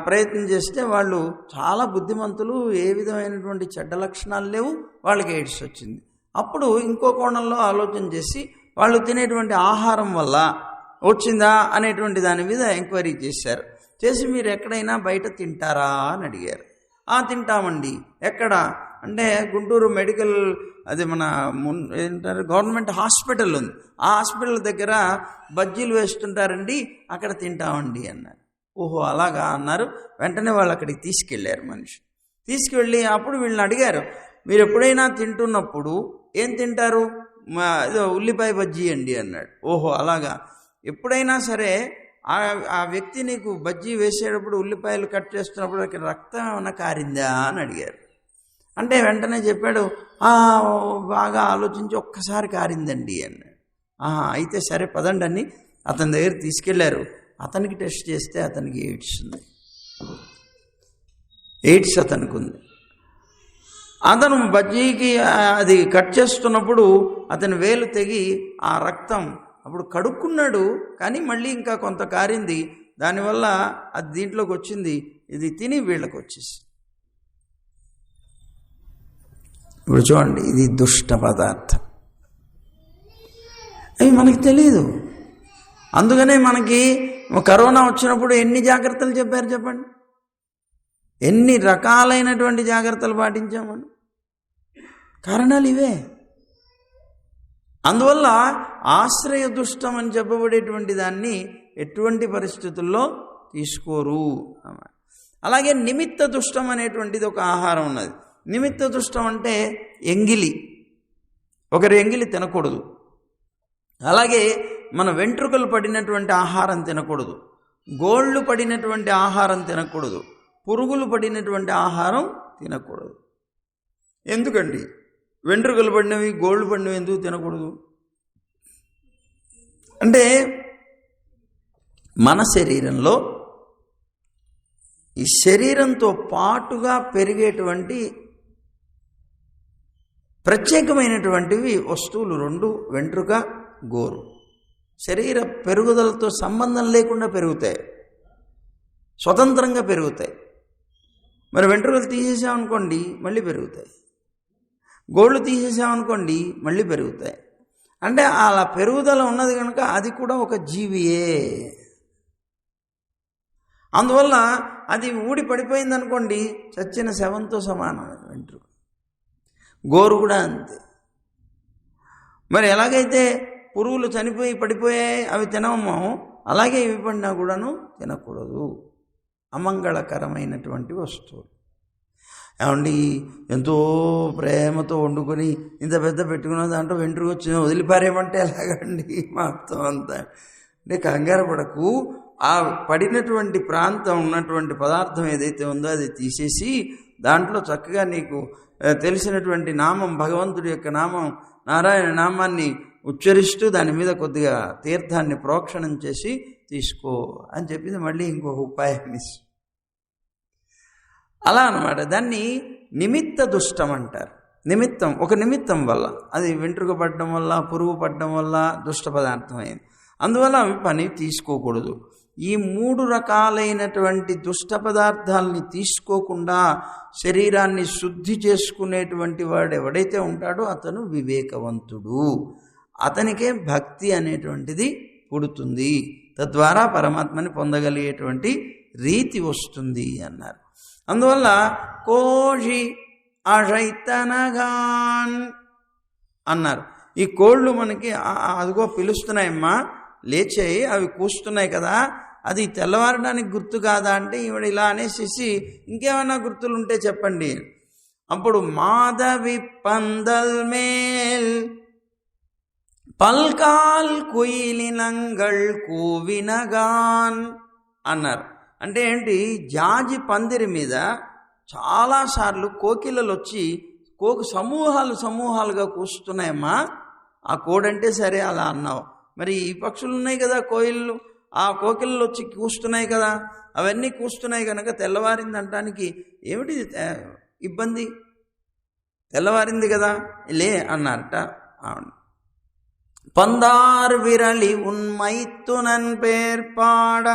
A: ప్రయత్నం చేస్తే, వాళ్ళు చాలా బుద్ధిమంతులు, ఏ విధమైనటువంటి చెడ్డ లక్షణాలు లేవు, వాళ్ళకి ఎయిడ్స్ వచ్చింది. అప్పుడు ఇంకో కోణంలో ఆలోచన చేసి వాళ్ళు తినేటువంటి ఆహారం వల్ల వచ్చిందా అనేటువంటి దాని మీద ఎంక్వైరీ చేశారు. చేసి మీరు ఎక్కడైనా బయట తింటారా అని అడిగారు. తింటామండి. ఎక్కడ అంటే గుంటూరు మెడికల్, అది మన ఏంటారు గవర్నమెంట్ హాస్పిటల్ ఉంది, ఆ హాస్పిటల్ దగ్గర బజ్జీలు వేస్తుంటారండి, అక్కడ తింటామండి అన్నారు. ఓహో అలాగా అన్నారు. వెంటనే వాళ్ళు అక్కడికి తీసుకెళ్ళారు. మనిషి తీసుకువెళ్ళి అప్పుడు వీళ్ళని అడిగారు, మీరు ఎప్పుడైనా తింటున్నప్పుడు ఏం తింటారు? ఉల్లిపాయ బజ్జీ అండి అన్నాడు. ఓహో అలాగా. ఎప్పుడైనా సరే ఆ వ్యక్తి నీకు బజ్జీ వేసేటప్పుడు, ఉల్లిపాయలు కట్ చేస్తున్నప్పుడు అక్కడ రక్తం ఏమైనా కారిందా అని అడిగారు. అంటే వెంటనే చెప్పాడు, బాగా ఆలోచించి ఒక్కసారి కారిందండి అన్నాడు. అయితే సరే పదండి అని అతని దగ్గర తీసుకెళ్లారు. అతనికి టెస్ట్ చేస్తే అతనికి ఎయిడ్స్ ఉంది. ఎయిడ్స్ అతనికి ఉంది. అతను బజ్జీకి అది కట్ చేస్తున్నప్పుడు అతని వేలు తెగి ఆ రక్తం అప్పుడు కడుక్కున్నాడు, కానీ మళ్ళీ ఇంకా కొంత కారింది. దానివల్ల అది దీంట్లోకి వచ్చింది. ఇది తిని వీళ్ళకి వచ్చేసి, ఇప్పుడు చూడండి, ఇది దుష్ట పదార్థం. అవి మనకి తెలియదు. అందుకనే మనకి కరోనా వచ్చినప్పుడు ఎన్ని జాగ్రత్తలు చెప్పారు చెప్పండి? ఎన్ని రకాలైనటువంటి జాగ్రత్తలు పాటించామని. కారణాలు ఇవే. అందువల్ల ఆశ్రయ దుష్టం అని చెప్పబడేటువంటి దాన్ని ఎటువంటి పరిస్థితుల్లో తీసుకోరు. అలాగే నిమిత్త దుష్టం అనేటువంటిది ఒక ఆహారం ఉన్నది. నిమిత్త దుష్టం అంటే ఎంగిలి, ఒకరి ఎంగిలి తినకూడదు. అలాగే మన వెంట్రుకలు పడినటువంటి ఆహారం తినకూడదు, గోళ్ళు పడినటువంటి ఆహారం తినకూడదు, పురుగులు పడినటువంటి ఆహారం తినకూడదు. ఎందుకండి వెంట్రుకలు పడినవి, గోళ్ళు పడినవి ఎందుకు తినకూడదు అంటే, మన శరీరంలో ఈ శరీరంతో పాటుగా పెరిగేటువంటి ప్రత్యేకమైనటువంటివి వస్తువులు 2, వెంట్రుక, గోరు. శరీర పెరుగుదలతో సంబంధం లేకుండా పెరుగుతాయి, స్వతంత్రంగా పెరుగుతాయి. మరి వెంట్రుకలు తీసేసామనుకోండి మళ్ళీ పెరుగుతాయి, గోళ్ళు తీసేసామనుకోండి మళ్ళీ పెరుగుతాయి. అంటే అలా పెరుగుదల ఉన్నది కనుక అది కూడా ఒక జీవియే. అందువల్ల అది ఊడి పడిపోయింది అనుకోండి, చచ్చిన శవంతో సమానం వెంట్రుక. గోరు కూడా అంతే. మరి ఎలాగైతే పురుగులు చనిపోయి పడిపోయాయి, అవి తినమో, అలాగే ఇవి పడినా కూడాను తినకూడదు. అమంగళకరమైనటువంటి వస్తువులు. ఏమండి, ఎంతో ప్రేమతో వండుకొని ఇంత పెద్ద పెట్టుకున్న దాంట్లో వెంట్రుక వచ్చిన వదిలిపారేమంటే ఎలాగండి? మొత్తం అంతా అంటే కంగారు పడకు. ఆ పడినటువంటి ప్రాంతం ఉన్నటువంటి పదార్థం ఏదైతే ఉందో అది తీసేసి దాంట్లో చక్కగా నీకు తెలిసినటువంటి నామం, భగవంతుడి యొక్క నామం, నారాయణ నామాన్ని ఉచ్చరిస్తూ దాని మీద కొద్దిగా తీర్థాన్ని ప్రోక్షణం చేసి తీసుకో అని చెప్పింది. మళ్ళీ ఇంకొక ఉపాయాన్ని అలా అన్నమాట. దాన్ని నిమిత్త దుష్టం అంటారు. నిమిత్తం, ఒక నిమిత్తం వల్ల అది వెంట్రుక పడడం వల్ల, పురుగు పడడం వల్ల దుష్ట పదార్థం అయింది. అందువల్ల అవి పని తీసుకోకూడదు. ఈ 3 రకాలైనటువంటి దుష్ట పదార్థాలని తీసుకోకుండా శరీరాన్ని శుద్ధి చేసుకునేటువంటి వాడు ఎవడైతే ఉంటాడో అతను వివేకవంతుడు. అతనికే భక్తి అనేటువంటిది పుడుతుంది. తద్వారా పరమాత్మని పొందగలిగేటువంటి రీతి వస్తుంది అన్నారు. అందువల్ల కోషి అషైతనగాన్ అన్నారు. ఈ కోళ్ళు మనకి అదిగో పిలుస్తున్నాయమ్మా, లేచాయి, అవి కూస్తున్నాయి కదా, అది తెల్లవారడానికి గుర్తు కాదా అంటే ఈవిడ ఇలా అనేసి ఇంకేమైనా గుర్తులు ఉంటే చెప్పండి. అప్పుడు మాధవి పందల్ మేల్ పల్కాల్ కుయిలినంగళ్ కూవినగాన్ అన్నారు. అంటే ఏంటి, జాజి పందిరి మీద చాలాసార్లు కోకిలలు వచ్చి సమూహాలుగా కూస్తున్నాయమ్మా. ఆ కోడంటే సరే అలా అన్నావు, మరి ఈ పక్షులు ఉన్నాయి కదా కోయిళ్ళు, ఆ కోకిలలు వచ్చి కూస్తున్నాయి కదా, అవన్నీ కూస్తున్నాయి కనుక తెల్లవారింది అనటానికి ఏమిటి ఇబ్బంది? తెల్లవారింది కదా లే అన్నారట. పందార్ విరలి ఉన్మైత్తునన్ పేర్పాడ.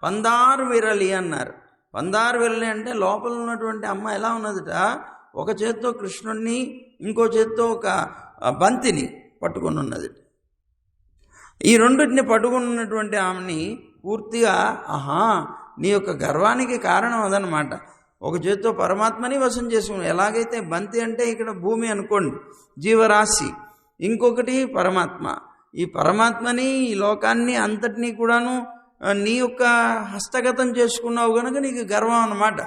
A: పందారు విరలి అన్నారు. పందారు విరలి అంటే లోపల ఉన్నటువంటి అమ్మ ఎలా ఉన్నదిట, ఒక చేత్తో కృష్ణుణ్ణి, ఇంకో చేత్తో ఒక బంతిని పట్టుకొని ఉన్నది. ఈ రెండింటిని పట్టుకున్నటువంటి ఆమెని పూర్తిగా నీ యొక్క గర్వానికి కారణం అదనమాట. ఒక చేత్తో పరమాత్మని వశం చేసుకుని, ఎలాగైతే బంతి అంటే ఇక్కడ భూమి అనుకోండి, జీవరాశి, ఇంకొకటి పరమాత్మ. ఈ పరమాత్మని, ఈ లోకాన్ని అంతటినీ కూడాను నీ యొక్క హస్తగతం చేసుకున్నావు కనుక నీకు గర్వం అన్నమాట.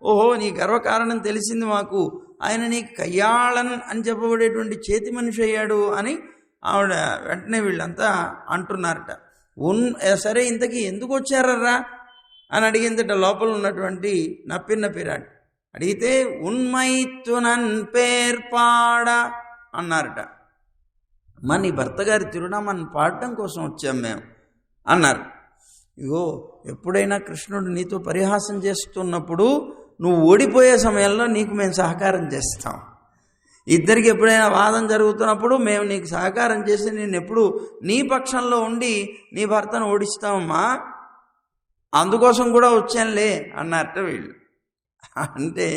A: ఓహో, నీ గర్వకారణం తెలిసింది మాకు, ఆయన నీకు కయ్యాళన్ అని చెప్పబడేటువంటి చేతి మనిషి అయ్యాడు అని ఆవిడ వెంటనే వీళ్ళంతా అంటున్నారట. సరే ఇంతకీ ఎందుకు వచ్చారరా అని అడిగిందట లోపల ఉన్నటువంటి నప్పిన్న పిరాడు. అడిగితే ఉన్మైత్తునన్ పేర్పాడ అన్నారట. నీ భర్త గారి తిరునామాన్ని పాడటం కోసం వచ్చాం మేము అన్నారు. ఇగో, ఎప్పుడైనా కృష్ణుడు నీతో పరిహాసం చేస్తున్నప్పుడు నువ్వు ఓడిపోయే సమయంలో నీకు మేము సహకారం చేస్తాం. ఇద్దరికి ఎప్పుడైనా వాదన జరుగుతున్నప్పుడు మేము నీకు సహకారం చేసి నేను ఎప్పుడు నీ పక్షంలో ఉండి నీ భర్తను ఓడిస్తామమ్మా, అందుకోసం కూడా వచ్చానులే అన్నారట వీళ్ళు. అంటే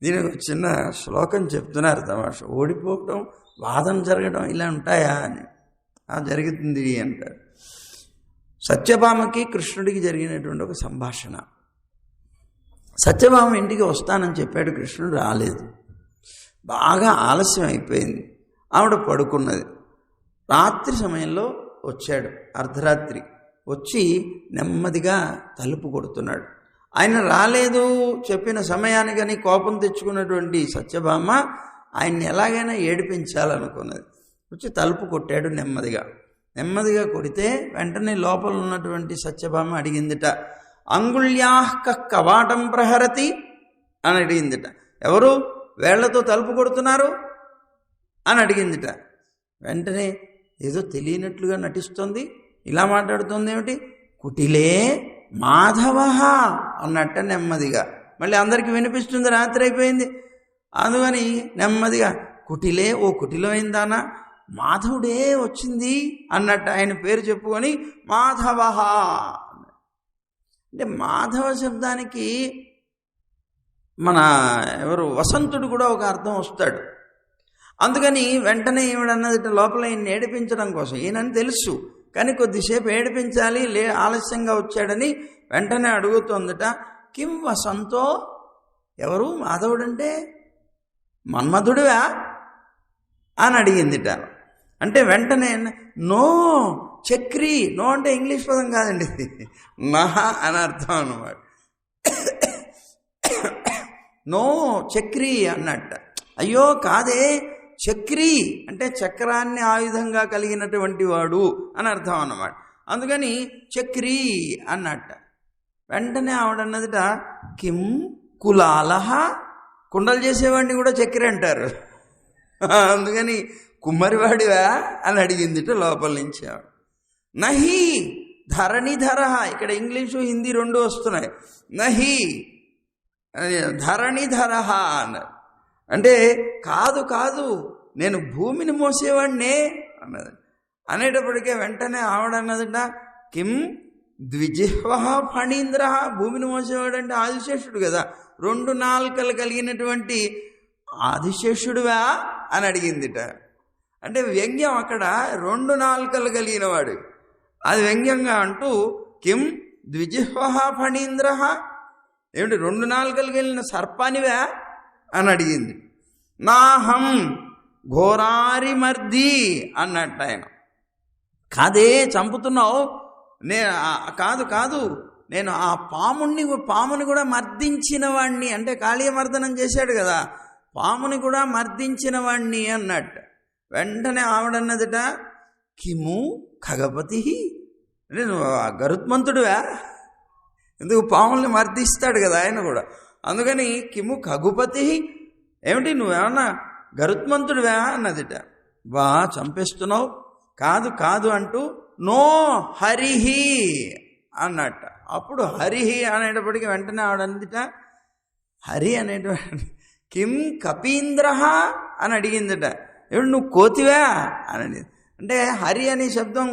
A: దీనికి ఒక చిన్న శ్లోకం చెప్తున్నారు తమాష. ఓడిపోవటం, వాదన జరగడం ఇలా ఉంటాయా అని. జరుగుతుంది అంటారు. సత్యభామకి కృష్ణుడికి జరిగినటువంటి ఒక సంభాషణ. సత్యభామ ఇంటికి వస్తానని చెప్పాడు, కృష్ణుడు రాలేదు. బాగా ఆలస్యం అయిపోయింది, ఆవిడ పడుకున్నది. రాత్రి సమయంలో వచ్చాడు, అర్ధరాత్రి వచ్చి నెమ్మదిగా తలుపు కొడుతున్నాడు. ఆయన రాలేదు చెప్పిన సమయానికని కోపం తెచ్చుకున్నటువంటి సత్యభామ ఆయన్ని ఎలాగైనా ఏడిపించాలనుకున్నది. వచ్చి తలుపు కొట్టాడు నెమ్మదిగా కొడితే వెంటనే లోపల ఉన్నటువంటి సత్యభామ అడిగిందిట, అంగుళ్యాః కవాటం ప్రహరతి అని అడిగిందిట. ఎవరు వేళ్లతో తలుపు కొడుతున్నారు అని అడిగిందిట. వెంటనే ఏదో తెలియనట్లుగా నటిస్తుంది, ఇలా మాట్లాడుతుంది ఏమిటి, కుటిలే మాధవ అన్నట్ట నెమ్మదిగా. మళ్ళీ అందరికీ వినిపిస్తుంది, రాత్రి అయిపోయింది. అందుకని నెమ్మదిగా కుటిలే, ఓ కుటిలో అయిందానా, మాధవుడే వచ్చింది అన్నట్టు ఆయన పేరు చెప్పుకొని మాధవ. అంటే మాధవ శబ్దానికి మన వసంతుడు కూడా ఒక అర్థం వస్తాడు. అందుకని వెంటనే ఈవిడన్నది లోపల ఈయన ఏడిపించడం కోసం, ఈయనని తెలుసు కానీ కొద్దిసేపు ఏడిపించాలి, ఆలస్యంగా వచ్చాడని వెంటనే అడుగుతోందట. కిం వసంతో, ఎవరు మాధవుడంటే మన్మధుడివా అని అడిగిందిట. అంటే వెంటనే నో చక్రి, నో అంటే ఇంగ్లీష్ పదం కాదండి, నహ అని అర్థం అన్నమాట. నో చక్రి అన్నట్ట. అయ్యో కాదే, చక్రి అంటే చక్రాన్ని ఆయుధంగా కలిగినటువంటి వాడు అని అర్థం అన్నమాట. అందుకని చక్రి అన్నట్ట. వెంటనే ఆవిడన్నదిట, కిం కులాలహ, కుండలు చేసేవాడిని కూడా చక్రి అంటారు, అందుకని కుమ్మరివాడివా అని అడిగిందిట లోపల నుంచి ఆవిడ. నహి ధరణిధర, ఇక్కడ ఇంగ్లీషు హిందీ రెండు వస్తున్నాయి. నహి ధరణిధర అన్నారు. అంటే కాదు కాదు, నేను భూమిని మోసేవాడినే అన్నది. అనేటప్పటికే వెంటనే ఆవిడన్నదిట, కిం ద్విజిహ్వ ఫణీంద్ర, భూమిని మోసేవాడు అంటే ఆదిశేషుడు కదా, 2 నాలుకలు కలిగినటువంటి ఆదిశేషుడువా అని అడిగిందిట. అంటే వ్యంగ్యం, అక్కడ 2 నాలుకలు కలిగిన వాడు, అది వ్యంగ్యంగా అంటూ కిం ద్విజిహ్వ ఫణీంద్ర, ఏమిటి 2 నాలుకలు కలిగిన సర్పానివా అని అడిగింది. నాహం ఘోరారిమర్ది అన్నట్టు ఆయన. కాదే చంపుతున్నావు, కాదు కాదు, నేను ఆ పాముని కూడా మర్దించిన వాణ్ణి, అంటే కాళీయమర్దనం చేశాడు కదా, పాముని కూడా మర్దించిన వాణ్ణి అన్నట్టు. వెంటనే ఆవిడన్నదిట, కిము ఖగపతి, అంటే నువ్వు గరుత్మంతుడువా, ఎందుకు పాముల్ని మర్దిస్తాడు కదా ఆయన కూడా, అందుకని కిము ఖగుపతి, ఏమిటి నువ్వేమన్నా గరుత్మంతుడువా అన్నదిట. బా చంపేస్తున్నావు, కాదు కాదు అంటూ నో హరిహి అన్నట్ట. అప్పుడు హరిహి అనేటప్పటికీ వెంటనే ఆవిడందిట, హరి అనేటువంటి కిం కపీంద్ర అని అడిగిందట. ఏమిటి నువ్వు కోతివా అని అడిగింది. అంటే హరి అనే శబ్దం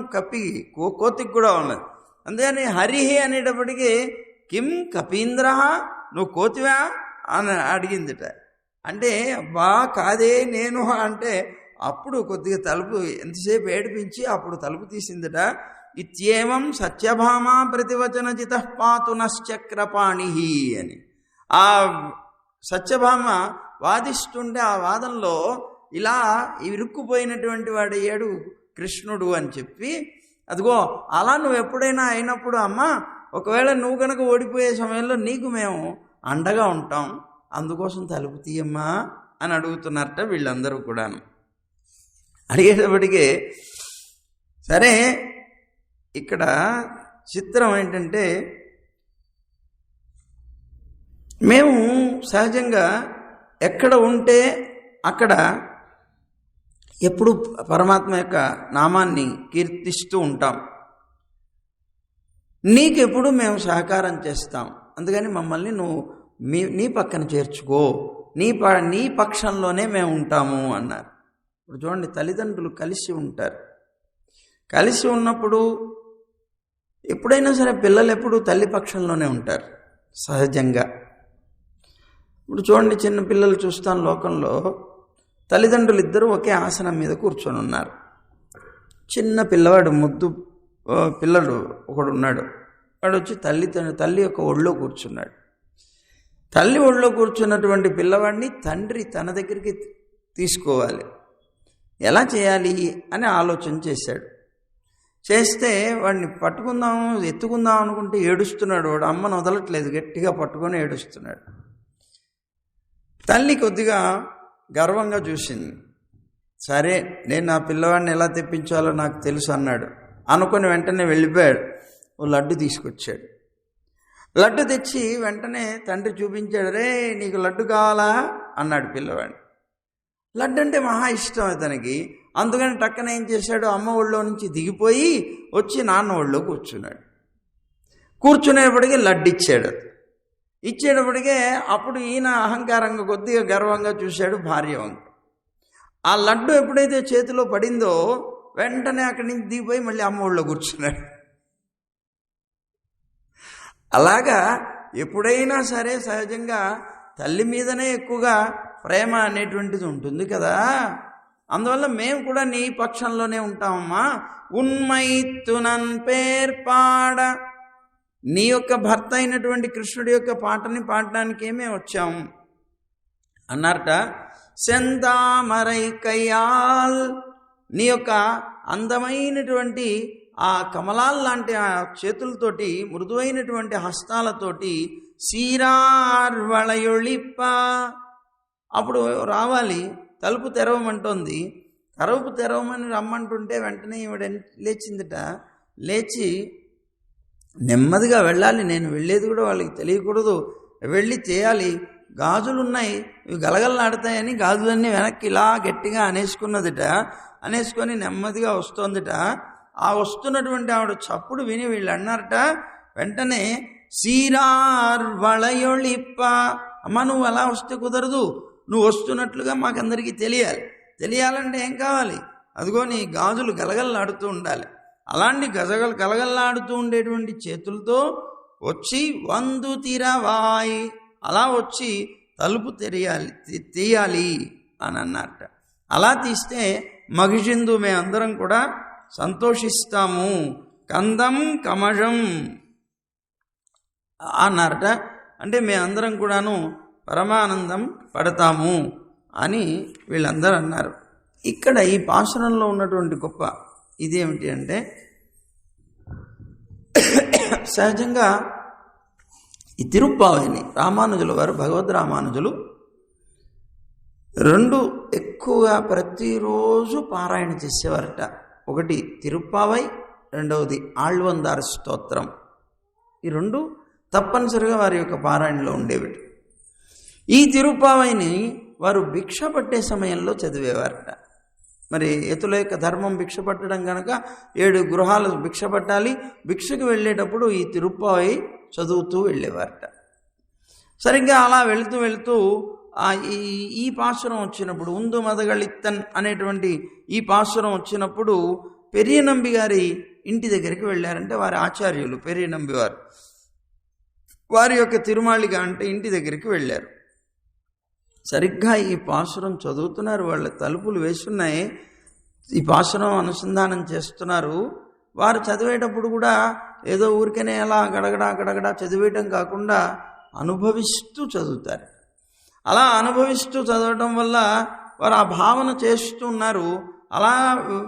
A: కోతికి కూడా ఉన్నది, అందుకని హరిహి అనేటప్పటికీ కిం కపీంద్ర, నువ్వు కోతివా అని అడిగిందిట. అంటే బా కాదే నేను అంటే అప్పుడు కొద్దిగా తలుపు ఎంతసేపు ఏడిపించి అప్పుడు తలుపు తీసిందట. ఇత్యేవం సత్యభామ ప్రతివచన జిత పాతునశ్చక్రపాణి అని ఆ సత్యభామ వాదిస్తుంటే ఆ వాదంలో ఇలా ఇరుక్కుపోయినటువంటి వాడయ్యాడు కృష్ణుడు అని చెప్పి, అదిగో అలా నువ్వు ఎప్పుడైనా అయినప్పుడు అమ్మా, ఒకవేళ నువ్వు కనుక ఓడిపోయే సమయంలో నీకు మేము అండగా ఉంటాం, అందుకోసం తలుపు తీయమ్మా అని అడుగుతున్నారట వీళ్ళందరూ కూడాను. అడిగేటప్పటికీ సరే, ఇక్కడ చిత్రం ఏంటంటే, మేము సహజంగా ఎక్కడ ఉంటే అక్కడ ఎప్పుడు పరమాత్మ యొక్క నామాన్ని కీర్తిస్తూ ఉంటాం, నీకెప్పుడు మేము సహకారం చేస్తాం, అందుకని మమ్మల్ని నువ్వు నీ పక్కన చేర్చుకో, నీ పక్షంలోనే మేము ఉంటాము అన్నారు. ఇప్పుడు చూడండి, తల్లిదండ్రులు కలిసి ఉంటారు, కలిసి ఉన్నప్పుడు ఎప్పుడైనా సరే పిల్లలు ఎప్పుడు తల్లి పక్షంలోనే ఉంటారు సహజంగా. ఇప్పుడు చూడండి, చిన్న పిల్లలు చూస్తాను లోకంలో, తల్లిదండ్రులు ఇద్దరు ఒకే ఆసనం మీద కూర్చొని ఉన్నారు. చిన్న పిల్లవాడు ముద్దు పిల్లడు ఒకడు ఉన్నాడు, వాడు వచ్చి తల్లి యొక్క ఒళ్ళో కూర్చున్నాడు. తల్లి ఒళ్ళో కూర్చున్నటువంటి పిల్లవాడిని తండ్రి తన దగ్గరికి తీసుకోవాలి, ఎలా చేయాలి అని ఆలోచన చేశాడు. చేస్తే వాడిని పట్టుకుందాం ఎత్తుకుందాం అనుకుంటే ఏడుస్తున్నాడు వాడు, అమ్మను వదలట్లేదు, గట్టిగా పట్టుకొని ఏడుస్తున్నాడు. తల్లి కొద్దిగా గర్వంగా చూసింది, సరే నేను నా పిల్లవాడిని ఎలా తెప్పించాలో నాకు తెలుసు అన్నాడు. అనుకొని వెంటనే వెళ్ళిపోయాడు. ఓ లడ్డు తీసుకొచ్చాడు. లడ్డు తెచ్చి వెంటనే తండ్రి చూపించాడు. రే నీకు లడ్డు కావాలా అన్నాడు పిల్లవాడిని. లడ్డు అంటే మహా ఇష్టం అతనికి. అందుకని టక్కన ఏం చేశాడు, అమ్మ ఒళ్ళో నుంచి దిగిపోయి వచ్చి నాన్న ఒళ్ళో కూర్చున్నాడు. కూర్చునేటప్పటికీ లడ్డు ఇచ్చాడు. ఇచ్చేటప్పటికే అప్పుడు ఈయన అహంకారంగా కొద్దిగా గర్వంగా చూశాడు భార్య వంక. ఆ లడ్డు ఎప్పుడైతే చేతిలో పడిందో వెంటనే అక్కడి నుంచి దిగిపోయి మళ్ళీ అమ్మ ఒళ్ళో కూర్చున్నాడు. అలాగా ఎప్పుడైనా సరే సహజంగా తల్లి మీదనే ఎక్కువగా ప్రేమ అనేటువంటిది ఉంటుంది కదా. అందువల్ల మేము కూడా నీ పక్షంలోనే ఉంటామమ్మా. ఉన్మైత్తునన్ పేర్పాడ, నీ యొక్క భర్త అయినటువంటి కృష్ణుడి యొక్క పాటని పాడడానికే మేము వచ్చాము అన్నారట. సెంతామరై కయ్యాల్, నీ యొక్క అందమైనటువంటి ఆ కమలాల్ లాంటి ఆ చేతులతోటి, మృదువైనటువంటి హస్తాలతోటి, సీరార్వళయొళిప్ప, అప్పుడు రావాలి, తలుపు తెరవమంటోంది. తలుపు తెరవమని రమ్మంటుంటే వెంటనే ఈవిడ లేచిందిట. లేచి నెమ్మదిగా వెళ్ళాలి, నేను వెళ్ళేది కూడా వాళ్ళకి తెలియకూడదు, వెళ్ళి చేయాలి. గాజులు ఉన్నాయి, ఇవి గలగలలాడతాయని గాజులన్నీ వెనక్కి ఇలా గట్టిగా అనేసుకున్నదిట. అనేసుకొని నెమ్మదిగా వస్తోందిట. ఆ వస్తున్నటువంటి ఆవిడ చప్పుడు విని వీళ్ళు అన్నారట వెంటనే, సీరార్వళయొళిప్ప, అమ్మ నువ్వు అలా వస్తే కుదరదు, నువ్వు వస్తున్నట్లుగా మాకందరికీ తెలియాలంటే ఏం కావాలి? అదిగో నీ గాజులు గలగలలాడుతూ ఉండాలి. అలాంటి గలగలలాడుతూ ఉండేటువంటి చేతులతో వచ్చి వందు తిరవాయ్, అలా వచ్చి తలుపు తీయాలి అని అన్నారట. అలా తీస్తే మగిషిందు మేమందరం కూడా సంతోషిస్తాము, కందం కమజం అన్నారట. అంటే మేమందరం కూడాను పరమానందం పడతాము అని వీళ్ళందరూ అన్నారు. ఇక్కడ ఈ పాశురంలో ఉన్నటువంటి గొప్ప ఇదేమిటి అంటే, సహజంగా ఈ తిరుప్పావైని రామానుజుల వారు, భగవద్ రామానుజులు రెండు ఎక్కువగా ప్రతిరోజు పారాయణ చేసేవారట. ఒకటి తిరుప్పావై, రెండవది ఆళ్వందార్ స్తోత్రం. ఈ రెండు తప్పనిసరిగా వారి యొక్క పారాయణలో ఉండేవి. ఈ తిరుప్పావైని వారు భిక్ష పట్టే సమయంలో చదివేవారట. మరి ఎతుల యొక్క ధర్మం భిక్ష పట్టడం కనుక 7 గృహాలు భిక్ష పట్టాలి. భిక్షకు వెళ్ళేటప్పుడు ఈ తిరుప్పావై చదువుతూ వెళ్ళేవారట. సరిగ్గా అలా వెళుతూ ఈ పాశురం వచ్చినప్పుడు, ఉందు మదగళిత్తన్ అనేటువంటి ఈ పాశురం వచ్చినప్పుడు పెరియ నంబి గారి ఇంటి దగ్గరికి వెళ్ళారంటే, వారి ఆచార్యులు పెరియ నంబి వారు వారి యొక్క తిరుమాళిక అంటే ఇంటి దగ్గరికి వెళ్ళారు. సరిగ్గా ఈ పాశురం చదువుతున్నారు, వాళ్ళ తలుపులు వేస్తున్నాయి, ఈ పాశురం అనుసంధానం చేస్తున్నారు. వారు చదివేటప్పుడు కూడా ఏదో ఊరికనే అలా గడగడా చదివేయటం కాకుండా అనుభవిస్తూ చదువుతారు. అలా అనుభవిస్తూ చదవటం వల్ల వారు ఆ భావన చేస్తున్నారు. అలా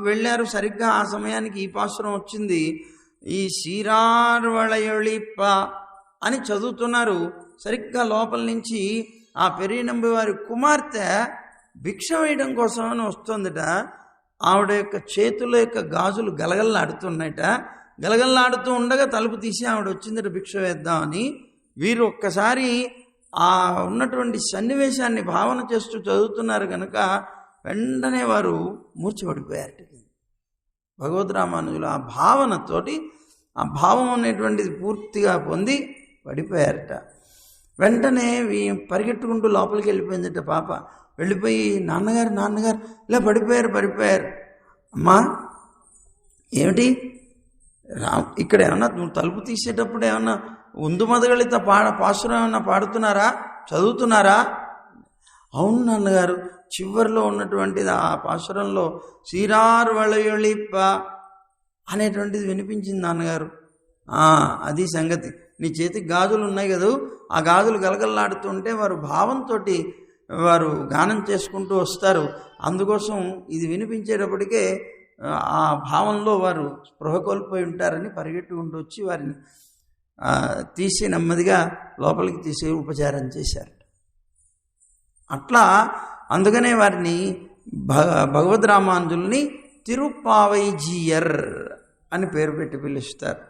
A: వెళ్ళారు. సరిగ్గా ఆ సమయానికి ఈ పాశురం వచ్చింది. ఈ సీరార్వళయొళిప్ప అని చదువుతున్నారు. సరిగ్గా లోపల నుంచి ఆ పెరియనంబి వారి కుమార్తె భిక్ష వేయడం కోసమని వస్తుందట. ఆవిడ యొక్క చేతుల యొక్క గాజులు గలగల్లాడుతున్నాయట. గలగల్లాడుతూ ఉండగా తలుపు తీసి ఆవిడ వచ్చిందట భిక్ష వేద్దామని. వీరు ఒక్కసారి ఆ ఉన్నటువంటి సన్నివేశాన్ని భావన చేస్తూ చదువుతున్నారు కనుక వెంటనే వారు మూర్ఛపడిపోయారట. భగవద్ రామానుజులు ఆ భావనతోటి, ఆ భావం అనేటువంటిది పూర్తిగా పొంది పడిపోయారట. వెంటనే పరిగెట్టుకుంటూ లోపలికి వెళ్ళిపోయిందట పాప. వెళ్ళిపోయి నాన్నగారు ఇలా పడిపోయారు. అమ్మా ఏమిటి ఇక్కడ ఏమన్నా నువ్వు తలుపు తీసేటప్పుడు ఏమన్నా ఉందు మదగళిత పాశురం ఏమన్నా పాడుతున్నారా, చదువుతున్నారా? అవును నాన్నగారు, చివరిలో ఉన్నటువంటిది ఆ పాశురంలో సీరార్వళయొళిప్ప అనేటువంటిది వినిపించింది నాన్నగారు. అది సంగతి. నీ చేతికి గాజులు ఉన్నాయి కదా, ఆ గాజులు గలగల్లాడుతుంటే వారు భావంతో వారు గానం చేసుకుంటూ వస్తారు. అందుకోసం ఇది వినిపించేటప్పటికే ఆ భావంలో వారు స్పృహ కోల్పోయి ఉంటారని పరిగెట్టుకుంటూ వచ్చి వారిని తీసి నెమ్మదిగా లోపలికి తీసి ఉపచారం చేశారు. అట్లా అందుకనే వారిని భగవద్ రామానుజుల్ని తిరుప్పావైజీయర్ అని పేరు పెట్టి పిలుస్తారు.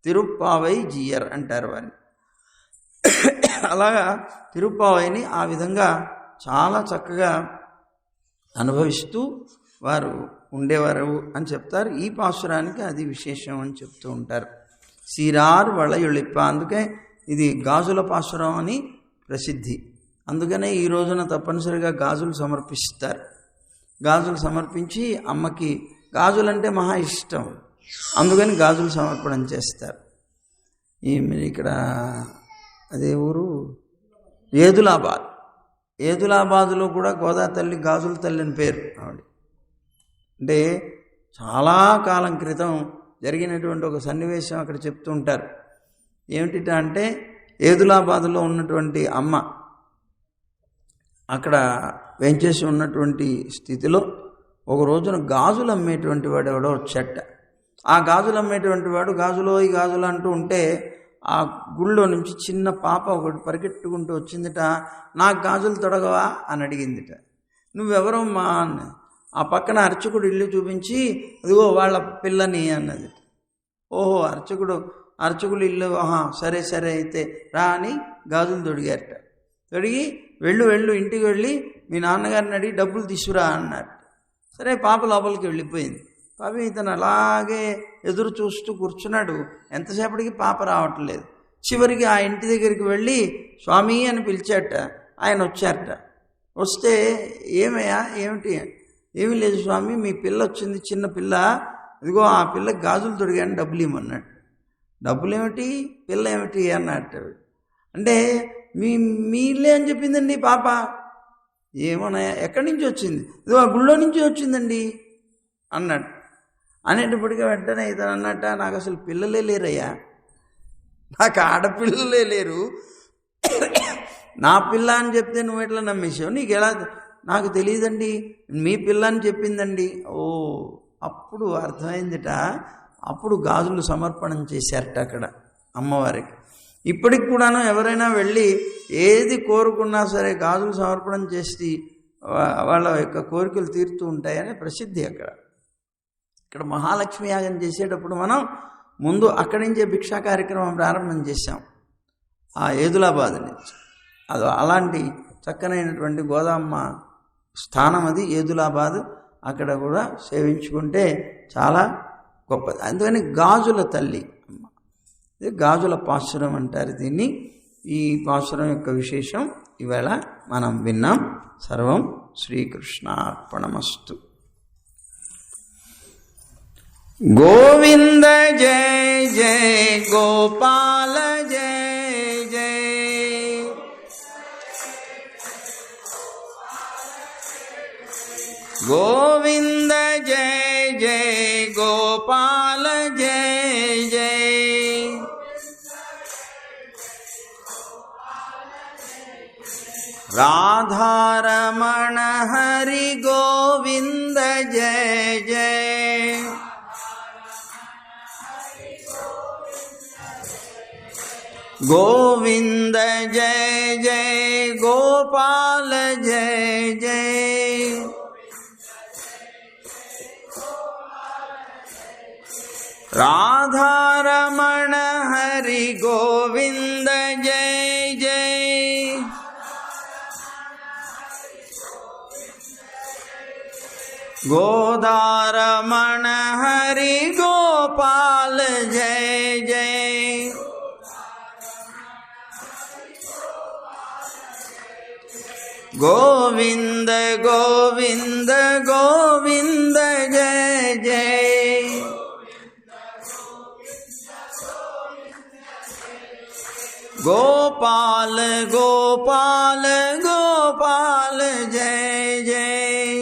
A: తిరుప్పావైజీయర్ అంటారు వారిని. అలాగా తిరుప్పావైని ఆ విధంగా చాలా చక్కగా అనుభవిస్తూ వారు ఉండేవారు అని చెప్తారు. ఈ పాశురానికి అది విశేషం అని చెప్తూ ఉంటారు. సీరార్వళయొళిప్ప, అందుకే ఇది గాజుల పాశురం అని ప్రసిద్ధి. అందుకనే ఈ రోజున తప్పనిసరిగా గాజులు సమర్పిస్తారు. గాజులు సమర్పించి అమ్మకి గాజులంటే మహా ఇష్టం, అందుకని గాజులు సమర్పణం చేస్తారు. ఇక్కడ అదే ఊరు ఏదులాబాద్లో కూడా గోదా తల్లి గాజుల తల్లి అని పేరు. ఆవిడ అంటే చాలా కాలం క్రితం జరిగినటువంటి ఒక సన్నివేశం అక్కడ చెప్తూ ఉంటారు. ఏమిటి అంటే, ఏదులాబాదులో ఉన్నటువంటి అమ్మ అక్కడ వెంచేసి ఉన్నటువంటి స్థితిలో ఒక రోజున గాజులు అమ్మేటువంటి వాడు ఎవడో వచ్చాట. ఆ గాజులు అమ్మేటువంటి వాడు గాజులో ఈ గాజులు అంటూ ఉంటే ఆ గుళ్ళో నుంచి చిన్న పాప ఒకటి పరిగెట్టుకుంటూ వచ్చిందిట. నాకు గాజులు తొడగవా అని అడిగిందిట. నువ్వెవరమ్మా అన్న. ఆ పక్కన అర్చకుడు ఇల్లు చూపించి, అదిగో వాళ్ళ పిల్లని అన్నది. ఓహో, అర్చకుడు ఇల్లు, సరే సరే అయితే రా అని గాజులు తొడిగారట. తొడిగి వెళ్ళు ఇంటికి వెళ్ళి మీ నాన్నగారిని అడిగి డబ్బులు తీసుకురా అన్నారు. సరే, పాప లోపలికి వెళ్ళిపోయింది. పాప ఇతను అలాగే ఎదురు చూస్తూ కూర్చున్నాడు. ఎంతసేపటికి పాప రావట్లేదు. చివరికి ఆ ఇంటి దగ్గరికి వెళ్ళి స్వామి అని పిలిచాట. ఆయన వచ్చారట. వస్తే ఏమయ్యా ఏమిటి? ఏమీ లేదు స్వామి, మీ పిల్ల వచ్చింది, చిన్న పిల్ల, ఇదిగో ఆ పిల్లకి గాజులు తొడిగాను, డబ్బులు ఇవ్వమన్నాడు. డబ్బులు ఏమిటి, పిల్ల ఏమిటి అన్నట్టు. అంటే మీ ఇల్లే అని చెప్పిందండి పాప. ఏమోనయ్యా, ఎక్కడి నుంచి వచ్చింది? ఇదిగో ఆ గుళ్ళో నుంచి వచ్చిందండి అన్నాడు. అనేటప్పటికీ వెంటనే ఇతను అన్నట్ట, నాకు అసలు పిల్లలే లేరయ్యా, నాకు ఆడపిల్లలే లేరు, నా పిల్ల అని చెప్తే నువ్వు ఎట్లా నమ్మేసావు? నీకు ఎలా? నాకు తెలియదండి, మీ పిల్ల అని చెప్పిందండి. ఓ, అప్పుడు అర్థమైందిట. అప్పుడు గాజులు సమర్పణం చేశారట అక్కడ అమ్మవారికి. ఇప్పటికి కూడాను ఎవరైనా వెళ్ళి ఏది కోరుకున్నా సరే గాజులు సమర్పణం చేసి వాళ్ళ యొక్క కోరికలు తీరుతూ ఉంటాయని ప్రసిద్ధి అక్కడ. ఇక్కడ మహాలక్ష్మి యాగం చేసేటప్పుడు మనం ముందు అక్కడి నుంచే భిక్షా కార్యక్రమం ప్రారంభం చేశాం, ఆ ఏదులాబాద్ నుంచి. అది అలాంటి చక్కనైనటువంటి గోదామ్మ స్థానం అది ఏదులాబాద్. అక్కడ కూడా సేవించుకుంటే చాలా గొప్పది. అందుకని గాజుల తల్లి అమ్మ, ఇది గాజుల పాశురం అంటారు దీన్ని. ఈ పాశురం యొక్క విశేషం ఈవేళ మనం విన్నాం. సర్వం శ్రీకృష్ణార్పణమస్తు. గోవింద జయ జయ గోపాల జయ జయ, గోవింద జయ జయ గోపాల జయ జయ, రాధారమణ హరి గోవింద జయ జయ, గోవింద జయ జయ గోపాల జయ జయ, రాధారమణ హరి గోవింద జయ జయ, గోదారమణ హరి గోపాల జయ జయ, గోవింద గోవింద గోవింద జయ జయ, గోపాల గోపాల గోపాల జయ జయ,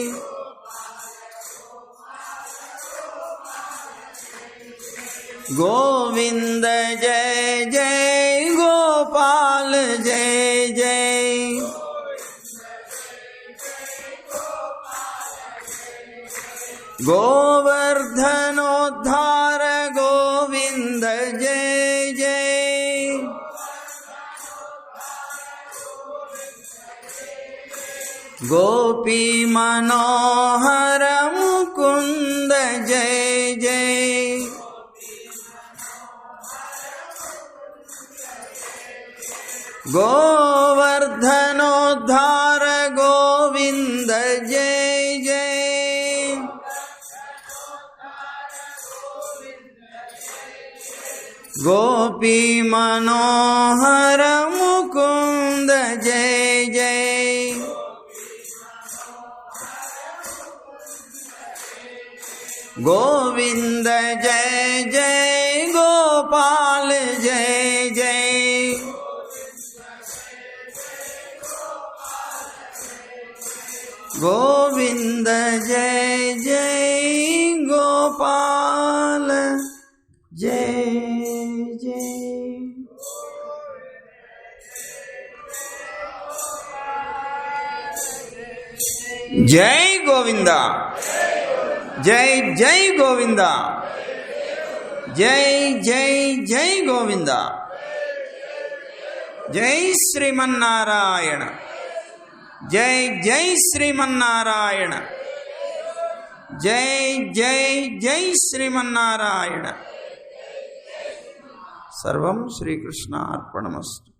A: గోవింద జయ జయ గోపాల జయ జయ, గోవర్ధనోద్ధార గోవింద జయ జయ, గోపీ మనోహర ముకుంద జయ జయ, గోవర్ధనోద్ధార గోవింద జయ జయ, గోపీ మనోహర ముకుంద జయ జయ, గోవింద జయ జయ గోపాల జయ జయ, గోవింద జయ జయ గోపాల జయ జయ. జై గోవింద, జై జై గోవింద, జై జై జై గోవింద. జై శ్రీమన్నారాయణ, జై జై శ్రీమన్నారాయణ, జై జై జై శ్రీమన్నారాయణ. సర్వం శ్రీకృష్ణార్పణమస్తు.